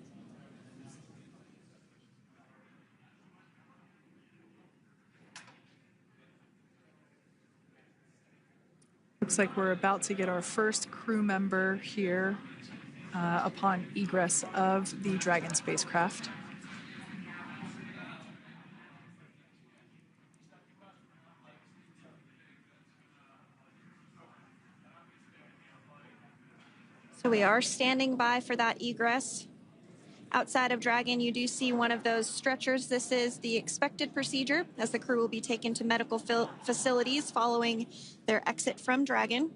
Looks like we're about to get our first crew member here upon egress of the Dragon spacecraft. So we are standing by for that egress. Outside of Dragon, you do see one of those stretchers. This is the expected procedure, as the crew will be taken to medical facilities following their exit from Dragon.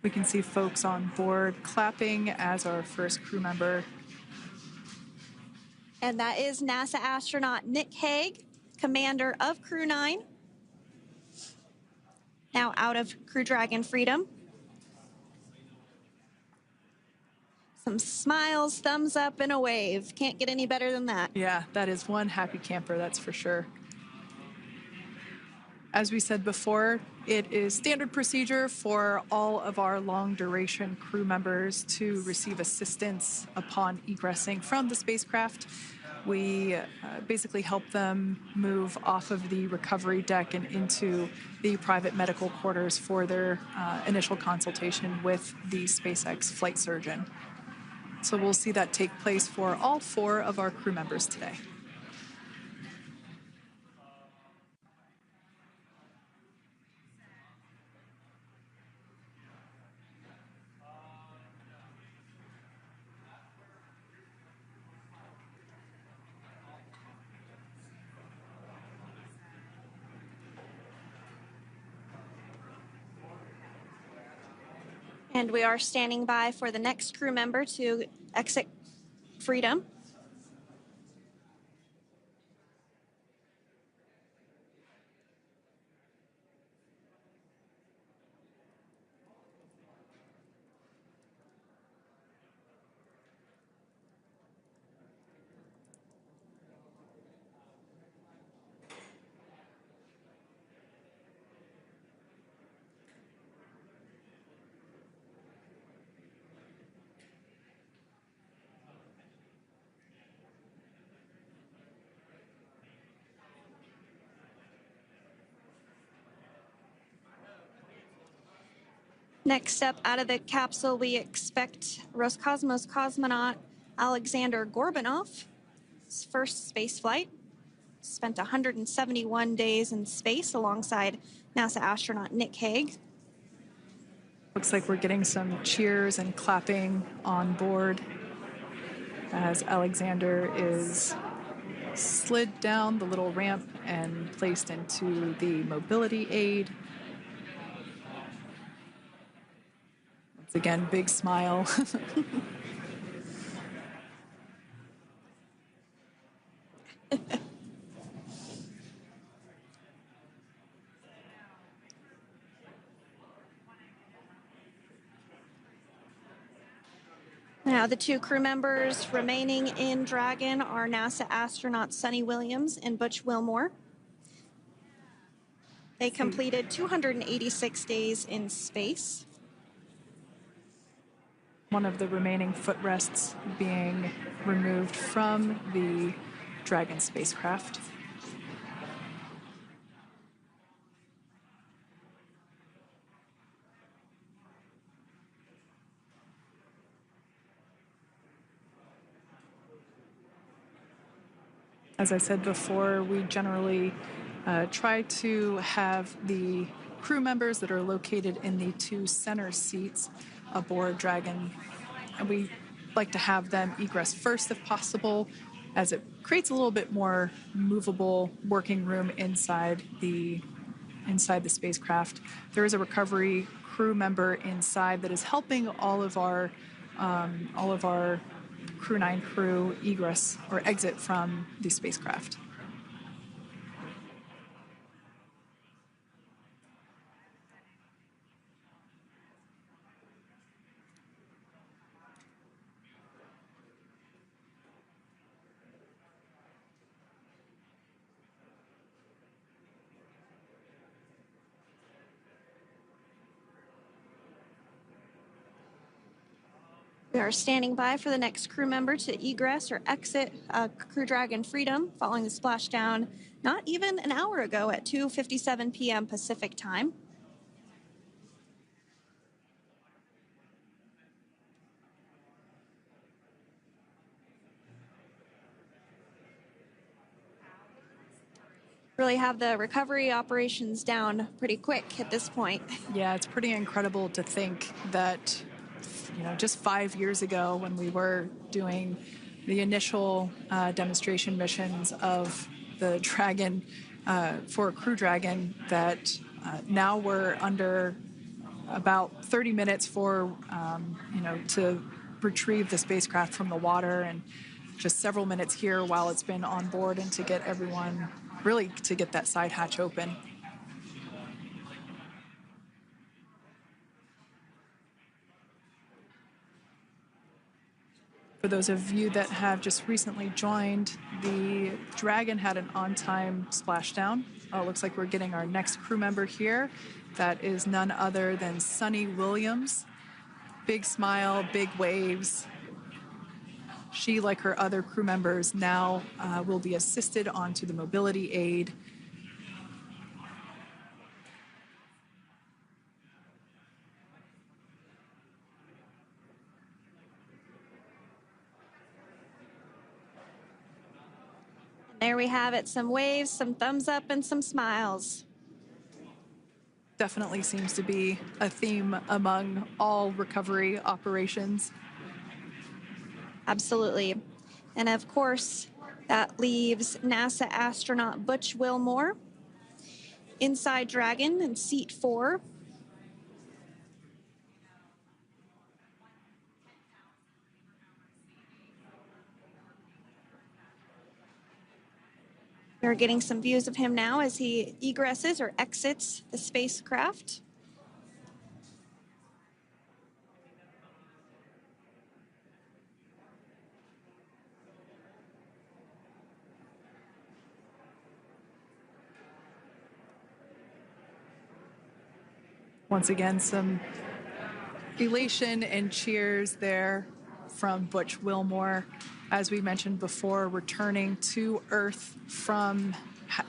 We can see folks on board clapping as our first crew member. And that is NASA astronaut Nick Hague, commander of Crew 9, now out of Crew Dragon Freedom. Some smiles, thumbs up, and a wave. Can't get any better than that. Yeah, that is one happy camper, that's for sure. As we said before, it is standard procedure for all of our long-duration crew members to receive assistance upon egressing from the spacecraft. We basically help them move off of the recovery deck and into the private medical quarters for their initial consultation with the SpaceX flight surgeon. So we'll see that take place for all 4 of our crew members today. And we are standing by for the next crew member to exit Freedom. Next up out of the capsule, we expect Roscosmos cosmonaut Alexander Gorbanov. His first space flight. Spent 171 days in space alongside NASA astronaut Nick Hague. Looks like we're getting some cheers and clapping on board as Alexander is slid down the little ramp and placed into the mobility aid. Once again, big smile. Now, the 2 crew members remaining in Dragon are NASA astronauts Suni Williams and Butch Wilmore. They completed 286 days in space. One of the remaining footrests being removed from the Dragon spacecraft. As I said before, we generally try to have the crew members that are located in the 2 center seats aboard Dragon, and we like to have them egress first if possible, as it creates a little bit more movable working room inside the spacecraft. There is a recovery crew member inside that is helping all of our Crew 9 crew egress or exit from the spacecraft. We are standing by for the next crew member to egress or exit Crew Dragon Freedom following the splashdown not even an hour ago at 2:57 p.m. Pacific time. Really have the recovery operations down pretty quick at this point. Yeah, it's pretty incredible to think that, just 5 years ago when we were doing the initial demonstration missions of the Dragon for Crew Dragon, that now we're under about 30 minutes for, to retrieve the spacecraft from the water, and just several minutes here while it's been on board and to get everyone, really to get that side hatch open. For those of you that have just recently joined, the Dragon had an on-time splashdown. It looks like we're getting our next crew member here. That is none other than Suni Williams. Big smile, big waves. She, like her other crew members, now will be assisted onto the mobility aid. There we have it, some waves, some thumbs up, and some smiles. Definitely seems to be a theme among all recovery operations. Absolutely. And of course, that leaves NASA astronaut Butch Wilmore inside Dragon in seat 4. We're getting some views of him now as he egresses or exits the spacecraft. Once again, some elation and cheers there from Butch Wilmore. As we mentioned before, returning to Earth from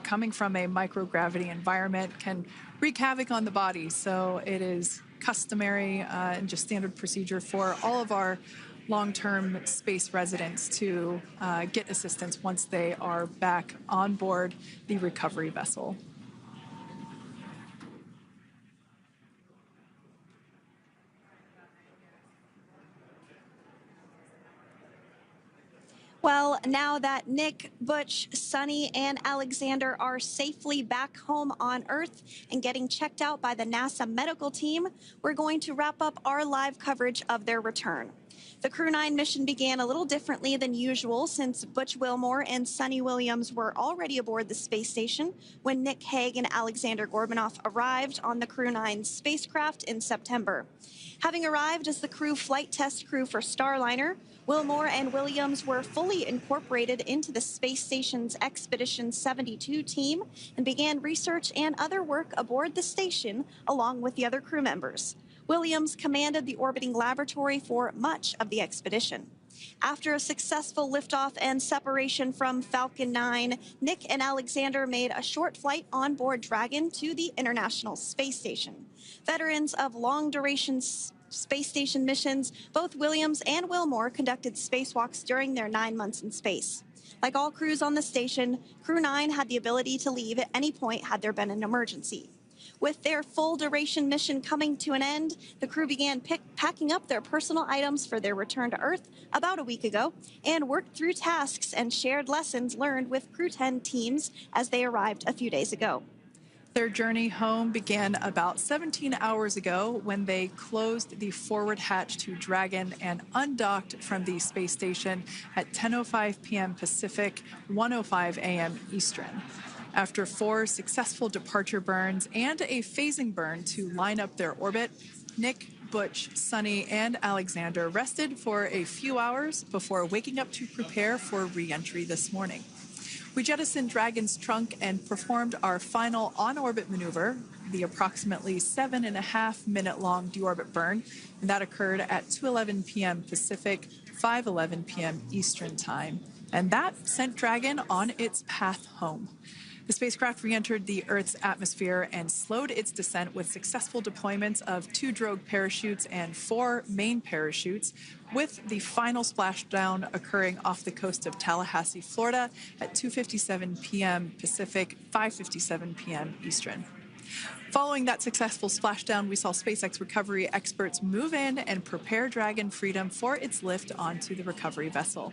coming from a microgravity environment can wreak havoc on the body. So it is customary and just standard procedure for all of our long-term space residents to get assistance once they are back on board the recovery vessel. Well, now that Nick, Butch, Suni, and Alexander are safely back home on Earth and getting checked out by the NASA medical team, we're going to wrap up our live coverage of their return. The Crew 9 mission began a little differently than usual since Butch Wilmore and Suni Williams were already aboard the space station when Nick Hague and Alexander Gorbunoff arrived on the Crew 9 spacecraft in September. Having arrived as the crew flight test crew for Starliner, Wilmore and Williams were fully incorporated into the space station's Expedition 72 team and began research and other work aboard the station along with the other crew members. Williams commanded the orbiting laboratory for much of the expedition. After a successful liftoff and separation from Falcon 9, Nick and Alexander made a short flight on board Dragon to the International Space Station. Veterans of long-duration space station missions, both Williams and Wilmore conducted spacewalks during their 9 months in space. Like all crews on the station, Crew 9 had the ability to leave at any point had there been an emergency. With their full-duration mission coming to an end, the crew began packing up their personal items for their return to Earth about a week ago and worked through tasks and shared lessons learned with Crew 10 teams as they arrived a few days ago. Their journey home began about 17 hours ago when they closed the forward hatch to Dragon and undocked from the space station at 10:05 p.m. Pacific, 1:05 a.m. Eastern. After 4 successful departure burns and a phasing burn to line up their orbit, Nick, Butch, Suni, and Alexander rested for a few hours before waking up to prepare for re-entry this morning. We jettisoned Dragon's trunk and performed our final on-orbit maneuver, the approximately 7.5-minute-long deorbit burn, and that occurred at 2:11 p.m. Pacific, 5:11 p.m. Eastern Time. And that sent Dragon on its path home. The spacecraft re-entered the Earth's atmosphere and slowed its descent with successful deployments of 2 drogue parachutes and 4 main parachutes, with the final splashdown occurring off the coast of Tallahassee, Florida at 2:57 p.m. Pacific, 5:57 p.m. Eastern. Following that successful splashdown, we saw SpaceX recovery experts move in and prepare Dragon Freedom for its lift onto the recovery vessel.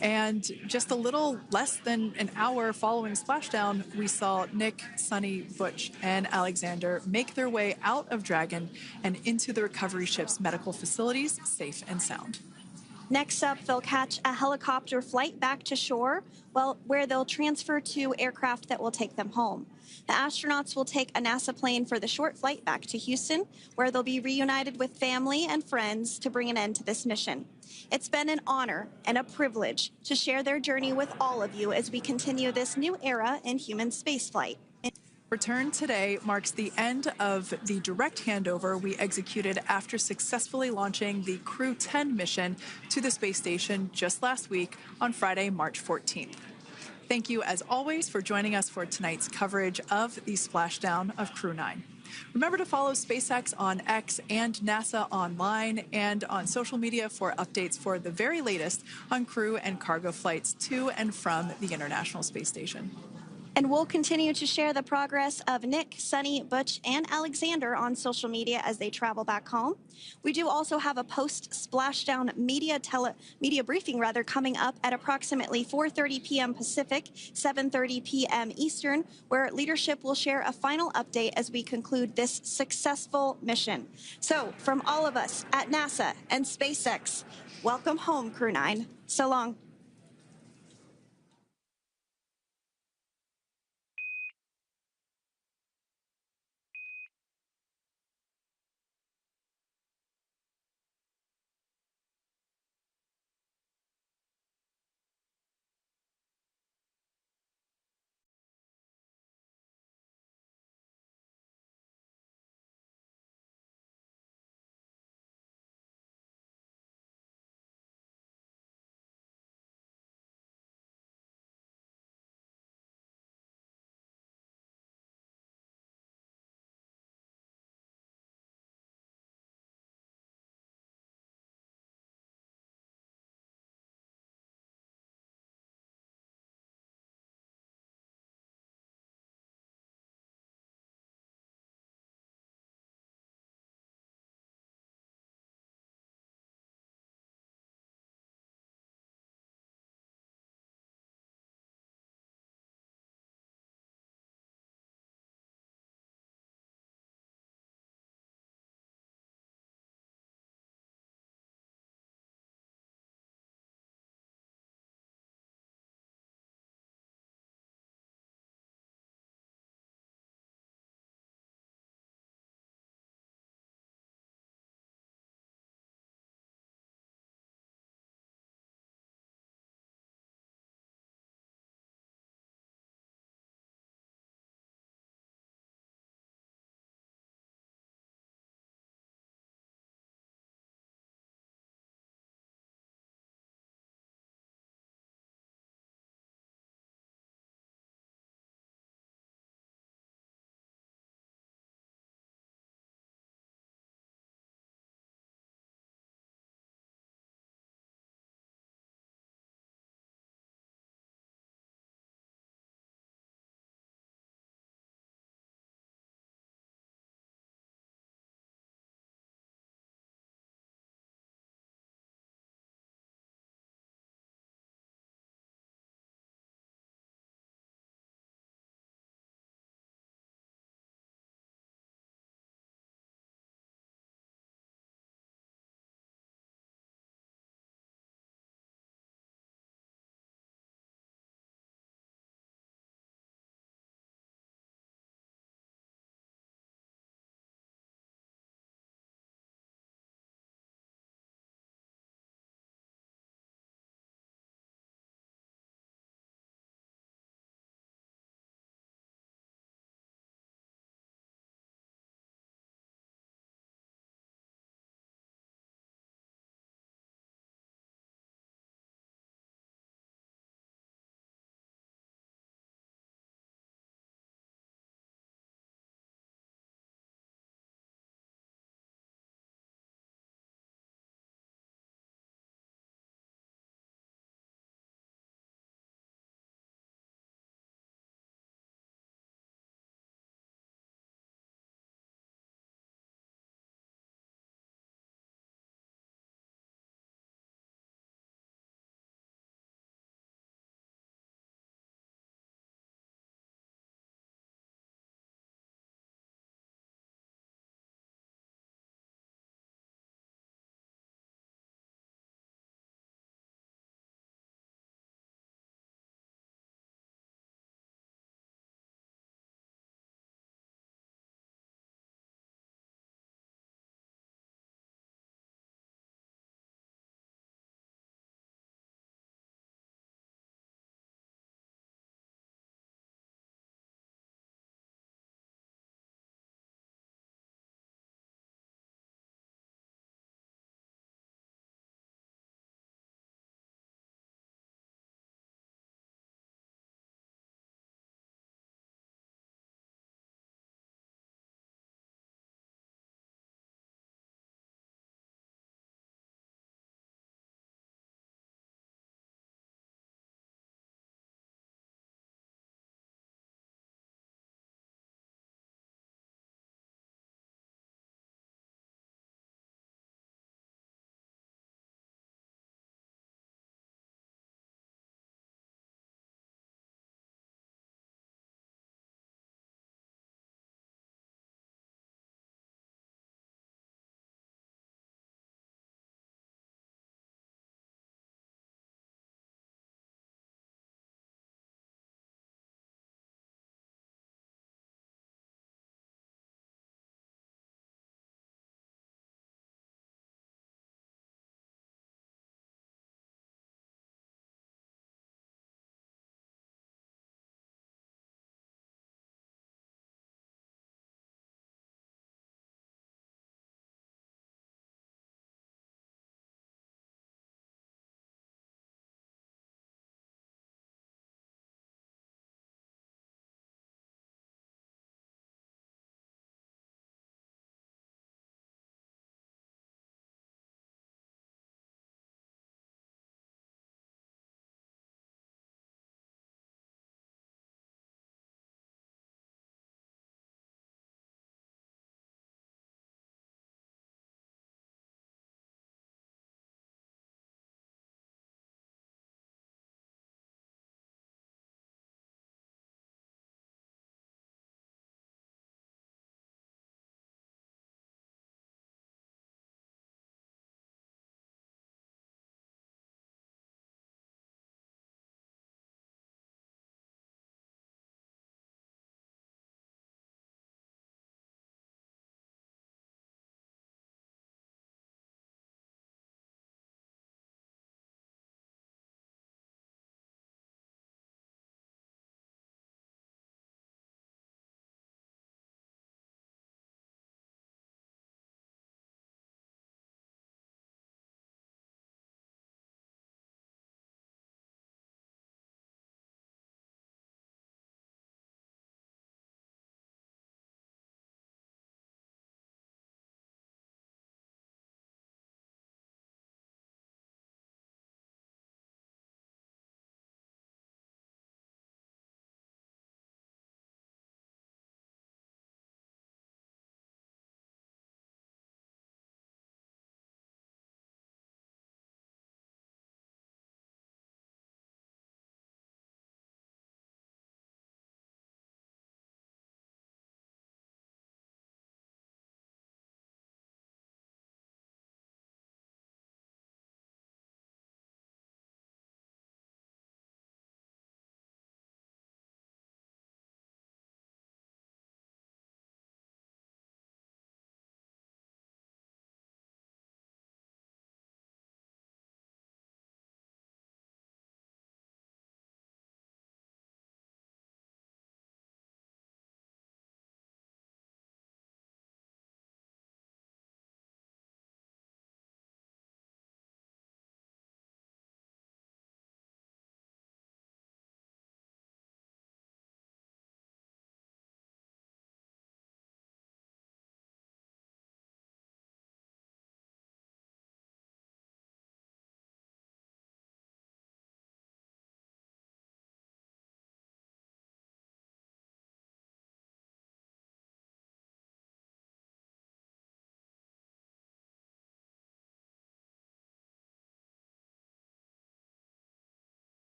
And just a little less than an hour following splashdown, we saw Nick, Suni, Butch, and Alexander make their way out of Dragon and into the recovery ship's medical facilities, safe and sound. Next up, they'll catch a helicopter flight back to shore, where they'll transfer to aircraft that will take them home. The astronauts will take a NASA plane for the short flight back to Houston, where they'll be reunited with family and friends to bring an end to this mission. It's been an honor and a privilege to share their journey with all of you as we continue this new era in human spaceflight. Return today marks the end of the direct handover we executed after successfully launching the Crew 10 mission to the space station just last week on Friday, March 14th. Thank you, as always, for joining us for tonight's coverage of the splashdown of Crew 9. Remember to follow SpaceX on X and NASA online and on social media for updates for the very latest on crew and cargo flights to and from the International Space Station. And we'll continue to share the progress of Nick, Suni, Butch, and Alexander on social media as they travel back home. We do also have a post-splashdown media briefing coming up at approximately 4:30 p.m. Pacific, 7:30 p.m. Eastern, where leadership will share a final update as we conclude this successful mission. So, from all of us at NASA and SpaceX, welcome home, Crew 9. So long.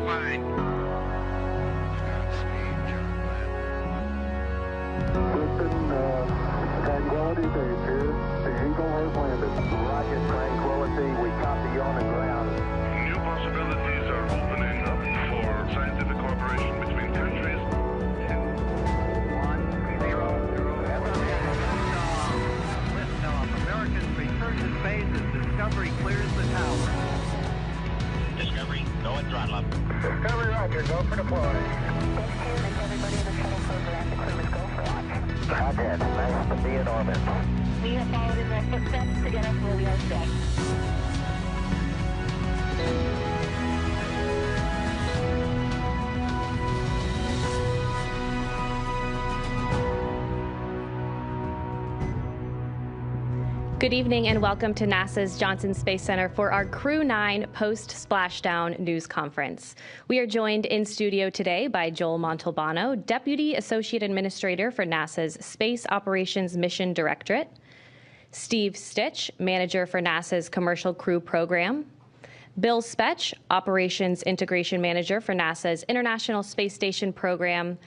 fine. Tranquility Base here. The Eagle has landed. Rocket Tranquility, we copy you on the ground. New possibilities are opening up for scientific cooperation between countries. 1-0. Liftoff. Americans return to space as Discovery clears the tower. Discovery, go and throttle up. Discovery, roger. Go for deploy. Everybody in the shuttle program, the crew is go for launch. Roger. Nice to be in orbit. We have followed in their footsteps to get us where we are today. Good evening and welcome to NASA's Johnson Space Center for our Crew 9 post-Splashdown news conference. We are joined in studio today by Joel Montalbano, Deputy Associate Administrator for NASA's Space Operations Mission Directorate, Steve Stitch, Manager for NASA's Commercial Crew Program, Bill Spetch, Operations Integration Manager for NASA's International Space Station Program,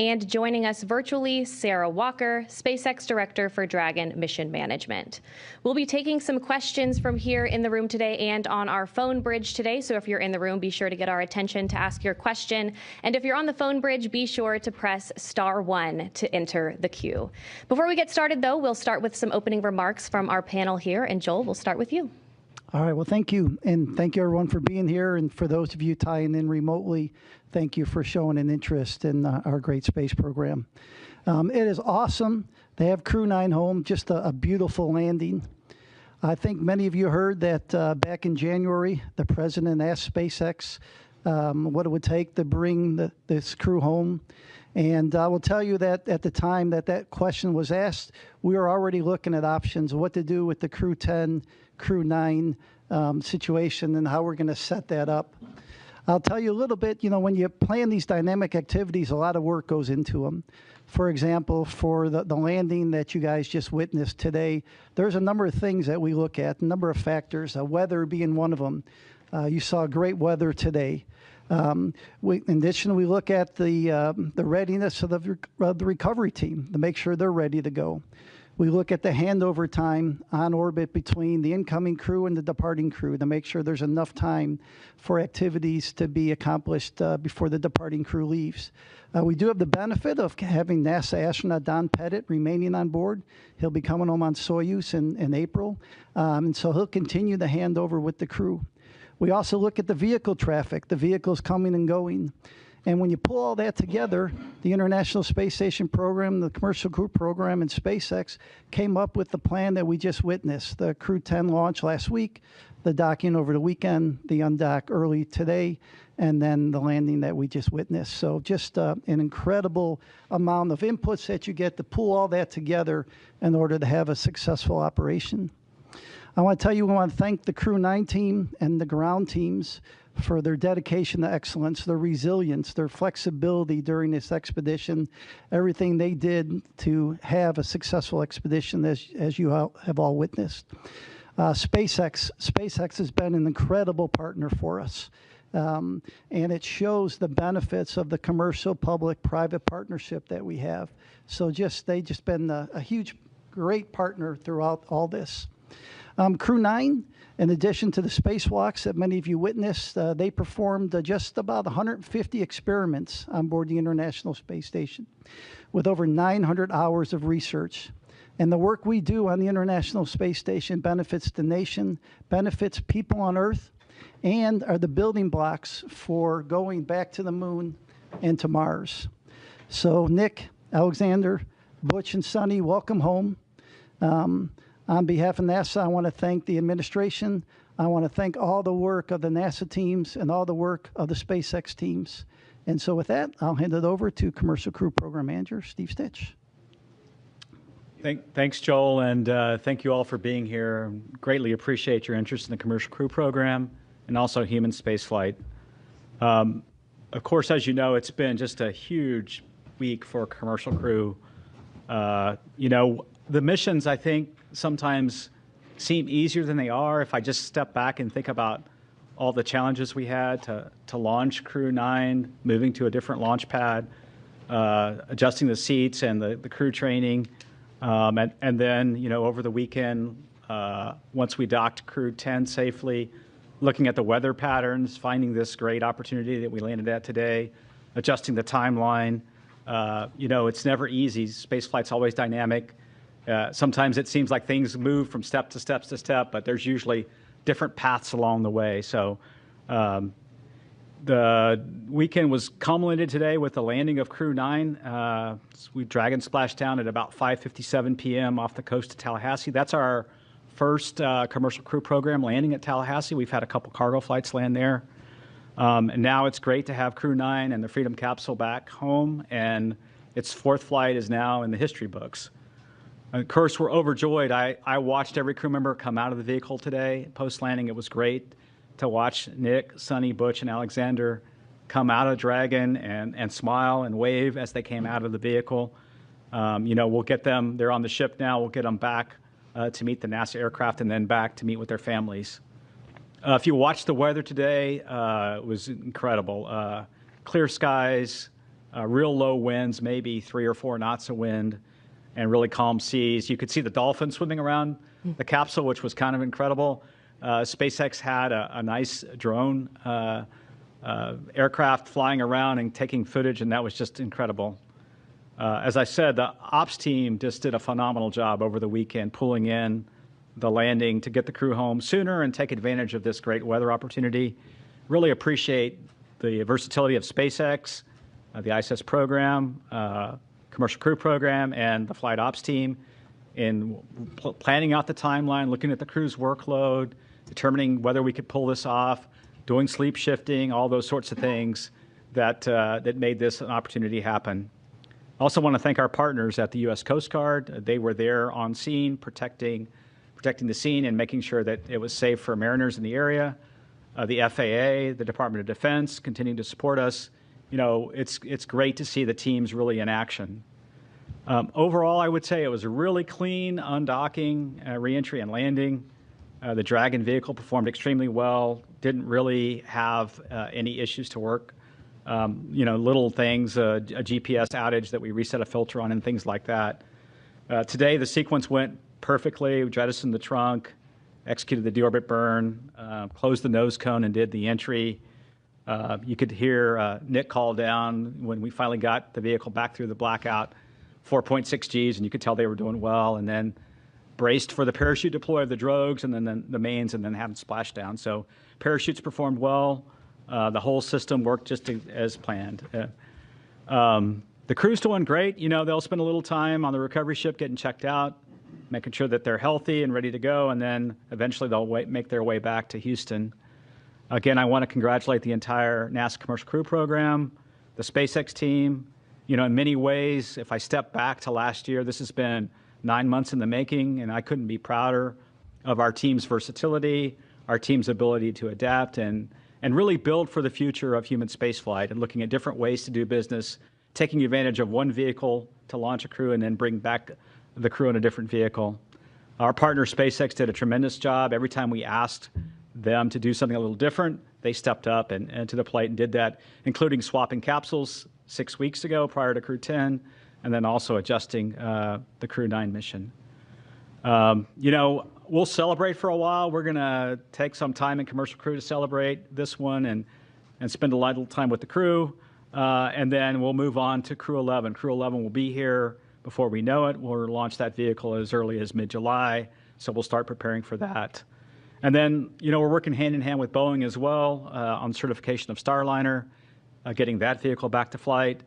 and joining us virtually, Sarah Walker, SpaceX Director for Dragon Mission Management. We'll be taking some questions from here in the room today and on our phone bridge today. So if you're in the room, be sure to get our attention to ask your question. And if you're on the phone bridge, be sure to press *1 to enter the queue. Before we get started, though, we'll start with some opening remarks from our panel here. And Joel, we'll start with you. All right. Well, thank you. And thank you, everyone, for being here. And for those of you tying in remotely, thank you for showing an interest in our great space program. It is awesome to have Crew 9 home, just a beautiful landing. I think many of you heard that back in January, the president asked SpaceX what it would take to bring this crew home. And I will tell you that at the time that question was asked, we were already looking at options, what to do with the Crew 10, Crew 9 situation and how we're going to set that up. I'll tell you a little bit, when you plan these dynamic activities, a lot of work goes into them. For example, for the landing that you guys just witnessed today, there's a number of things that we look at, a number of factors, weather being one of them. You saw great weather today. In addition, we look at the readiness of the recovery team to make sure they're ready to go. We look at the handover time on orbit between the incoming crew and the departing crew to make sure there's enough time for activities to be accomplished before the departing crew leaves. We do have the benefit of having NASA astronaut Don Pettit remaining on board. He'll be coming home on Soyuz in April, and so he'll continue the handover with the crew. We also look at the vehicle traffic, the vehicles coming and going. And when you pull all that together, the International Space Station program, the Commercial Crew program, and SpaceX came up with the plan that we just witnessed. The Crew 10 launch last week, the docking over the weekend, the undock early today, and then the landing that we just witnessed. So just an incredible amount of inputs that you get to pull all that together in order to have a successful operation. I want to tell you, we want to thank the Crew 9 team and the ground teams for their dedication to excellence, their resilience, their flexibility during this expedition, everything they did to have a successful expedition, as you have all witnessed. SpaceX has been an incredible partner for us, and it shows the benefits of the commercial, public, private partnership that we have. So they just been a huge, great partner throughout all this. Crew 9, in addition to the spacewalks that many of you witnessed, they performed just about 150 experiments on board the International Space Station with over 900 hours of research. And the work we do on the International Space Station benefits the nation, benefits people on Earth, and are the building blocks for going back to the moon and to Mars. So Nick, Alexander, Butch, and Suni, welcome home. On behalf of NASA, I want to thank the administration. I want to thank all the work of the NASA teams and all the work of the SpaceX teams. And so with that, I'll hand it over to Commercial Crew Program Manager, Steve Stitch. Thanks, Joel, and thank you all for being here. Greatly appreciate your interest in the Commercial Crew Program and also human spaceflight. Of course, as you know, it's been just a huge week for Commercial Crew. The missions, I think, sometimes seem easier than they are. If I just step back and think about all the challenges we had to launch Crew 9, moving to a different launch pad, adjusting the seats and the crew training. And then, you know, over the weekend, once we docked Crew 10 safely, looking at the weather patterns, finding this great opportunity that we landed at today, adjusting the timeline. You know, it's never easy. Spaceflight's always dynamic. Sometimes it seems like things move from step to step to step, but there's usually different paths along the way. So the weekend was culminated today with the landing of Crew 9. We Dragon Splashdown at about 5:57 p.m. off the coast of Tallahassee. That's our first commercial crew program landing at Tallahassee. We've had a couple cargo flights land there. And now it's great to have Crew 9 and the Freedom capsule back home, and its fourth flight is now in the history books. Of course, we're overjoyed. I watched every crew member come out of the vehicle today. Post-landing, it was great to watch Nick, Suni, Butch, and Alexander come out of Dragon and smile and wave as they came out of the vehicle. You know, we'll get them, they're on the ship now, we'll get them back to meet the NASA aircraft and then back to meet with their families. If you watched the weather today, it was incredible. Clear skies, real low winds, maybe 3 or 4 knots of wind, and really calm seas. You could see the dolphins swimming around the capsule, which was kind of incredible. SpaceX had a nice drone aircraft flying around and taking footage, and that was just incredible. As I said, the ops team just did a phenomenal job over the weekend, pulling in the landing to get the crew home sooner and take advantage of this great weather opportunity. Really appreciate the versatility of SpaceX, the ISS program, commercial crew program, and the flight ops team in planning out the timeline, looking at the crew's workload, determining whether we could pull this off, doing sleep shifting, all those sorts of things that made this an opportunity happen. I also want to thank our partners at the U.S. Coast Guard. They were there on scene, protecting the scene and making sure that it was safe for mariners in the area. The FAA, the Department of Defense, continuing to support us. You know, it's great to see the teams really in action. Overall, I would say it was a really clean undocking, reentry, and landing. The Dragon vehicle performed extremely well, didn't really have any issues to work. You know, little things, a GPS outage that we reset a filter on and things like that. Today, the sequence went perfectly. We jettisoned the trunk, executed the deorbit burn, closed the nose cone, and did the entry. You could hear Nick call down when we finally got the vehicle back through the blackout, 4.6 Gs, and you could tell they were doing well, and then braced for the parachute deploy of the drogues and then the mains, and then having splashdown. So parachutes performed well. The whole system worked just as planned. The crew's doing great. You know, they'll spend a little time on the recovery ship getting checked out, making sure that they're healthy and ready to go, and then eventually they'll make their way back to Houston. Again, I want to congratulate the entire NASA Commercial Crew Program, the SpaceX team. You know, in many ways, if I step back to last year, this has been 9 months in the making, and I couldn't be prouder of our team's versatility, our team's ability to adapt and really build for the future of human spaceflight and looking at different ways to do business, taking advantage of one vehicle to launch a crew and then bring back the crew in a different vehicle. Our partner SpaceX did a tremendous job. Every time we asked them to do something a little different, they stepped up and to the plate and did that, including swapping capsules 6 weeks ago prior to Crew 10, and then also adjusting the Crew 9 mission. You know, we'll celebrate for a while. We're going to take some time in Commercial Crew to celebrate this one and spend a little time with the crew, and then we'll move on to Crew 11. Crew 11 will be here before we know it. We'll launch that vehicle as early as mid-July, so we'll start preparing for that. And then, you know, we're working hand in hand with Boeing as well on certification of Starliner, getting that vehicle back to flight.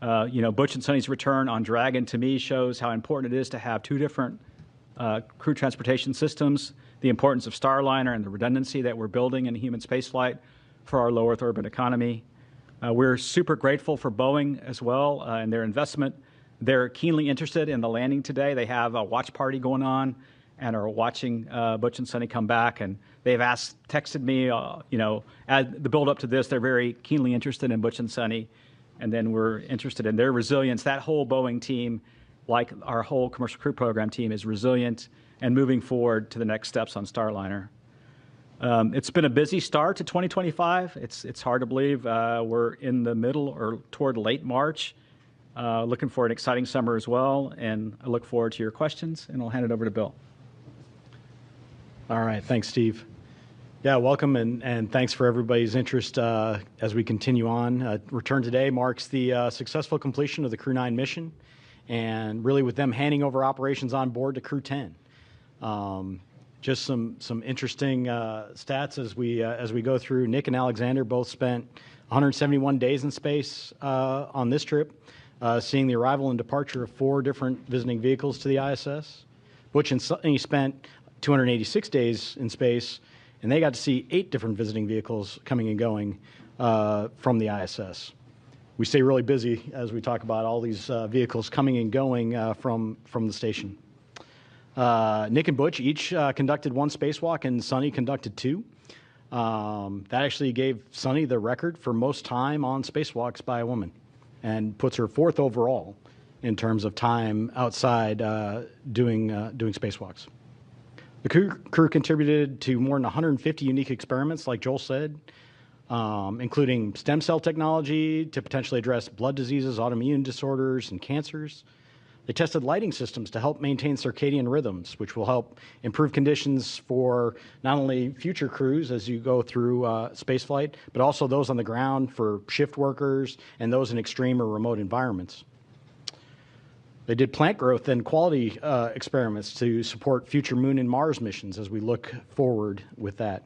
You know, Butch and Suni's return on Dragon to me shows how important it is to have two different crew transportation systems, the importance of Starliner and the redundancy that we're building in human spaceflight for our low Earth orbit economy. We're super grateful for Boeing as well and their investment. They're keenly interested in the landing today. They have a watch party going on and are watching Butch and Suni come back. And they've texted me, you know, at the build up to this, they're very keenly interested in Butch and Suni. And then we're interested in their resilience. That whole Boeing team, like our whole Commercial Crew Program team, is resilient and moving forward to the next steps on Starliner. It's been a busy start to 2025. It's hard to believe we're in the middle or toward late March. Looking for an exciting summer as well, and I look forward to your questions, and I'll hand it over to Bill. All right, thanks, Steve. Yeah, welcome, and thanks for everybody's interest as we continue on. Return today marks the successful completion of the Crew 9 mission, and really with them handing over operations on board to Crew 10. Just some interesting stats as we go through. Nick and Alexander both spent 171 days in space on this trip, seeing the arrival and departure of 4 different visiting vehicles to the ISS. Butch and Suni spent 286 days in space, and they got to see 8 different visiting vehicles coming and going from the ISS. We stay really busy as we talk about all these vehicles coming and going from the station. Nick and Butch each conducted 1 spacewalk, and Suni conducted 2. That actually gave Suni the record for most time on spacewalks by a woman, and puts her 4th overall in terms of time outside doing spacewalks. The crew contributed to more than 150 unique experiments, like Joel said, including stem cell technology to potentially address blood diseases, autoimmune disorders, and cancers. They tested lighting systems to help maintain circadian rhythms, which will help improve conditions for not only future crews as you go through spaceflight, but also those on the ground for shift workers and those in extreme or remote environments. They did plant growth and quality experiments to support future Moon and Mars missions as we look forward with that.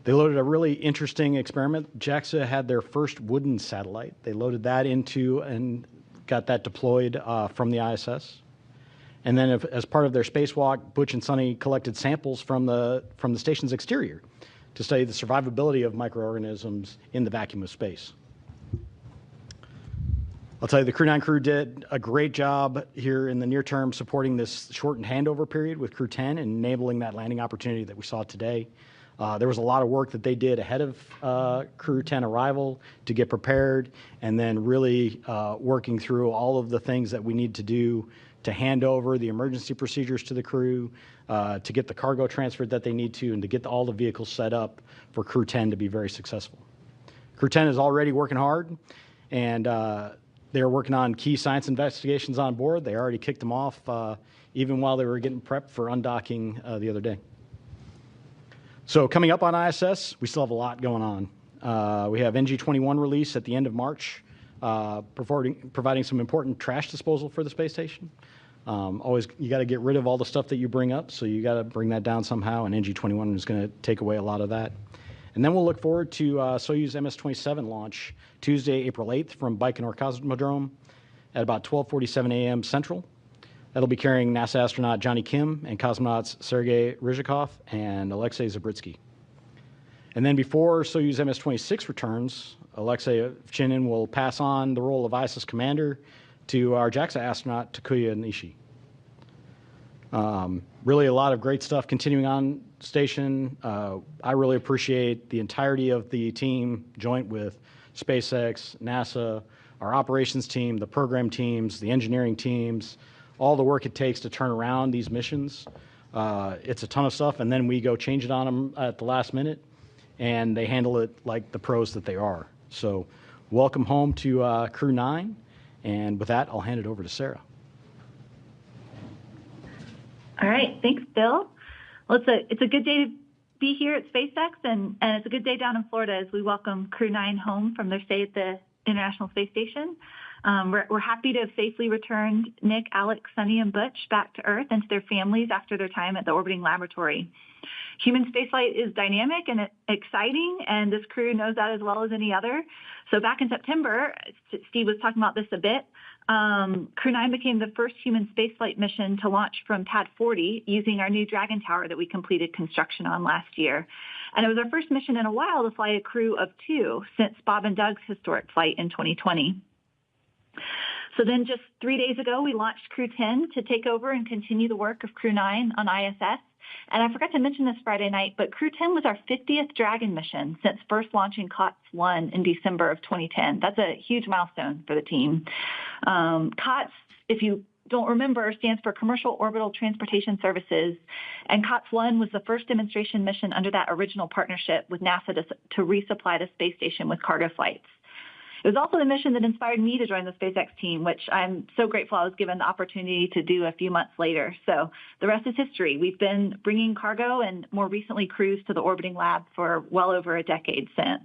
They loaded a really interesting experiment. JAXA had their first wooden satellite. They loaded that into and got that deployed from the ISS. And then as part of their spacewalk, Butch and Suni collected samples from the station's exterior to study the survivability of microorganisms in the vacuum of space. I'll tell you, the Crew 9 crew did a great job here in the near term supporting this shortened handover period with Crew 10 and enabling that landing opportunity that we saw today. There was a lot of work that they did ahead of Crew 10 arrival to get prepared, and then really working through all of the things that we need to do to hand over the emergency procedures to the crew, to get the cargo transferred that they need to, and to get all the vehicles set up for Crew 10 to be very successful. Crew 10 is already working hard, and they're working on key science investigations on board. They already kicked them off even while they were getting prepped for undocking the other day. So coming up on ISS, we still have a lot going on. We have NG-21 release at the end of March, providing some important trash disposal for the space station. Always, you got to get rid of all the stuff that you bring up, so you got to bring that down somehow, and NG-21 is going to take away a lot of that. And then we'll look forward to Soyuz MS-27 launch Tuesday, April 8th from Baikonur Cosmodrome at about 12:47 a.m. Central. That'll be carrying NASA astronaut Johnny Kim and cosmonauts Sergei Ryzhikov and Alexei Zabritsky. And then before Soyuz MS-26 returns, Alexei Ovchinin will pass on the role of ISS commander to our JAXA astronaut Takuya Nishi. Really a lot of great stuff continuing on station. I really appreciate the entirety of the team, joint with SpaceX, NASA, our operations team, the program teams, the engineering teams, all the work it takes to turn around these missions. It's a ton of stuff, and then we go change it on them at the last minute, and they handle it like the pros that they are. So welcome home to Crew 9, and with that, I'll hand it over to Sarah. All right, thanks, Bill. Well, it's a good day to be here at SpaceX, and it's a good day down in Florida as we welcome Crew 9 home from their stay at the International Space Station. We're happy to have safely returned Nick, Alex, Suni, and Butch back to Earth and to their families after their time at the orbiting laboratory. Human spaceflight is dynamic and exciting, and this crew knows that as well as any other. So back in September, Steve was talking about this a bit, Crew 9 became the first human spaceflight mission to launch from Pad 40 using our new Dragon Tower that we completed construction on last year. And it was our first mission in a while to fly a crew of 2 since Bob and Doug's historic flight in 2020. So then just 3 days ago, we launched Crew 10 to take over and continue the work of Crew 9 on ISS. And I forgot to mention this Friday night, but Crew 10 was our 50th Dragon mission since first launching COTS 1 in December of 2010. That's a huge milestone for the team. COTS, if you don't remember, stands for Commercial Orbital Transportation Services, and COTS-1 was the first demonstration mission under that original partnership with NASA to resupply the space station with cargo flights. It was also the mission that inspired me to join the SpaceX team, which I'm so grateful I was given the opportunity to do a few months later. So the rest is history. We've been bringing cargo and more recently crews to the orbiting lab for well over a decade since.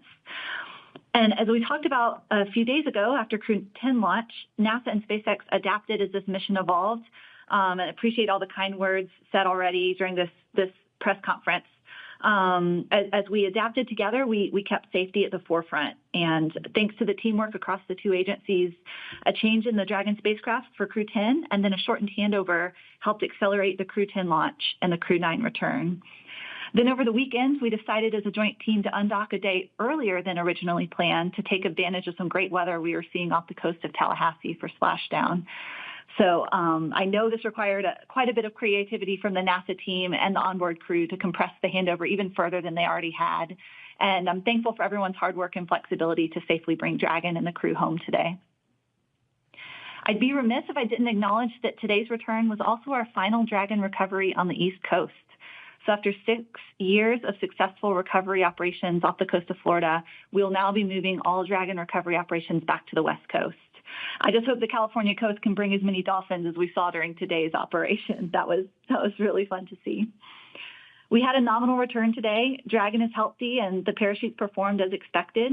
And as we talked about a few days ago after Crew 10 launch, NASA and SpaceX adapted as this mission evolved. And I appreciate all the kind words said already during this press conference. As we adapted together, we kept safety at the forefront. And thanks to the teamwork across the two agencies, a change in the Dragon spacecraft for Crew 10 and then a shortened handover helped accelerate the Crew 10 launch and the Crew 9 return. Then over the weekend, we decided as a joint team to undock a day earlier than originally planned to take advantage of some great weather we were seeing off the coast of Tallahassee for Splashdown. So I know this required quite a bit of creativity from the NASA team and the onboard crew to compress the handover even further than they already had. And I'm thankful for everyone's hard work and flexibility to safely bring Dragon and the crew home today. I'd be remiss if I didn't acknowledge that today's return was also our final Dragon recovery on the East Coast. So after 6 years of successful recovery operations off the coast of Florida, we'll now be moving all Dragon recovery operations back to the West Coast. I just hope the California coast can bring as many dolphins as we saw during today's operation. That was really fun to see. We had a nominal return today. Dragon is healthy and the parachutes performed as expected.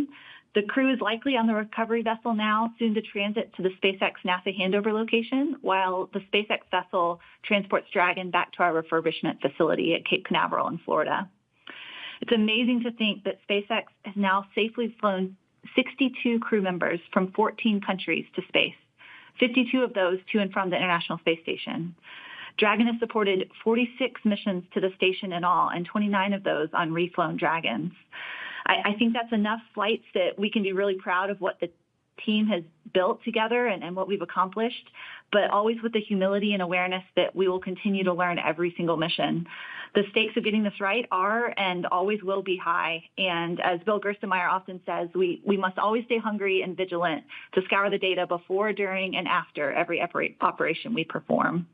The crew is likely on the recovery vessel now, soon to transit to the SpaceX NASA handover location, while the SpaceX vessel transports Dragon back to our refurbishment facility at Cape Canaveral in Florida. It's amazing to think that SpaceX has now safely flown 62 crew members from 14 countries to space, 52 of those to and from the International Space Station. Dragon has supported 46 missions to the station in all, and 29 of those on reflown Dragons. I think that's enough flights that we can be really proud of what the team has built together and what we've accomplished, but always with the humility and awareness that we will continue to learn every single mission. The stakes of getting this right are and always will be high. And as Bill Gerstenmaier often says, we must always stay hungry and vigilant to scour the data before, during, and after every operation we perform.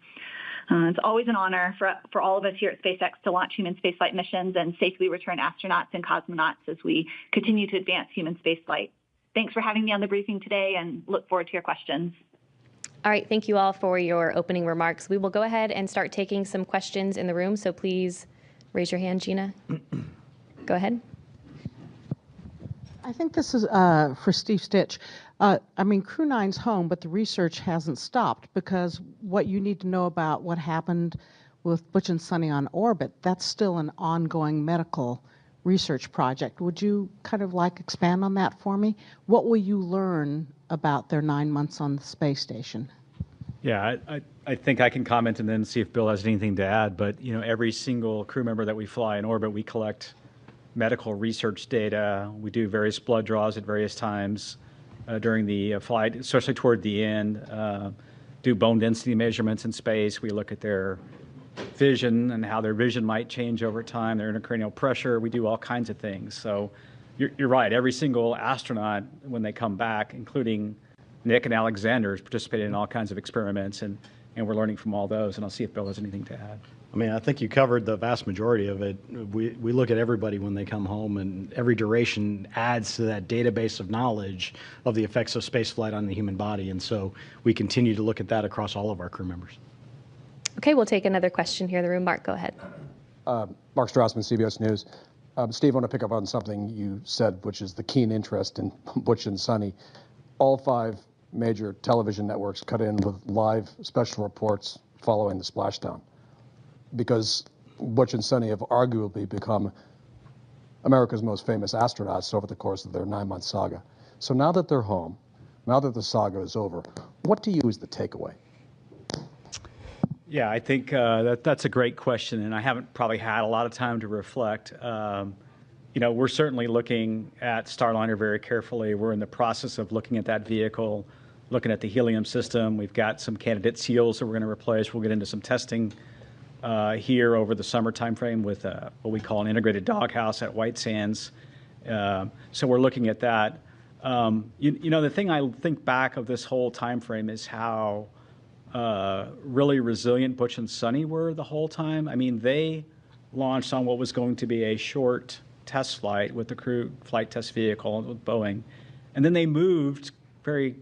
It's always an honor for all of us here at SpaceX to launch human spaceflight missions and safely return astronauts and cosmonauts as we continue to advance human spaceflight. Thanks for having me on the briefing today and look forward to your questions. All right, thank you all for your opening remarks. We will go ahead and start taking some questions in the room, so please raise your hand, Gina. Go ahead. I think this is for Steve Stitch. I mean, Crew 9's home, but the research hasn't stopped because what you need to know about what happened with Butch and Suni on orbit, that's still an ongoing medical research project. Would you kind of expand on that for me? What will you learn about their 9 months on the space station? Yeah, I think I can comment and then see if Bill has anything to add. But, every single crew member that we fly in orbit, we collect medical research data. We do various blood draws at various times during the flight, especially toward the end. Do bone density measurements in space. We look at their vision and how their vision might change over time, their intracranial pressure. We do all kinds of things. So you're right. Every single astronaut, when they come back, including Nick and Alexander, is participating in all kinds of experiments, and we're learning from all those. And I'll see if Bill has anything to add. I mean, I think you covered the vast majority of it. We look at everybody when they come home, and every duration adds to that database of knowledge of the effects of spaceflight on the human body. And so we continue to look at that across all of our crew members. Okay, we'll take another question here in the room. Mark, go ahead. Mark Strassman, CBS News. Steve, I want to pick up on something you said, which is the keen interest in Butch and Suni. All 5 major television networks cut in with live special reports following the splashdown, because Butch and Suni have arguably become America's most famous astronauts over the course of their 9-month saga. So now that they're home, now that the saga is over, what do you is the takeaway? Yeah, I think that's a great question, and I haven't probably had a lot of time to reflect. We're certainly looking at Starliner very carefully. We're in the process of looking at that vehicle, looking at the helium system. We've got some candidate seals that we're going to replace. We'll get into some testing here over the summer timeframe with what we call an integrated doghouse at White Sands. So we're looking at that. The thing I think back of this whole timeframe is how really resilient Butch and Suni were the whole time. I mean, they launched on what was going to be a short test flight with the crew flight test vehicle with Boeing. And then they moved very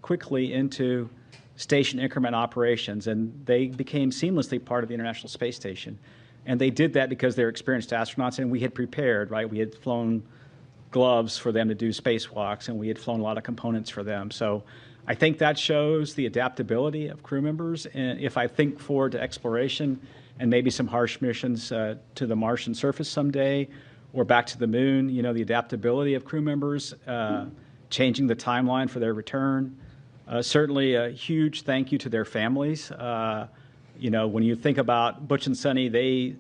quickly into station increment operations, and they became seamlessly part of the International Space Station. And they did that because they're experienced astronauts, and we had prepared, right? We had flown gloves for them to do spacewalks, and we had flown a lot of components for them. So I think that shows the adaptability of crew members. And if I think forward to exploration and maybe some harsh missions to the Martian surface someday, or back to the moon, you know, the adaptability of crew members, changing the timeline for their return. Certainly a huge thank you to their families. You know, when you think about Butch and Suni, they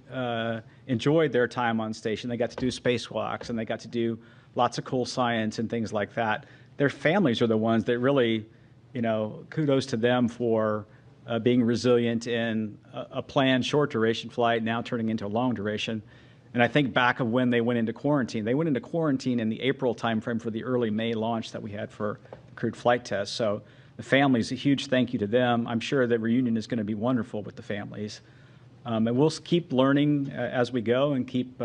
enjoyed their time on station. They got to do spacewalks, and they got to do lots of cool science and things like that. Their families are the ones that really, you know, kudos to them for being resilient in a planned short duration flight now turning into a long duration. And I think back of when they went into quarantine. They went into quarantine in the April timeframe for the early May launch that we had for the crewed flight test. So the families, a huge thank you to them. I'm sure the reunion is going to be wonderful with the families. And we'll keep learning as we go and keep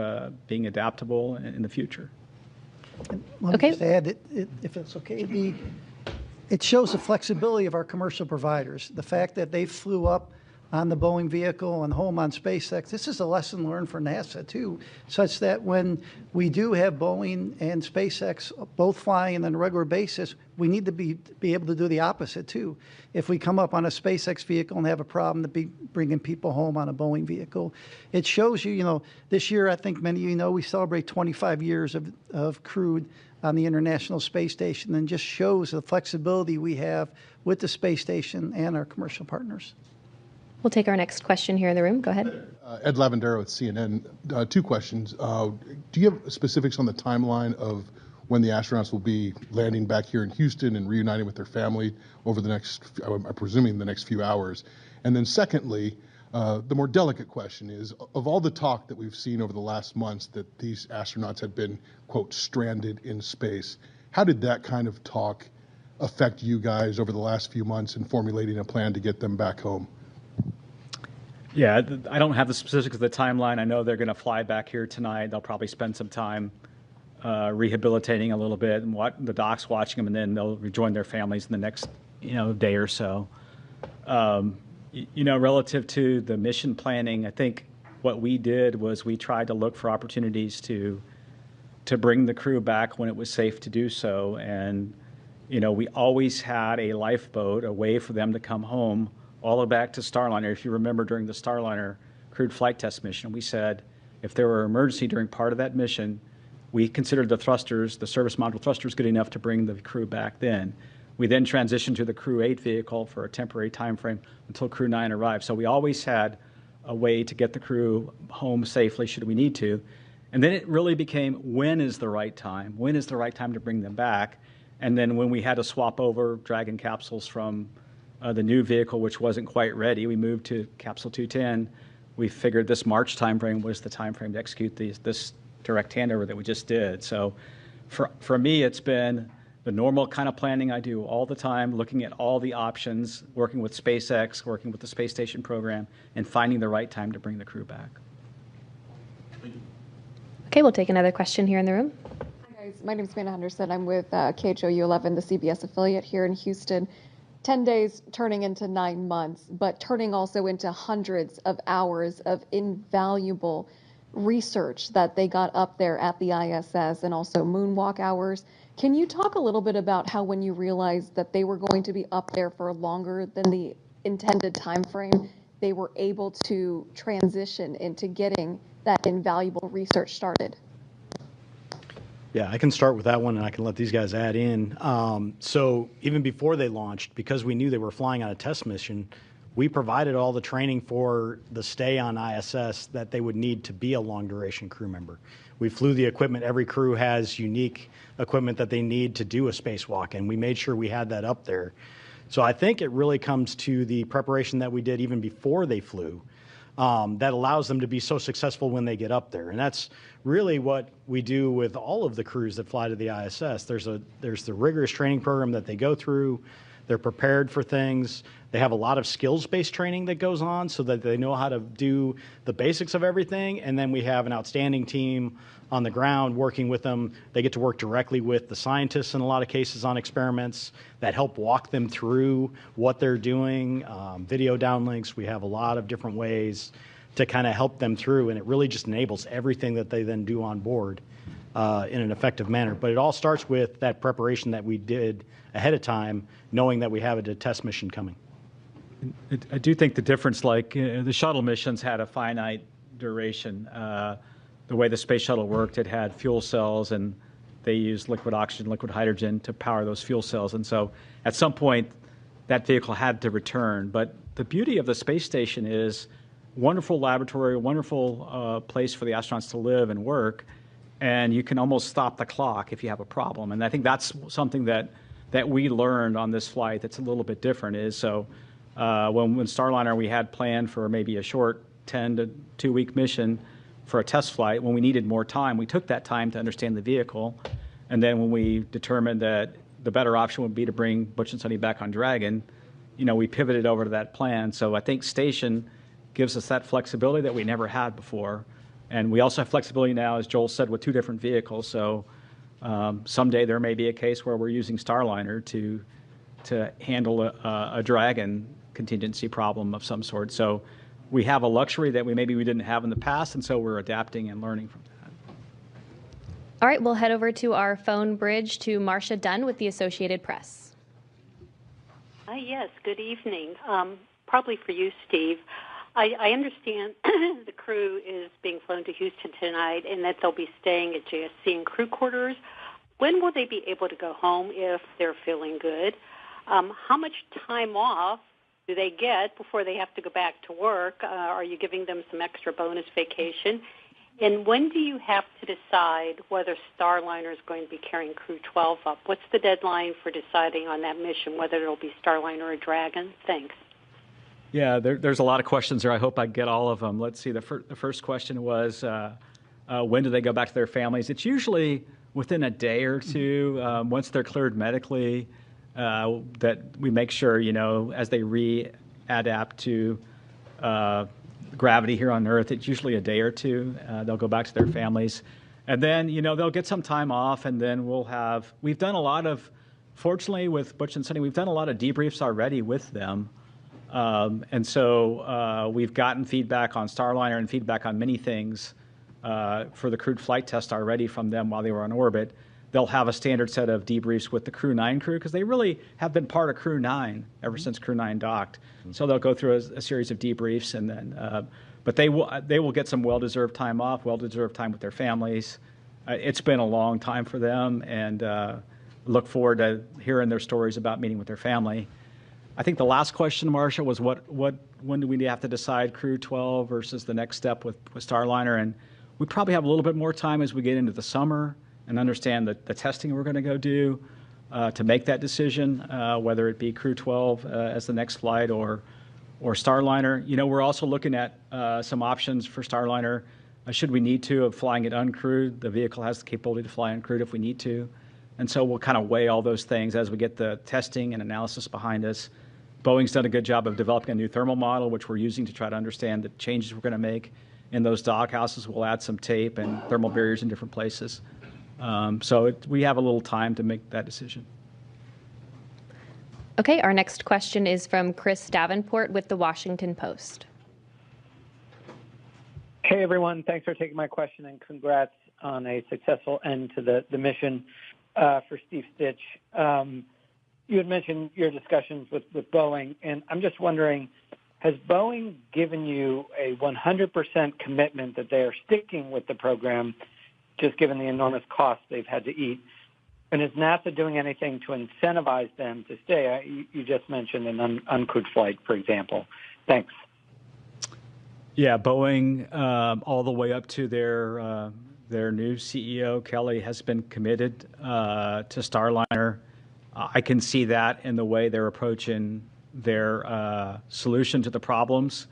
being adaptable in the future. Let me just add, if it's okay, it shows the flexibility of our commercial providers. The fact that they flew up on the Boeing vehicle and home on SpaceX. This is a lesson learned for NASA too, such that when we do have Boeing and SpaceX both flying on a regular basis, we need to be able to do the opposite too. If we come up on a SpaceX vehicle and have a problem, to be bringing people home on a Boeing vehicle. It shows you, you know, this year, I think many of you know, we celebrate 25 years of crewed on the International Space Station, and just shows the flexibility we have with the space station and our commercial partners. We'll take our next question here in the room. Go ahead. Ed Lavandero with CNN. Two questions. Do you have specifics on the timeline of when the astronauts will be landing back here in Houston and reuniting with their family over the next, I'm presuming the next few hours? And then secondly, the more delicate question is, of all the talk that we've seen over the last months that these astronauts had been, quote, stranded in space, how did that kind of talk affect you guys over the last few months in formulating a plan to get them back home? Yeah, I don't have the specifics of the timeline. I know they're going to fly back here tonight. They'll probably spend some time rehabilitating a little bit, and the doc's watching them, and then they'll rejoin their families in the next, day or so. Relative to the mission planning, I think what we did was we tried to look for opportunities to bring the crew back when it was safe to do so, and we always had a lifeboat, a way for them to come home all the way back to Starliner. If you remember, during the Starliner crewed flight test mission, we said if there were an emergency during part of that mission, we considered the thrusters, the service module thrusters, good enough to bring the crew back then. We then transitioned to the Crew 8 vehicle for a temporary time frame until Crew 9 arrived. So we always had a way to get the crew home safely should we need to. And then it really became, when is the right time? When is the right time to bring them back? And then when we had to swap over Dragon capsules from the new vehicle, which wasn't quite ready, we moved to Capsule 210. We figured this March timeframe was the timeframe to execute this direct handover that we just did. So for me, it's been the normal kind of planning I do all the time, looking at all the options, working with SpaceX, working with the space station program, and finding the right time to bring the crew back. Okay, we'll take another question here in the room. Hi guys, my name is Amanda Henderson. I'm with KHOU 11, the CBS affiliate here in Houston. 10 days turning into 9 months, but turning also into hundreds of hours of invaluable research that they got up there at the ISS, and also moonwalk hours. Can you talk a little bit about how, when you realized that they were going to be up there for longer than the intended time frame, they were able to transition into getting that invaluable research started? Yeah, I can start with that one, and I can let these guys add in. So even before they launched, because we knew they were flying on a test mission, we provided all the training for the stay on ISS that they would need to be a long-duration crew member. We flew the equipment. Every crew has unique equipment that they need to do a spacewalk, and we made sure we had that up there. So I think it really comes to the preparation that we did even before they flew that allows them to be so successful when they get up there. And that's really what we do with all of the crews that fly to the ISS. There's the rigorous training program that they go through. They're prepared for things. They have a lot of skills-based training that goes on so that they know how to do the basics of everything. And then we have an outstanding team on the ground working with them. They get to work directly with the scientists in a lot of cases on experiments that help walk them through what they're doing, video downlinks. We have a lot of different ways to kind of help them through, and it really just enables everything that they then do on board in an effective manner. But it all starts with that preparation that we did ahead of time, knowing that we have a test mission coming. I do think the difference, like the shuttle missions had a finite duration. The way the space shuttle worked, it had fuel cells, and they used liquid oxygen, liquid hydrogen to power those fuel cells. And so at some point, that vehicle had to return. But the beauty of the space station is wonderful laboratory, wonderful place for the astronauts to live and work, and you can almost stop the clock if you have a problem. And I think that's something that we learned on this flight that's a little bit different is, so when Starliner we had planned for maybe a short 10 to 2 week mission for a test flight, when we needed more time, we took that time to understand the vehicle. And then when we determined that the better option would be to bring Butch and Suni back on Dragon, we pivoted over to that plan. So I think Station gives us that flexibility that we never had before. And we also have flexibility now, as Joel said, with 2 different vehicles. So someday there may be a case where we're using Starliner to handle a Dragon contingency problem of some sort. So we have a luxury that we didn't have in the past, and so we're adapting and learning from that. All right, we'll head over to our phone bridge to Marcia Dunn with the Associated Press. Yes, good evening. Probably for you, Steve. I understand the crew is being flown to Houston tonight and that they'll be staying at JSC in crew quarters. When will they be able to go home if they're feeling good? How much time off do they get before they have to go back to work? Are you giving them some extra bonus vacation? And when do you have to decide whether Starliner is going to be carrying Crew 12 up? What's the deadline for deciding on that mission, whether it'll be Starliner or Dragon? Thanks. Yeah, there's a lot of questions there. I hope I get all of them. Let's see. The first question was, when do they go back to their families? It's usually within a day or two, once they're cleared medically, that we make sure, as they readapt to gravity here on Earth, it's usually a day or two. They'll go back to their families. And then, they'll get some time off, and then we've done a lot of, fortunately with Butch and Suni, we've done a lot of debriefs already with them. And so we've gotten feedback on Starliner and feedback on many things for the crewed flight test already from them while they were on orbit. They'll have a standard set of debriefs with the Crew 9 crew because they really have been part of Crew 9 ever since Crew 9 docked. So they'll go through a series of debriefs, and then, but they will get some well-deserved time off, well-deserved time with their families. It's been a long time for them, and look forward to hearing their stories about meeting with their family. I think the last question, Marcia, was when do we have to decide Crew 12 versus the next step with Starliner? And we probably have a little bit more time as we get into the summer and understand the testing we're going to go do to make that decision, whether it be Crew 12 as the next flight or Starliner. We're also looking at some options for Starliner. Should we need to, of flying it uncrewed, the vehicle has the capability to fly uncrewed if we need to. And so we'll kind of weigh all those things as we get the testing and analysis behind us. Boeing's done a good job of developing a new thermal model, which we're using to try to understand the changes we're going to make in those dock houses. We'll add some tape and thermal barriers in different places. So we have a little time to make that decision. Okay, our next question is from Chris Davenport with The Washington Post. Hey, everyone. Thanks for taking my question, and congrats on a successful end to the mission for Steve Stitch. You had mentioned your discussions with Boeing, and I'm just wondering, has Boeing given you a 100% commitment that they are sticking with the program, just given the enormous costs they've had to eat? And is NASA doing anything to incentivize them to stay? You just mentioned an uncrewed flight, for example. Thanks. Yeah, Boeing, all the way up to their new CEO, Kelly, has been committed to Starliner. I can see that in the way they're approaching their solution to the problems.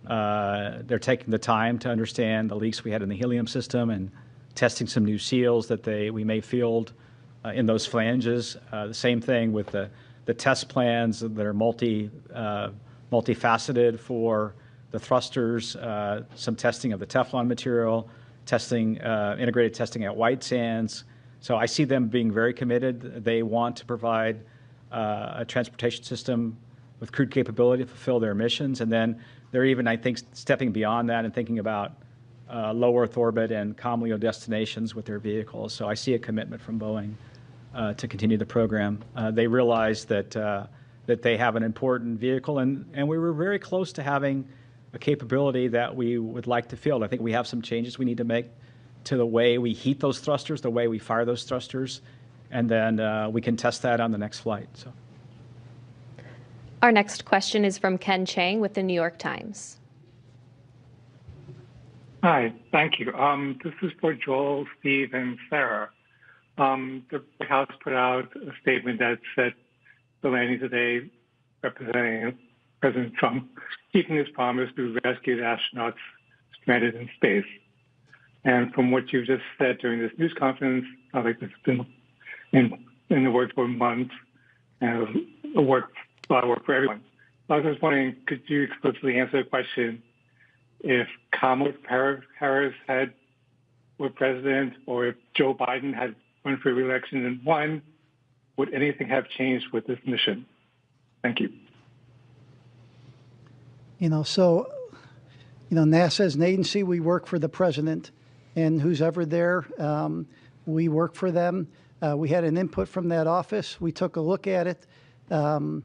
They're taking the time to understand the leaks we had in the helium system and testing some new seals that we may field in those flanges. The same thing with the the test plans that are multifaceted for the thrusters, some testing of the Teflon material, testing, integrated testing at White Sands. So I see them being very committed. They want to provide a transportation system with crewed capability to fulfill their missions. And then they're even, I think, stepping beyond that and thinking about low Earth orbit and COMLEO destinations with their vehicles. So I see a commitment from Boeing to continue the program. They realize that they have an important vehicle, and we were very close to having a capability that we would like to field. I think we have some changes we need to make to the way we heat those thrusters, the way we fire those thrusters, and then we can test that on the next flight. So. Our next question is from Ken Chang with the New York Times. Hi, thank you. This is for Joel, Steve, and Sarah. The White House put out a statement that said the landing today, representing President Trump, keeping his promise to rescue the astronauts stranded in space. And from what you just said during this news conference, I think it's been in the works for months and a lot of work for everyone. I was just wondering, could you explicitly answer the question, if Kamala Harris were president, or if Joe Biden had run for re-election and won, would anything have changed with this mission? Thank you. NASA is an agency. We work for the president, and who's ever there, we work for them. We had an input from that office. We took a look at it. And,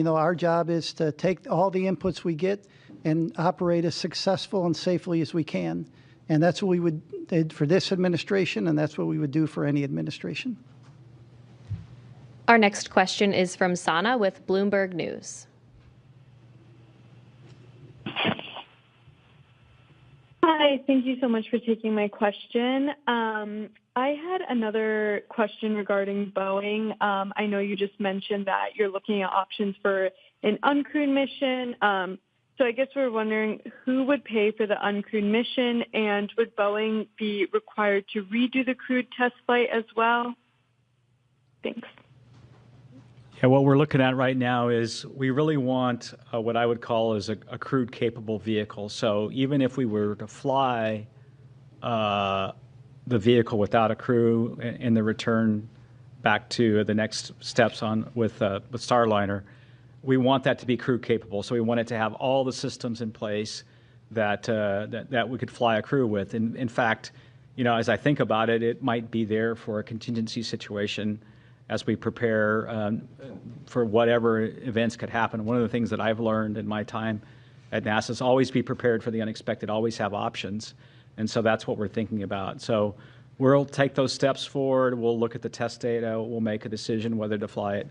our job is to take all the inputs we get and operate as successful and safely as we can. And that's what we would do for this administration, and that's what we would do for any administration. Our next question is from Sana with Bloomberg News. Hi, thank you so much for taking my question. I had another question regarding Boeing. I know you just mentioned that you're looking at options for an uncrewed mission. So I guess we're wondering who would pay for the uncrewed mission, and would Boeing be required to redo the crewed test flight as well? Thanks. Yeah, what we're looking at right now is we really want what I would call as a crewed capable vehicle. So even if we were to fly the vehicle without a crew in the return back to the next steps on with Starliner, we want that to be crew capable. So we want it to have all the systems in place that we could fly a crew with. And in fact, as I think about it, it might be there for a contingency situation as we prepare for whatever events could happen. One of the things that I've learned in my time at NASA is always be prepared for the unexpected, always have options. And so that's what we're thinking about. So we'll take those steps forward. We'll look at the test data. We'll make a decision whether to fly it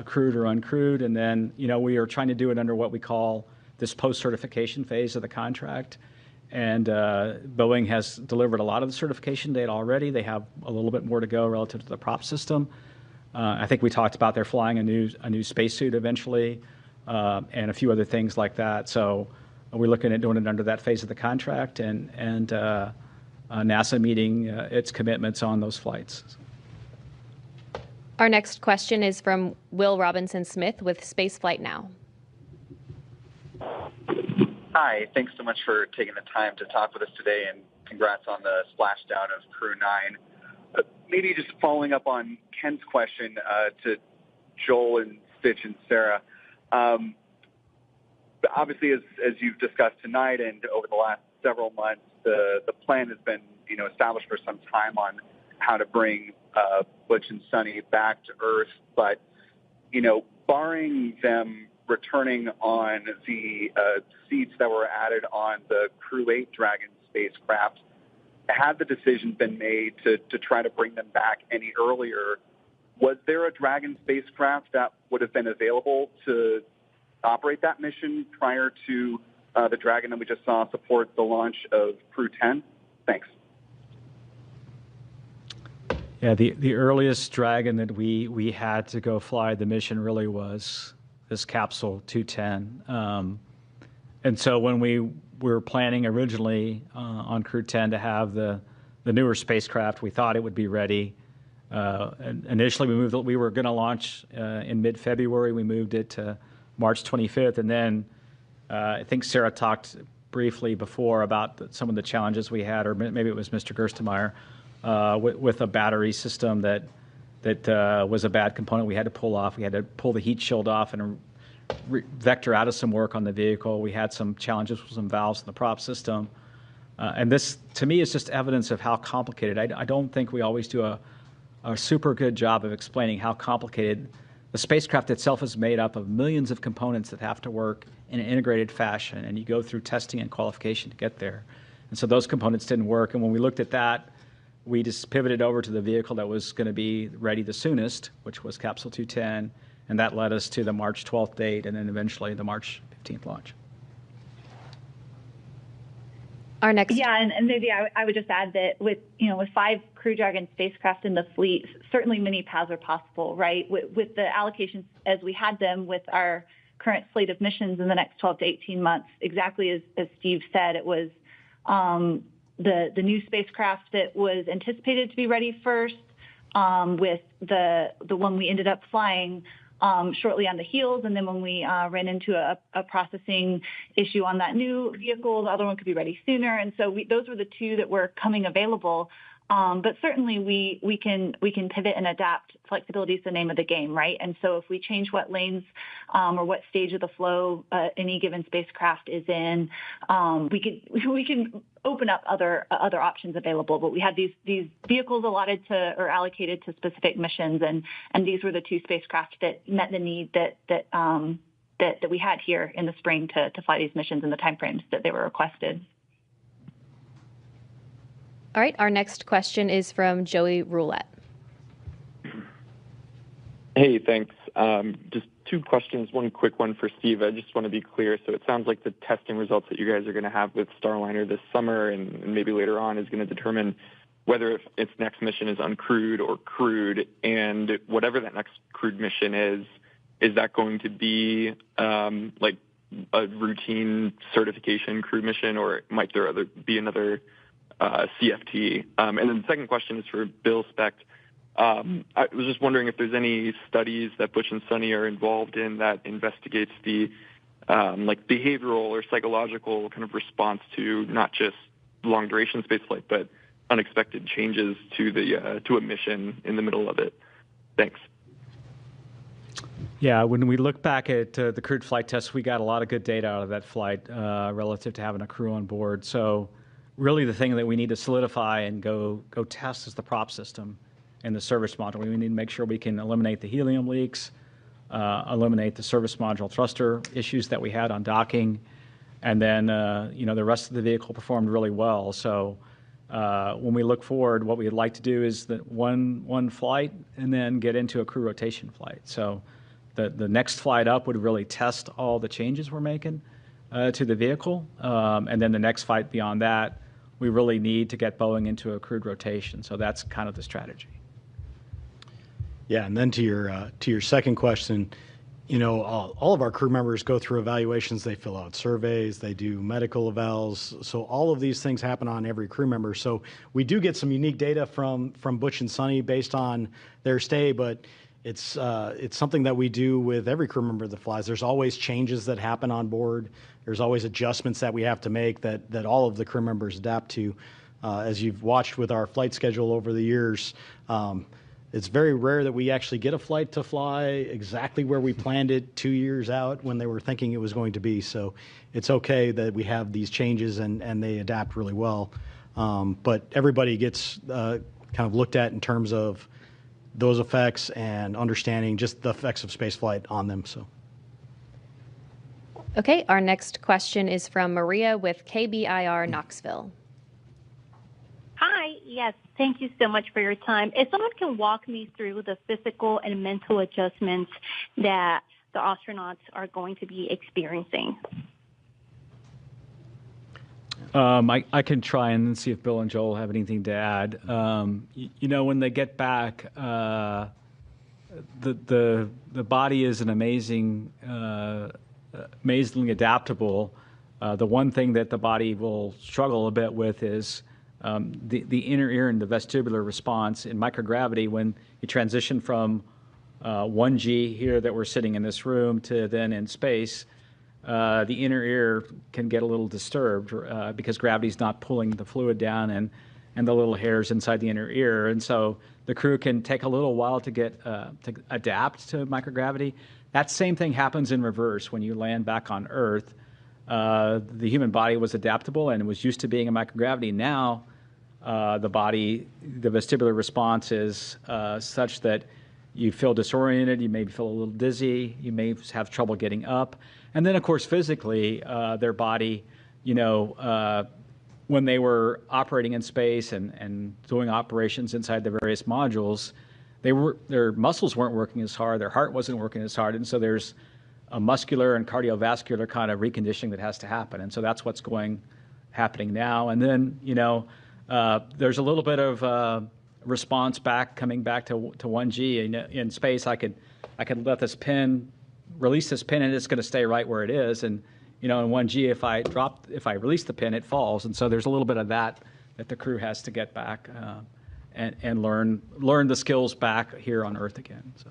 crewed or uncrewed. And then, we are trying to do it under what we call this post-certification phase of the contract. And Boeing has delivered a lot of the certification data already. They have a little bit more to go relative to the prop system. I think we talked about they're flying a new spacesuit eventually, and a few other things like that. So we're looking at doing it under that phase of the contract, and NASA meeting its commitments on those flights. Our next question is from Will Robinson-Smith with Spaceflight Now. Hi, thanks so much for taking the time to talk with us today, and congrats on the splashdown of Crew 9. Maybe just following up on Ken's question to Joel and Stitch and Sarah. Obviously, as you've discussed tonight and over the last several months, the plan has been established for some time on how to bring Butch and Suni back to Earth. But, barring them returning on the seats that were added on the Crew 8 Dragon spacecraft, had the decision been made to try to bring them back any earlier, was there a Dragon spacecraft that would have been available to operate that mission prior to the Dragon that we just saw support the launch of Crew 10? Thanks. Yeah, the earliest Dragon that we had to go fly the mission really was this capsule 210. And so when we were planning originally on Crew 10 to have the newer spacecraft, we thought it would be ready Initially, we were going to launch in mid-February. We moved it to March 25th, and then I think Sarah talked briefly before about some of the challenges we had, or maybe it was Mr. Gerstenmaier, with a battery system that was a bad component we had to pull off. We had to pull the heat shield off and vector out of some work on the vehicle. We had some challenges with some valves in the prop system. And this, to me, is just evidence of how complicated. I don't think we always do a super good job of explaining how complicated the spacecraft itself is made up of millions of components that have to work in an integrated fashion, and you go through testing and qualification to get there. And so those components didn't work. And when we looked at that, we just pivoted over to the vehicle that was going to be ready the soonest, which was Capsule 210, and that led us to the March 12th date and then eventually the March 15th launch. Our next. Yeah, and maybe I would just add that with 5 Crew Dragon spacecraft in the fleet, certainly many paths are possible, right? With the allocations as we had them with our current slate of missions in the next 12 to 18 months, exactly as Steve said, it was the new spacecraft that was anticipated to be ready first, with the one we ended up flying shortly on the heels, and then when we ran into a processing issue on that new vehicle, the other one could be ready sooner. And so those were the 2 that were coming available. But certainly we can pivot and adapt. Flexibility is the name of the game, right? And so if we change what lanes or what stage of the flow any given spacecraft is in, we can open up other options available. But we had these vehicles allotted to or allocated to specific missions, and these were the 2 spacecraft that met the need that we had here in the spring to fly these missions in the timeframes that they were requested. All right, our next question is from Joey Roulette. Hey, thanks. Just 2 questions. One quick one for Steve. I just want to be clear. So it sounds like the testing results that you guys are going to have with Starliner this summer and maybe later on is going to determine whether its next mission is uncrewed or crewed. And whatever that next crewed mission is that going to be like a routine certification crewed mission, or might there be another CFT? And then the second question is for Bill Specht. I was just wondering if there's any studies that Butch and Suni are involved in that investigates the like behavioral or psychological kind of response to not just long duration spaceflight, but unexpected changes to a mission in the middle of it. Thanks. Yeah, when we look back at the crewed flight test, we got a lot of good data out of that flight relative to having a crew on board. So really the thing that we need to solidify and go test is the prop system and the service module. We need to make sure we can eliminate the helium leaks, eliminate the service module thruster issues that we had on docking, and then the rest of the vehicle performed really well. So when we look forward, what we'd like to do is that one flight and then get into a crew rotation flight. So the next flight up would really test all the changes we're making to the vehicle, and then the next flight beyond that, we really need to get Boeing into a crewed rotation. So that's kind of the strategy. Yeah, and then to your second question, all of our crew members go through evaluations. They fill out surveys. They do medical evals. So all of these things happen on every crew member. So we do get some unique data from Butch and Suni based on their stay, but it's something that we do with every crew member that flies. There's always changes that happen on board. There's always adjustments that we have to make that all of the crew members adapt to. As you've watched with our flight schedule over the years, it's very rare that we actually get a flight to fly exactly where we planned it 2 years out when they were thinking it was going to be. So it's okay that we have these changes and they adapt really well. But everybody gets kind of looked at in terms of those effects and understanding just the effects of spaceflight on them. So. Okay, our next question is from Maria with KBIR Knoxville. Hi, yes, thank you so much for your time. If someone can walk me through the physical and mental adjustments that the astronauts are going to be experiencing. I can try and see if Bill and Joel have anything to add. When they get back, the body is an amazingly adaptable. The one thing that the body will struggle a bit with is the inner ear and the vestibular response in microgravity when you transition from 1G here that we're sitting in this room to then in space. The inner ear can get a little disturbed because gravity's not pulling the fluid down and the little hairs inside the inner ear. And so the crew can take a little while to get to adapt to microgravity. That same thing happens in reverse when you land back on Earth. The human body was adaptable and was used to being in microgravity. Now the vestibular response is such that you feel disoriented, you may feel a little dizzy, you may have trouble getting up. And then, of course, physically, their body, when they were operating in space and doing operations inside the various modules, their muscles weren't working as hard, their heart wasn't working as hard, and so there's a muscular and cardiovascular kind of reconditioning that has to happen. And so that's what's happening now. And then, there's a little bit of response coming back to 1G. In space, I could let this pin, release this pin, and it's going to stay right where it is. And in 1G, if I release the pin, it falls. And so there's a little bit of that the crew has to get back and learn the skills back here on Earth again. So.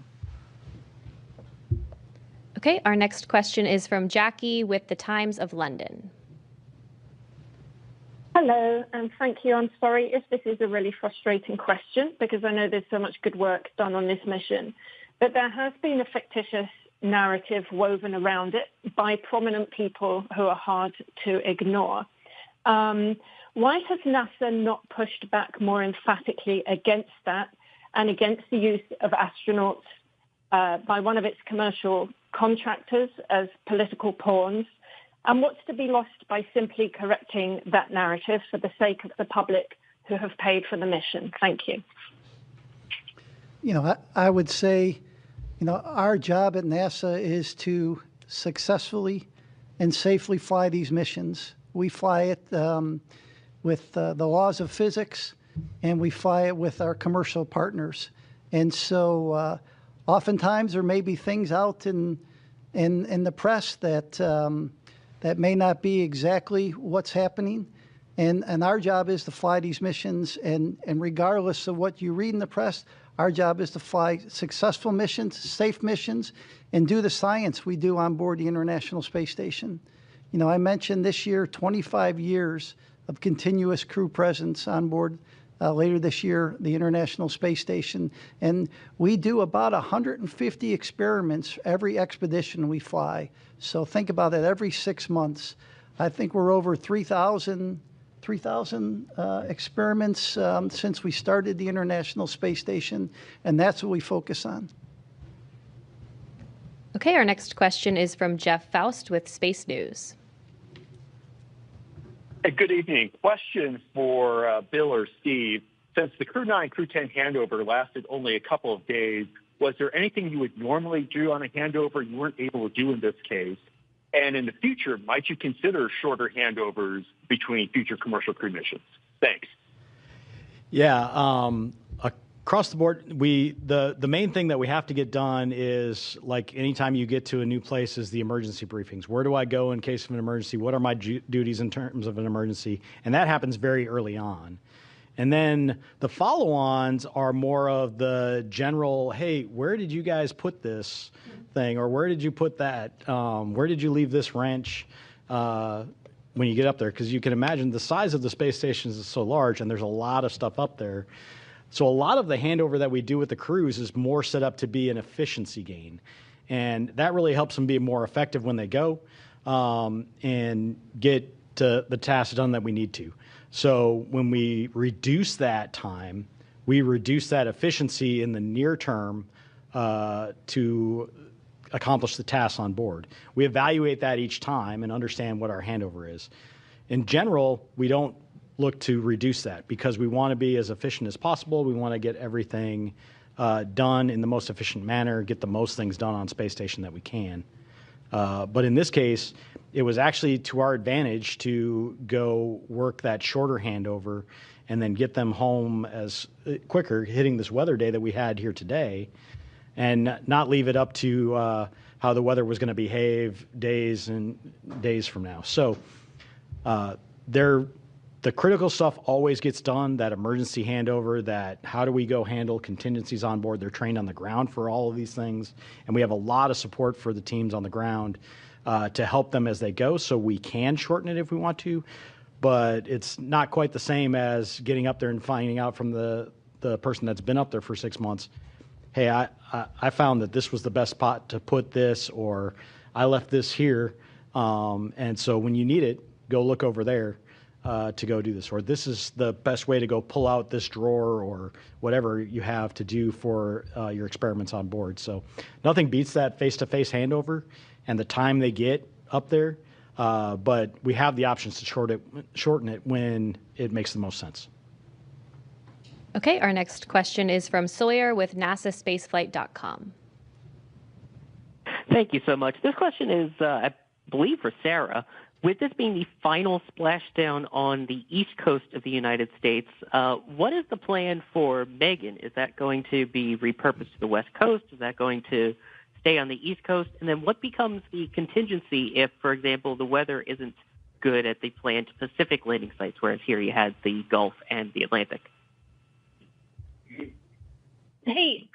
Okay, our next question is from Jackie with the Times of London. Hello, and thank you. I'm sorry if this is a really frustrating question because I know there's so much good work done on this mission, but there has been a fictitious narrative woven around it by prominent people who are hard to ignore. Why has NASA not pushed back more emphatically against that and against the use of astronauts by one of its commercial contractors as political pawns? And what's to be lost by simply correcting that narrative for the sake of the public who have paid for the mission? Thank you. I would say, our job at NASA is to successfully and safely fly these missions. We fly it with the laws of physics, and we fly it with our commercial partners. And so oftentimes there may be things out in the press that may not be exactly what's happening. And our job is to fly these missions, and regardless of what you read in the press, our job is to fly successful missions, safe missions, and do the science we do on board the International Space Station. I mentioned this year 25 years of continuous crew presence on board. Later this year, the International Space Station. And we do about 150 experiments every expedition we fly. So think about it, every 6 months. I think we're over 3,000 experiments since we started the International Space Station, and that's what we focus on. Okay, our next question is from Jeff Faust with Space News. Hey, good evening. Question for Bill or Steve. Since the Crew 9, Crew 10 handover lasted only a couple of days, was there anything you would normally do on a handover you weren't able to do in this case? And in the future, might you consider shorter handovers between future commercial crew missions? Thanks. Yeah, across the board, the main thing that we have to get done is, like anytime you get to a new place, is the emergency briefings. Where do I go in case of an emergency? What are my duties in terms of an emergency? And that happens very early on. And then the follow-ons are more of the general, hey, where did you guys put this thing? Or where did you put that? Where did you leave this wrench when you get up there? Because you can imagine the size of the space stations is so large, and there's a lot of stuff up there. So a lot of the handover that we do with the crews is more set up to be an efficiency gain. And that really helps them be more effective when they go and get to the tasks done that we need to. So when we reduce that time, we reduce that efficiency in the near term to accomplish the tasks on board. We evaluate that each time and understand what our handover is. In general, we don't look to reduce that because we want to be as efficient as possible. We want to get everything done in the most efficient manner, get the most things done on space station that we can. But in this case, it was actually to our advantage to go work that shorter handover and then get them home as quicker, hitting this weather day that we had here today, and not leave it up to how the weather was going to behave days and days from now. So they're The critical stuff always gets done, that emergency handover, that how do we go handle contingencies on board. They're trained on the ground for all of these things. And we have a lot of support for the teams on the ground to help them as they go, so we can shorten it if we want to. But it's not quite the same as getting up there and finding out from the person that's been up there for 6 months, hey, I found that this was the best spot to put this, or I left this here. And so when you need it, go look over there. To go do this, or this is the best way to go pull out this drawer, or whatever you have to do for your experiments on board. So nothing beats that face-to-face handover and the time they get up there, but we have the options to shorten it when it makes the most sense. Okay, our next question is from Sawyer with NASAspaceflight.com. Thank you so much. This question is, I believe, for Sarah. With this being the final splashdown on the east coast of the United States, what is the plan for Megan? Is that going to be repurposed to the west coast? Is that going to stay on the east coast? And then what becomes the contingency if, for example, the weather isn't good at the planned Pacific landing sites, whereas here you had the Gulf and the Atlantic? Hey,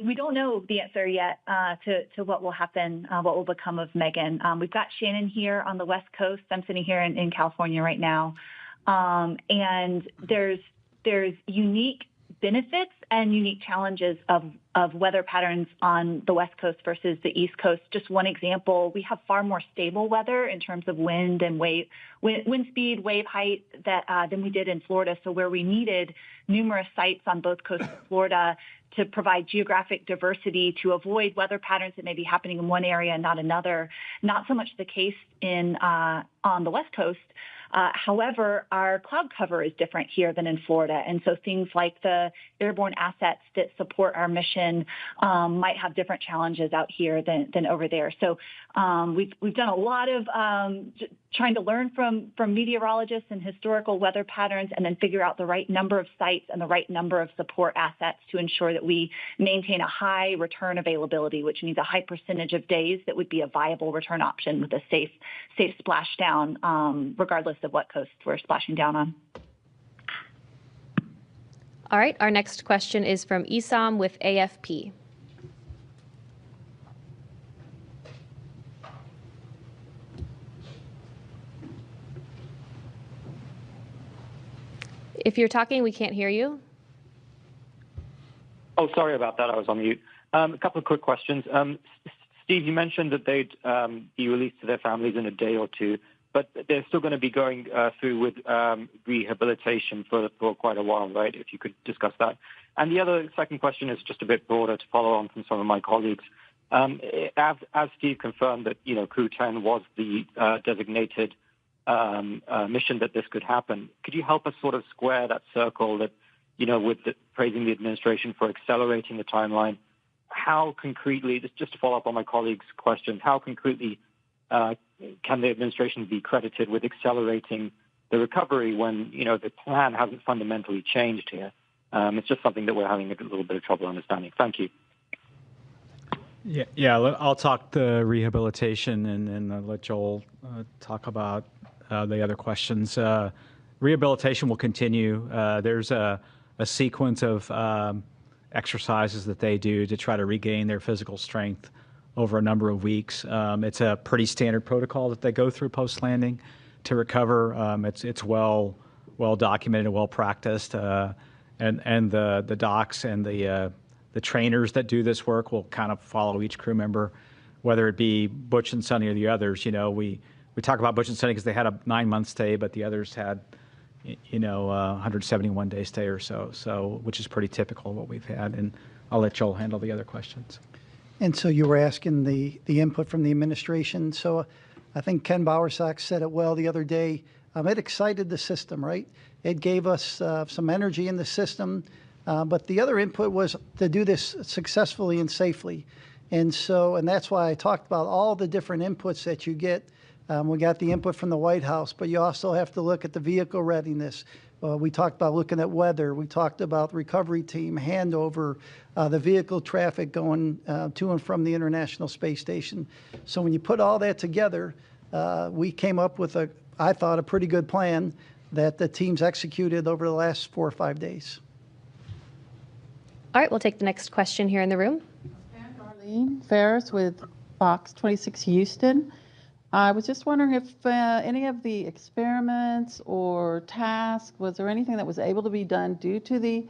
we don't know the answer yet to what will happen, what will become of Megan. We've got Shannon here on the West Coast. I'm sitting here in California right now, and there's unique benefits and unique challenges of weather patterns on the West Coast versus the East Coast. Just one example, we have far more stable weather in terms of wind and wind speed, wave height than we did in Florida. So where we needed numerous sites on both coasts of Florida to provide geographic diversity to avoid weather patterns that may be happening in one area and not another, not so much the case on the West Coast. However, our cloud cover is different here than in Florida. And so things like the airborne assets that support our mission might have different challenges out here than over there. So we've done a lot of trying to learn from meteorologists and historical weather patterns, and then figure out the right number of sites and the right number of support assets to ensure that we maintain a high return availability, which means a high percentage of days that would be a viable return option with a safe splashdown, regardless of what coast we're splashing down on. All right, our next question is from Isam with AFP. If you're talking, we can't hear you. Oh, sorry about that. I was on mute. A couple of quick questions. Steve, you mentioned that they'd be released to their families in a day or two, but they're still going to be going through with rehabilitation for quite a while, right? If you could discuss that. And the second question is just a bit broader to follow on from some of my colleagues. As Steve confirmed that, Crew 10 was the designated mission that this could happen, could you help us sort of square that circle that, with praising the administration for accelerating the timeline? How concretely, just to follow up on my colleagues' questions, how concretely can the administration be credited with accelerating the recovery when, the plan hasn't fundamentally changed here? It's just something that we're having a little bit of trouble understanding. Thank you. Yeah. I'll talk the rehabilitation and I'll let Joel talk about the other questions. Rehabilitation will continue. There's a sequence of exercises that they do to try to regain their physical strength over a number of weeks. It's a pretty standard protocol that they go through post-landing to recover. It's well documented and well practiced, and the docs and the trainers that do this work will kind of follow each crew member, whether it be Butch and Suni or the others. We talk about Butch and Suni because they had a 9-month stay, but the others had 171-day stay or so, which is pretty typical of what we've had. And I'll let Joel handle the other questions. And so you were asking the input from the administration. So I think Ken Bowersox said it well the other day. It excited the system, right? It gave us some energy in the system. But the other input was to do this successfully and safely. And that's why I talked about all the different inputs that you get. We got the input from the White House, but you also have to look at the vehicle readiness. We talked about looking at weather. We talked about recovery team, handover, the vehicle traffic going to and from the International Space Station. So when you put all that together, we came up with a I thought, a pretty good plan that the teams executed over the last 4 or 5 days. All right, we'll take the next question here in the room. Arlene Ferris with Fox 26 Houston. I was just wondering if any of the experiments or tasks, was there anything that was able to be done due to the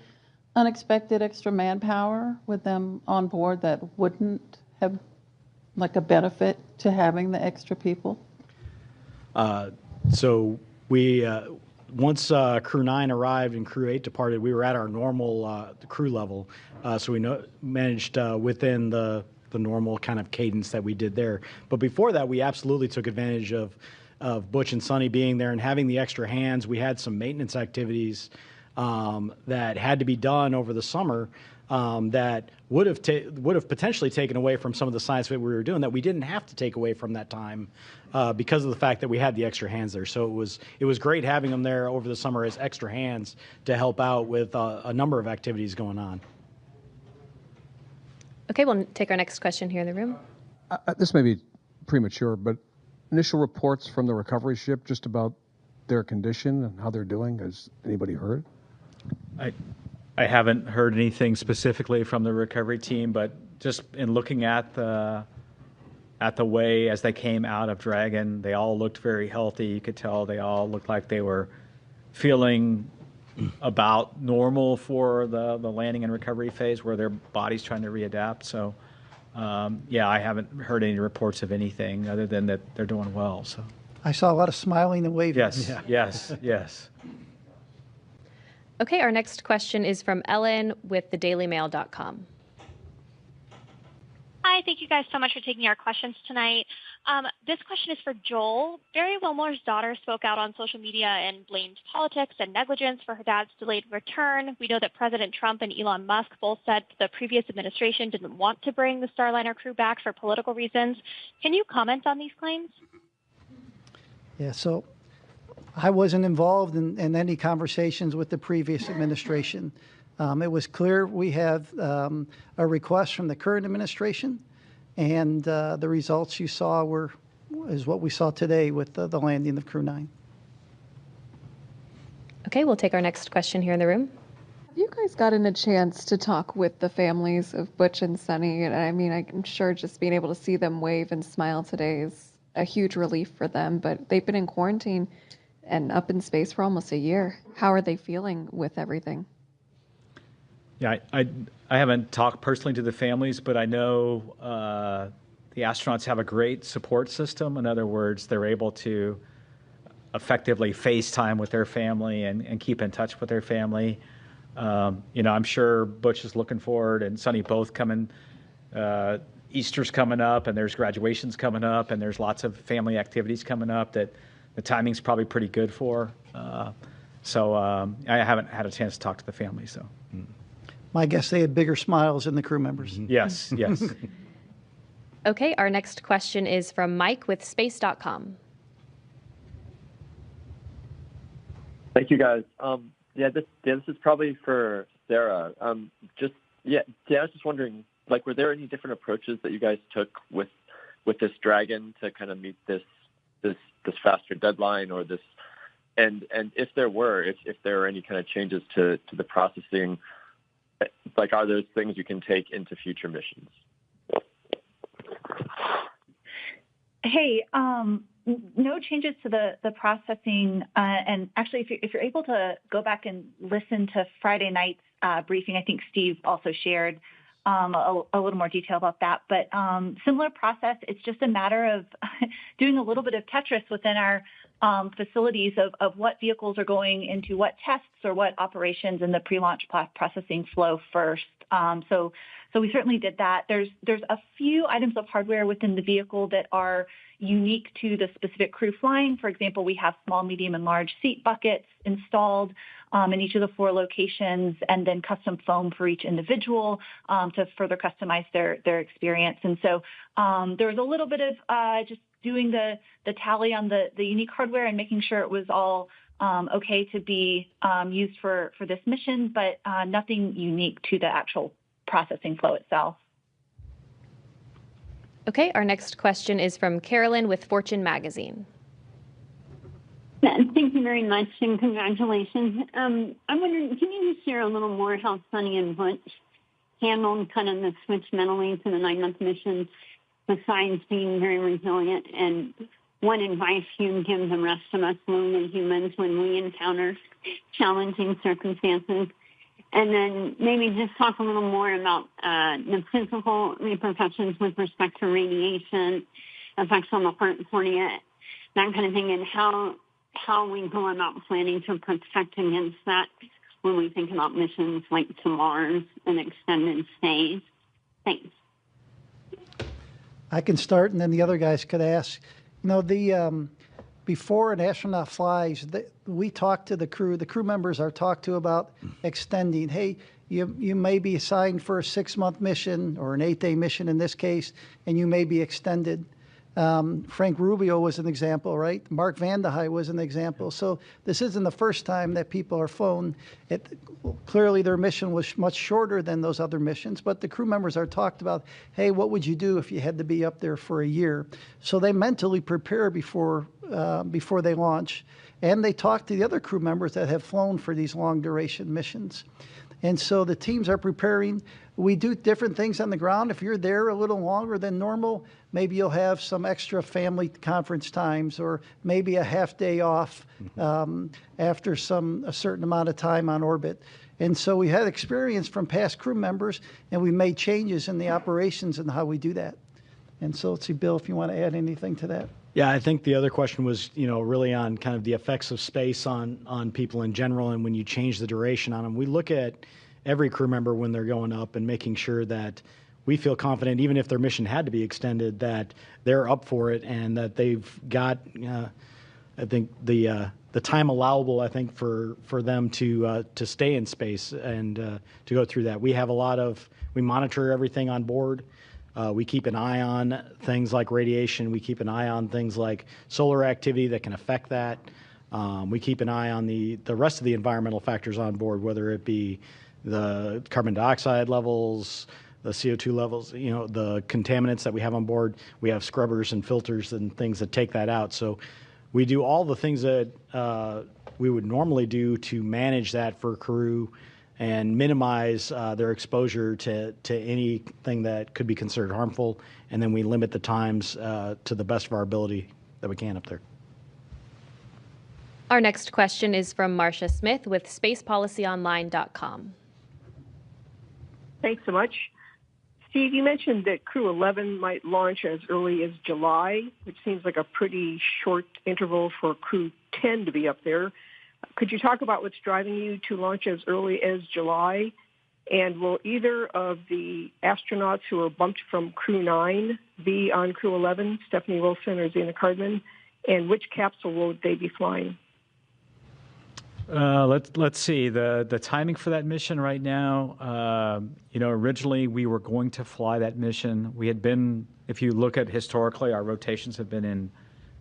unexpected extra manpower with them on board that wouldn't have like a benefit to having the extra people? So we, once Crew 9 arrived and Crew 8 departed, we were at our normal crew level. So we managed within the normal kind of cadence that we did there. But before that, we absolutely took advantage of Butch and Suni being there and having the extra hands. We had some maintenance activities that had to be done over the summer that would have potentially taken away from some of the science that we were doing that we didn't have to take away from that time because of the fact that we had the extra hands there. So it was great having them there over the summer as extra hands to help out with a number of activities going on. Okay, we'll take our next question here in the room. This may be premature, but initial reports from the recovery ship just about their condition and how they're doing. Has anybody heard? I haven't heard anything specifically from the recovery team, but just in looking at the way as they came out of Dragon, they all looked very healthy. You could tell they all looked like they were feeling about normal for the landing and recovery phase where their body's trying to readapt. So, yeah, I haven't heard any reports of anything other than that they're doing well. So I saw a lot of smiling and waving. Yes, yes, yes. Okay, our next question is from Ellen with thedailymail.com. Hi, thank you guys so much for taking our questions tonight. This question is for Joel. Barry Wilmore's daughter spoke out on social media and blamed politics and negligence for her dad's delayed return. We know that President Trump and Elon Musk both said the previous administration didn't want to bring the Starliner crew back for political reasons. Can you comment on these claims? Yeah, so I wasn't involved in any conversations with the previous administration. It was clear we have a request from the current administration, and the results you saw is what we saw today with the landing of Crew 9. Okay, we'll take our next question here in the room. Have you guys gotten a chance to talk with the families of Butch and Suni? And I mean, I'm sure just being able to see them wave and smile today is a huge relief for them, but they've been in quarantine and up in space for almost a year. How are they feeling with everything? Yeah, I haven't talked personally to the families, but I know the astronauts have a great support system. In other words, they're able to effectively FaceTime with their family and keep in touch with their family. I'm sure Butch is looking forward, and Suni both coming. Easter's coming up, and there's graduations coming up, and there's lots of family activities coming up that the timing's probably pretty good for. So I haven't had a chance to talk to the family, so. My guess they had bigger smiles than the crew members. Yes, yes. Okay, our next question is from Mike with space.com. Thank you, guys. This is probably for Sarah. I was just wondering, were there any different approaches that you guys took with this Dragon to kind of meet this faster deadline, or this, and if there are any kind of changes to the processing, are those things you can take into future missions? Hey, no changes to the processing. And actually, if you're able to go back and listen to Friday night's briefing, I think Steve also shared a little more detail about that. But similar process, it's just a matter of doing a little bit of Tetris within our facilities of what vehicles are going into what tests or what operations in the pre-launch processing flow first. So we certainly did that. There's a few items of hardware within the vehicle that are unique to the specific crew flying. For example, we have small, medium, and large seat buckets installed in each of the 4 locations, and then custom foam for each individual to further customize their experience. And so there was a little bit of just doing the tally on the unique hardware and making sure it was all okay to be used for this mission, but nothing unique to the actual processing flow itself. Okay, our next question is from Carolyn with Fortune Magazine. Thank you very much, and congratulations. I'm wondering, can you just share a little more how Suni and Butch handled kind of the switch mentally to the 9-month mission, besides being very resilient, and what advice you give the rest of us lonely humans when we encounter challenging circumstances? And then maybe just talk a little more about the physical repercussions with respect to radiation, effects on the heart and cornea, that kind of thing, and how we go about planning to protect against that when we think about missions like to Mars and extended stays. Thanks. I can start, and then the other guys could ask. You know, before an astronaut flies, we talk to the crew. The crew members are talked to about extending. Hey, you may be assigned for a 6-month mission or an 8-day mission in this case, and you may be extended. Frank Rubio was an example, right? Mark Vande Hei was an example. So this isn't the first time that people are flown. Clearly their mission was much shorter than those other missions, but the crew members are talked about, hey, what would you do if you had to be up there for a year? So they mentally prepare before they launch, and they talk to the other crew members that have flown for these long duration missions. And so the teams are preparing. We do different things on the ground. If you're there a little longer than normal, maybe you'll have some extra family conference times, or maybe a half day off after a certain amount of time on orbit. And so we had experience from past crew members, and we made changes in the operations and how we do that. And so let's see, Bill, if you want to add anything to that. Yeah, I think the other question was, really on kind of the effects of space on people in general, and when you change the duration on them. We look at every crew member when they're going up and making sure that we feel confident, even if their mission had to be extended, that they're up for it and that they've got, I think, the time allowable, I think, for them to stay in space and to go through that. We monitor everything on board. We keep an eye on things like radiation. We keep an eye on things like solar activity that can affect that. We keep an eye on the rest of the environmental factors on board, whether it be the carbon dioxide levels, the CO2 levels, the contaminants that we have on board. We have scrubbers and filters and things that take that out. So we do all the things that we would normally do to manage that for crew and minimize their exposure to anything that could be considered harmful. And then we limit the times to the best of our ability that we can up there. Our next question is from Marcia Smith with spacepolicyonline.com. Thanks so much. Steve, you mentioned that Crew 11 might launch as early as July, which seems like a pretty short interval for Crew 10 to be up there. Could you talk about what's driving you to launch as early as July? And will either of the astronauts who are bumped from Crew 9 be on Crew 11, Stephanie Wilson or Zena Cardman? And which capsule will they be flying? Let's see the timing for that mission right now. Originally we were going to fly that mission. We had been, if you look at historically, our rotations have been in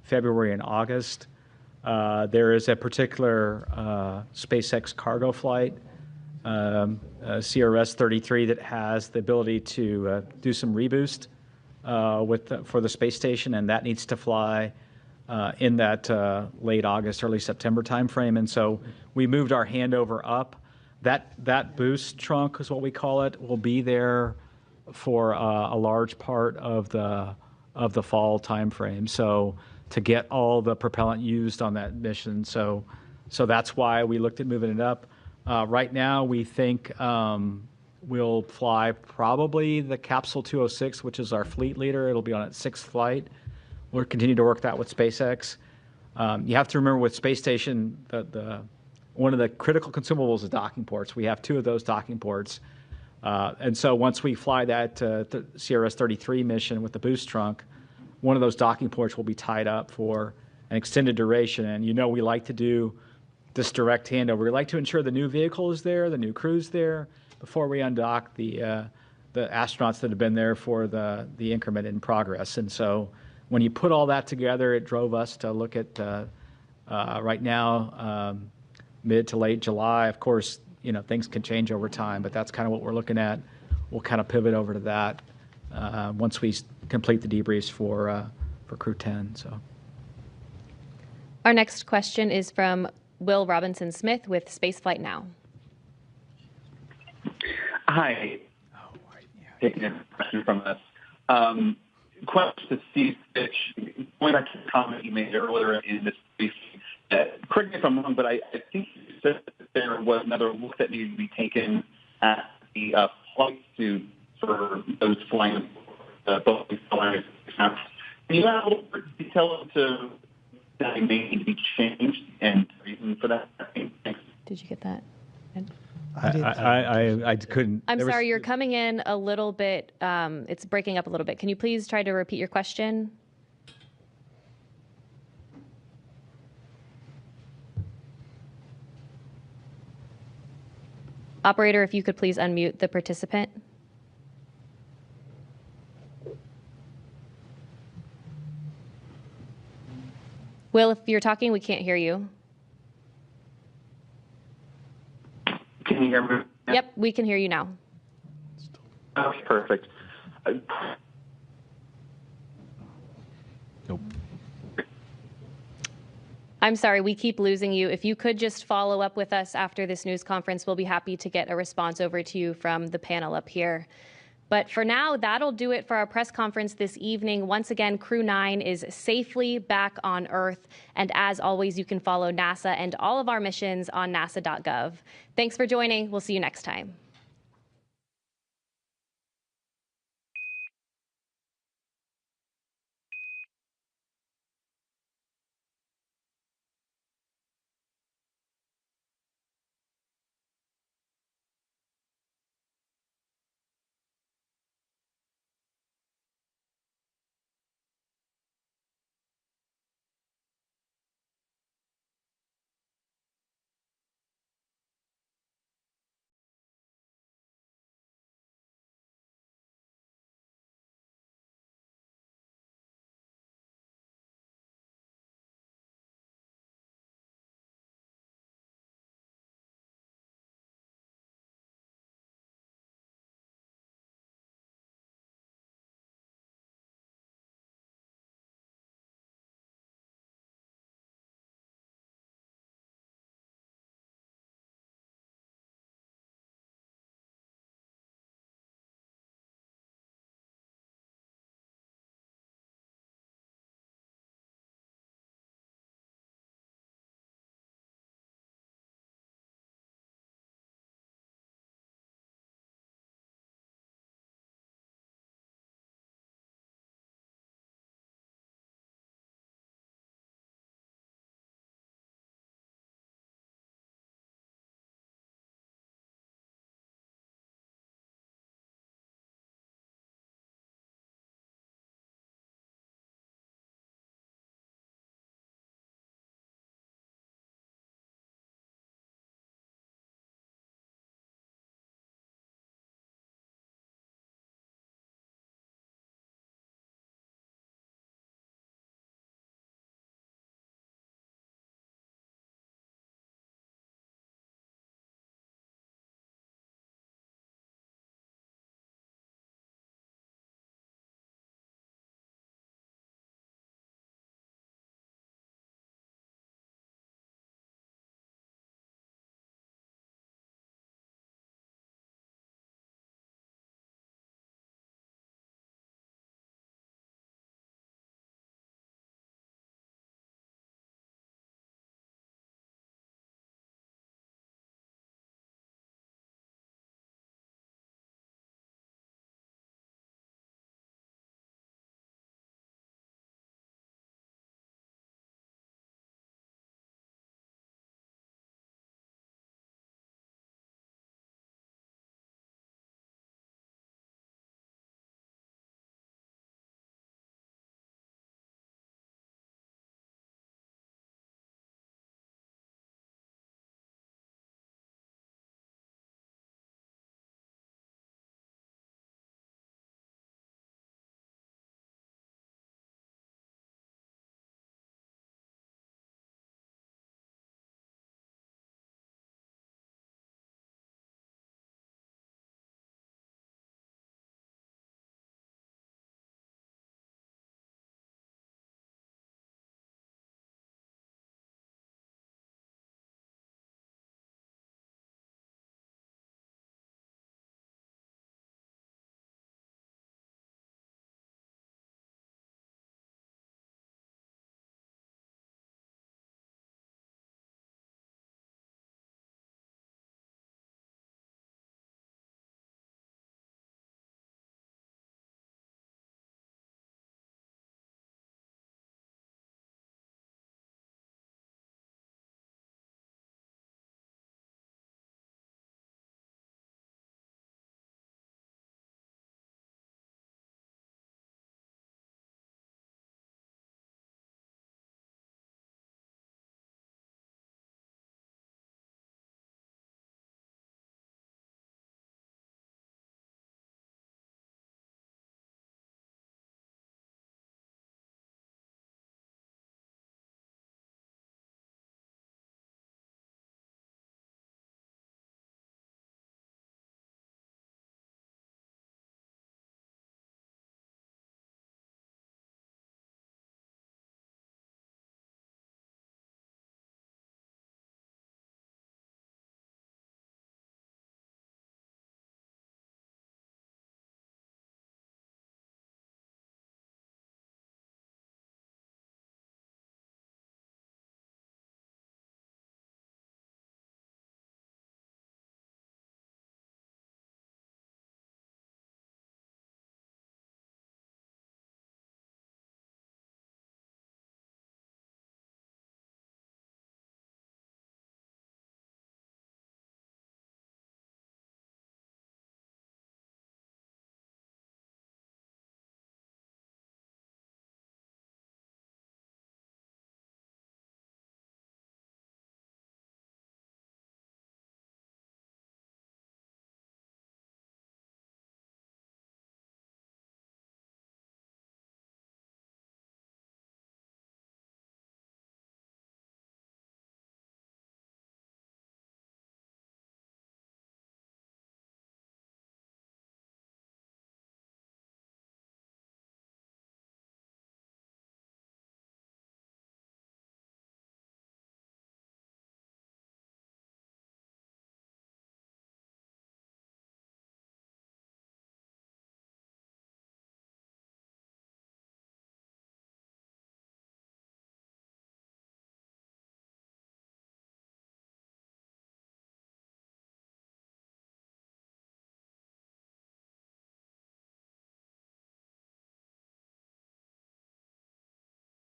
February and August. There is a particular SpaceX cargo flight, CRS-33, that has the ability to do some reboost for the space station, and that needs to fly in that late August, early September timeframe. And so we moved our handover up. That boost trunk is what we call it, will be there for a large part of the fall timeframe. So to get all the propellant used on that mission. So that's why we looked at moving it up. Right now we think we'll fly probably the capsule 206, which is our fleet leader. It'll be on its 6th flight. We'll continue to work that with SpaceX. You have to remember with space station, one of the critical consumables is docking ports. We have 2 of those docking ports. And so once we fly that CRS-33 mission with the boost trunk, one of those docking ports will be tied up for an extended duration. And we like to do this direct handover. We like to ensure the new vehicle is there, the new crew's there, before we undock the astronauts that have been there for the increment in progress. And so when you put all that together, it drove us to look at right now, mid to late July. Of course, things can change over time, but that's kind of what we're looking at. We'll kind of pivot over to that once we complete the debriefs for Crew 10. So, Our next question is from Will Robinson-Smith with Spaceflight Now. Hi. Taking a question from us. Question to Steve Fitch. Going back to the comment you made earlier in this briefing. Correct me if I'm wrong, but I think you said that there was another look that needed to be taken at the flight suit for those flying Boeing flyers. Can you add a little more detail into that may need to be changed and the reason for that? Thanks. Did you get that? I couldn't. I'm sorry, you're coming in a little bit, it's breaking up a little bit. Can you please try to repeat your question? Operator, if you could please unmute the participant. Will, if you're talking, we can't hear you. Can you hear me? Yep, we can hear you now. Okay, perfect. Nope. I'm sorry, we keep losing you. If you could just follow up with us after this news conference, we'll be happy to get a response over to you from the panel up here. But for now, that'll do it for our press conference this evening. Once again, Crew 9 is safely back on Earth. And as always, you can follow NASA and all of our missions on nasa.gov. Thanks for joining. We'll see you next time.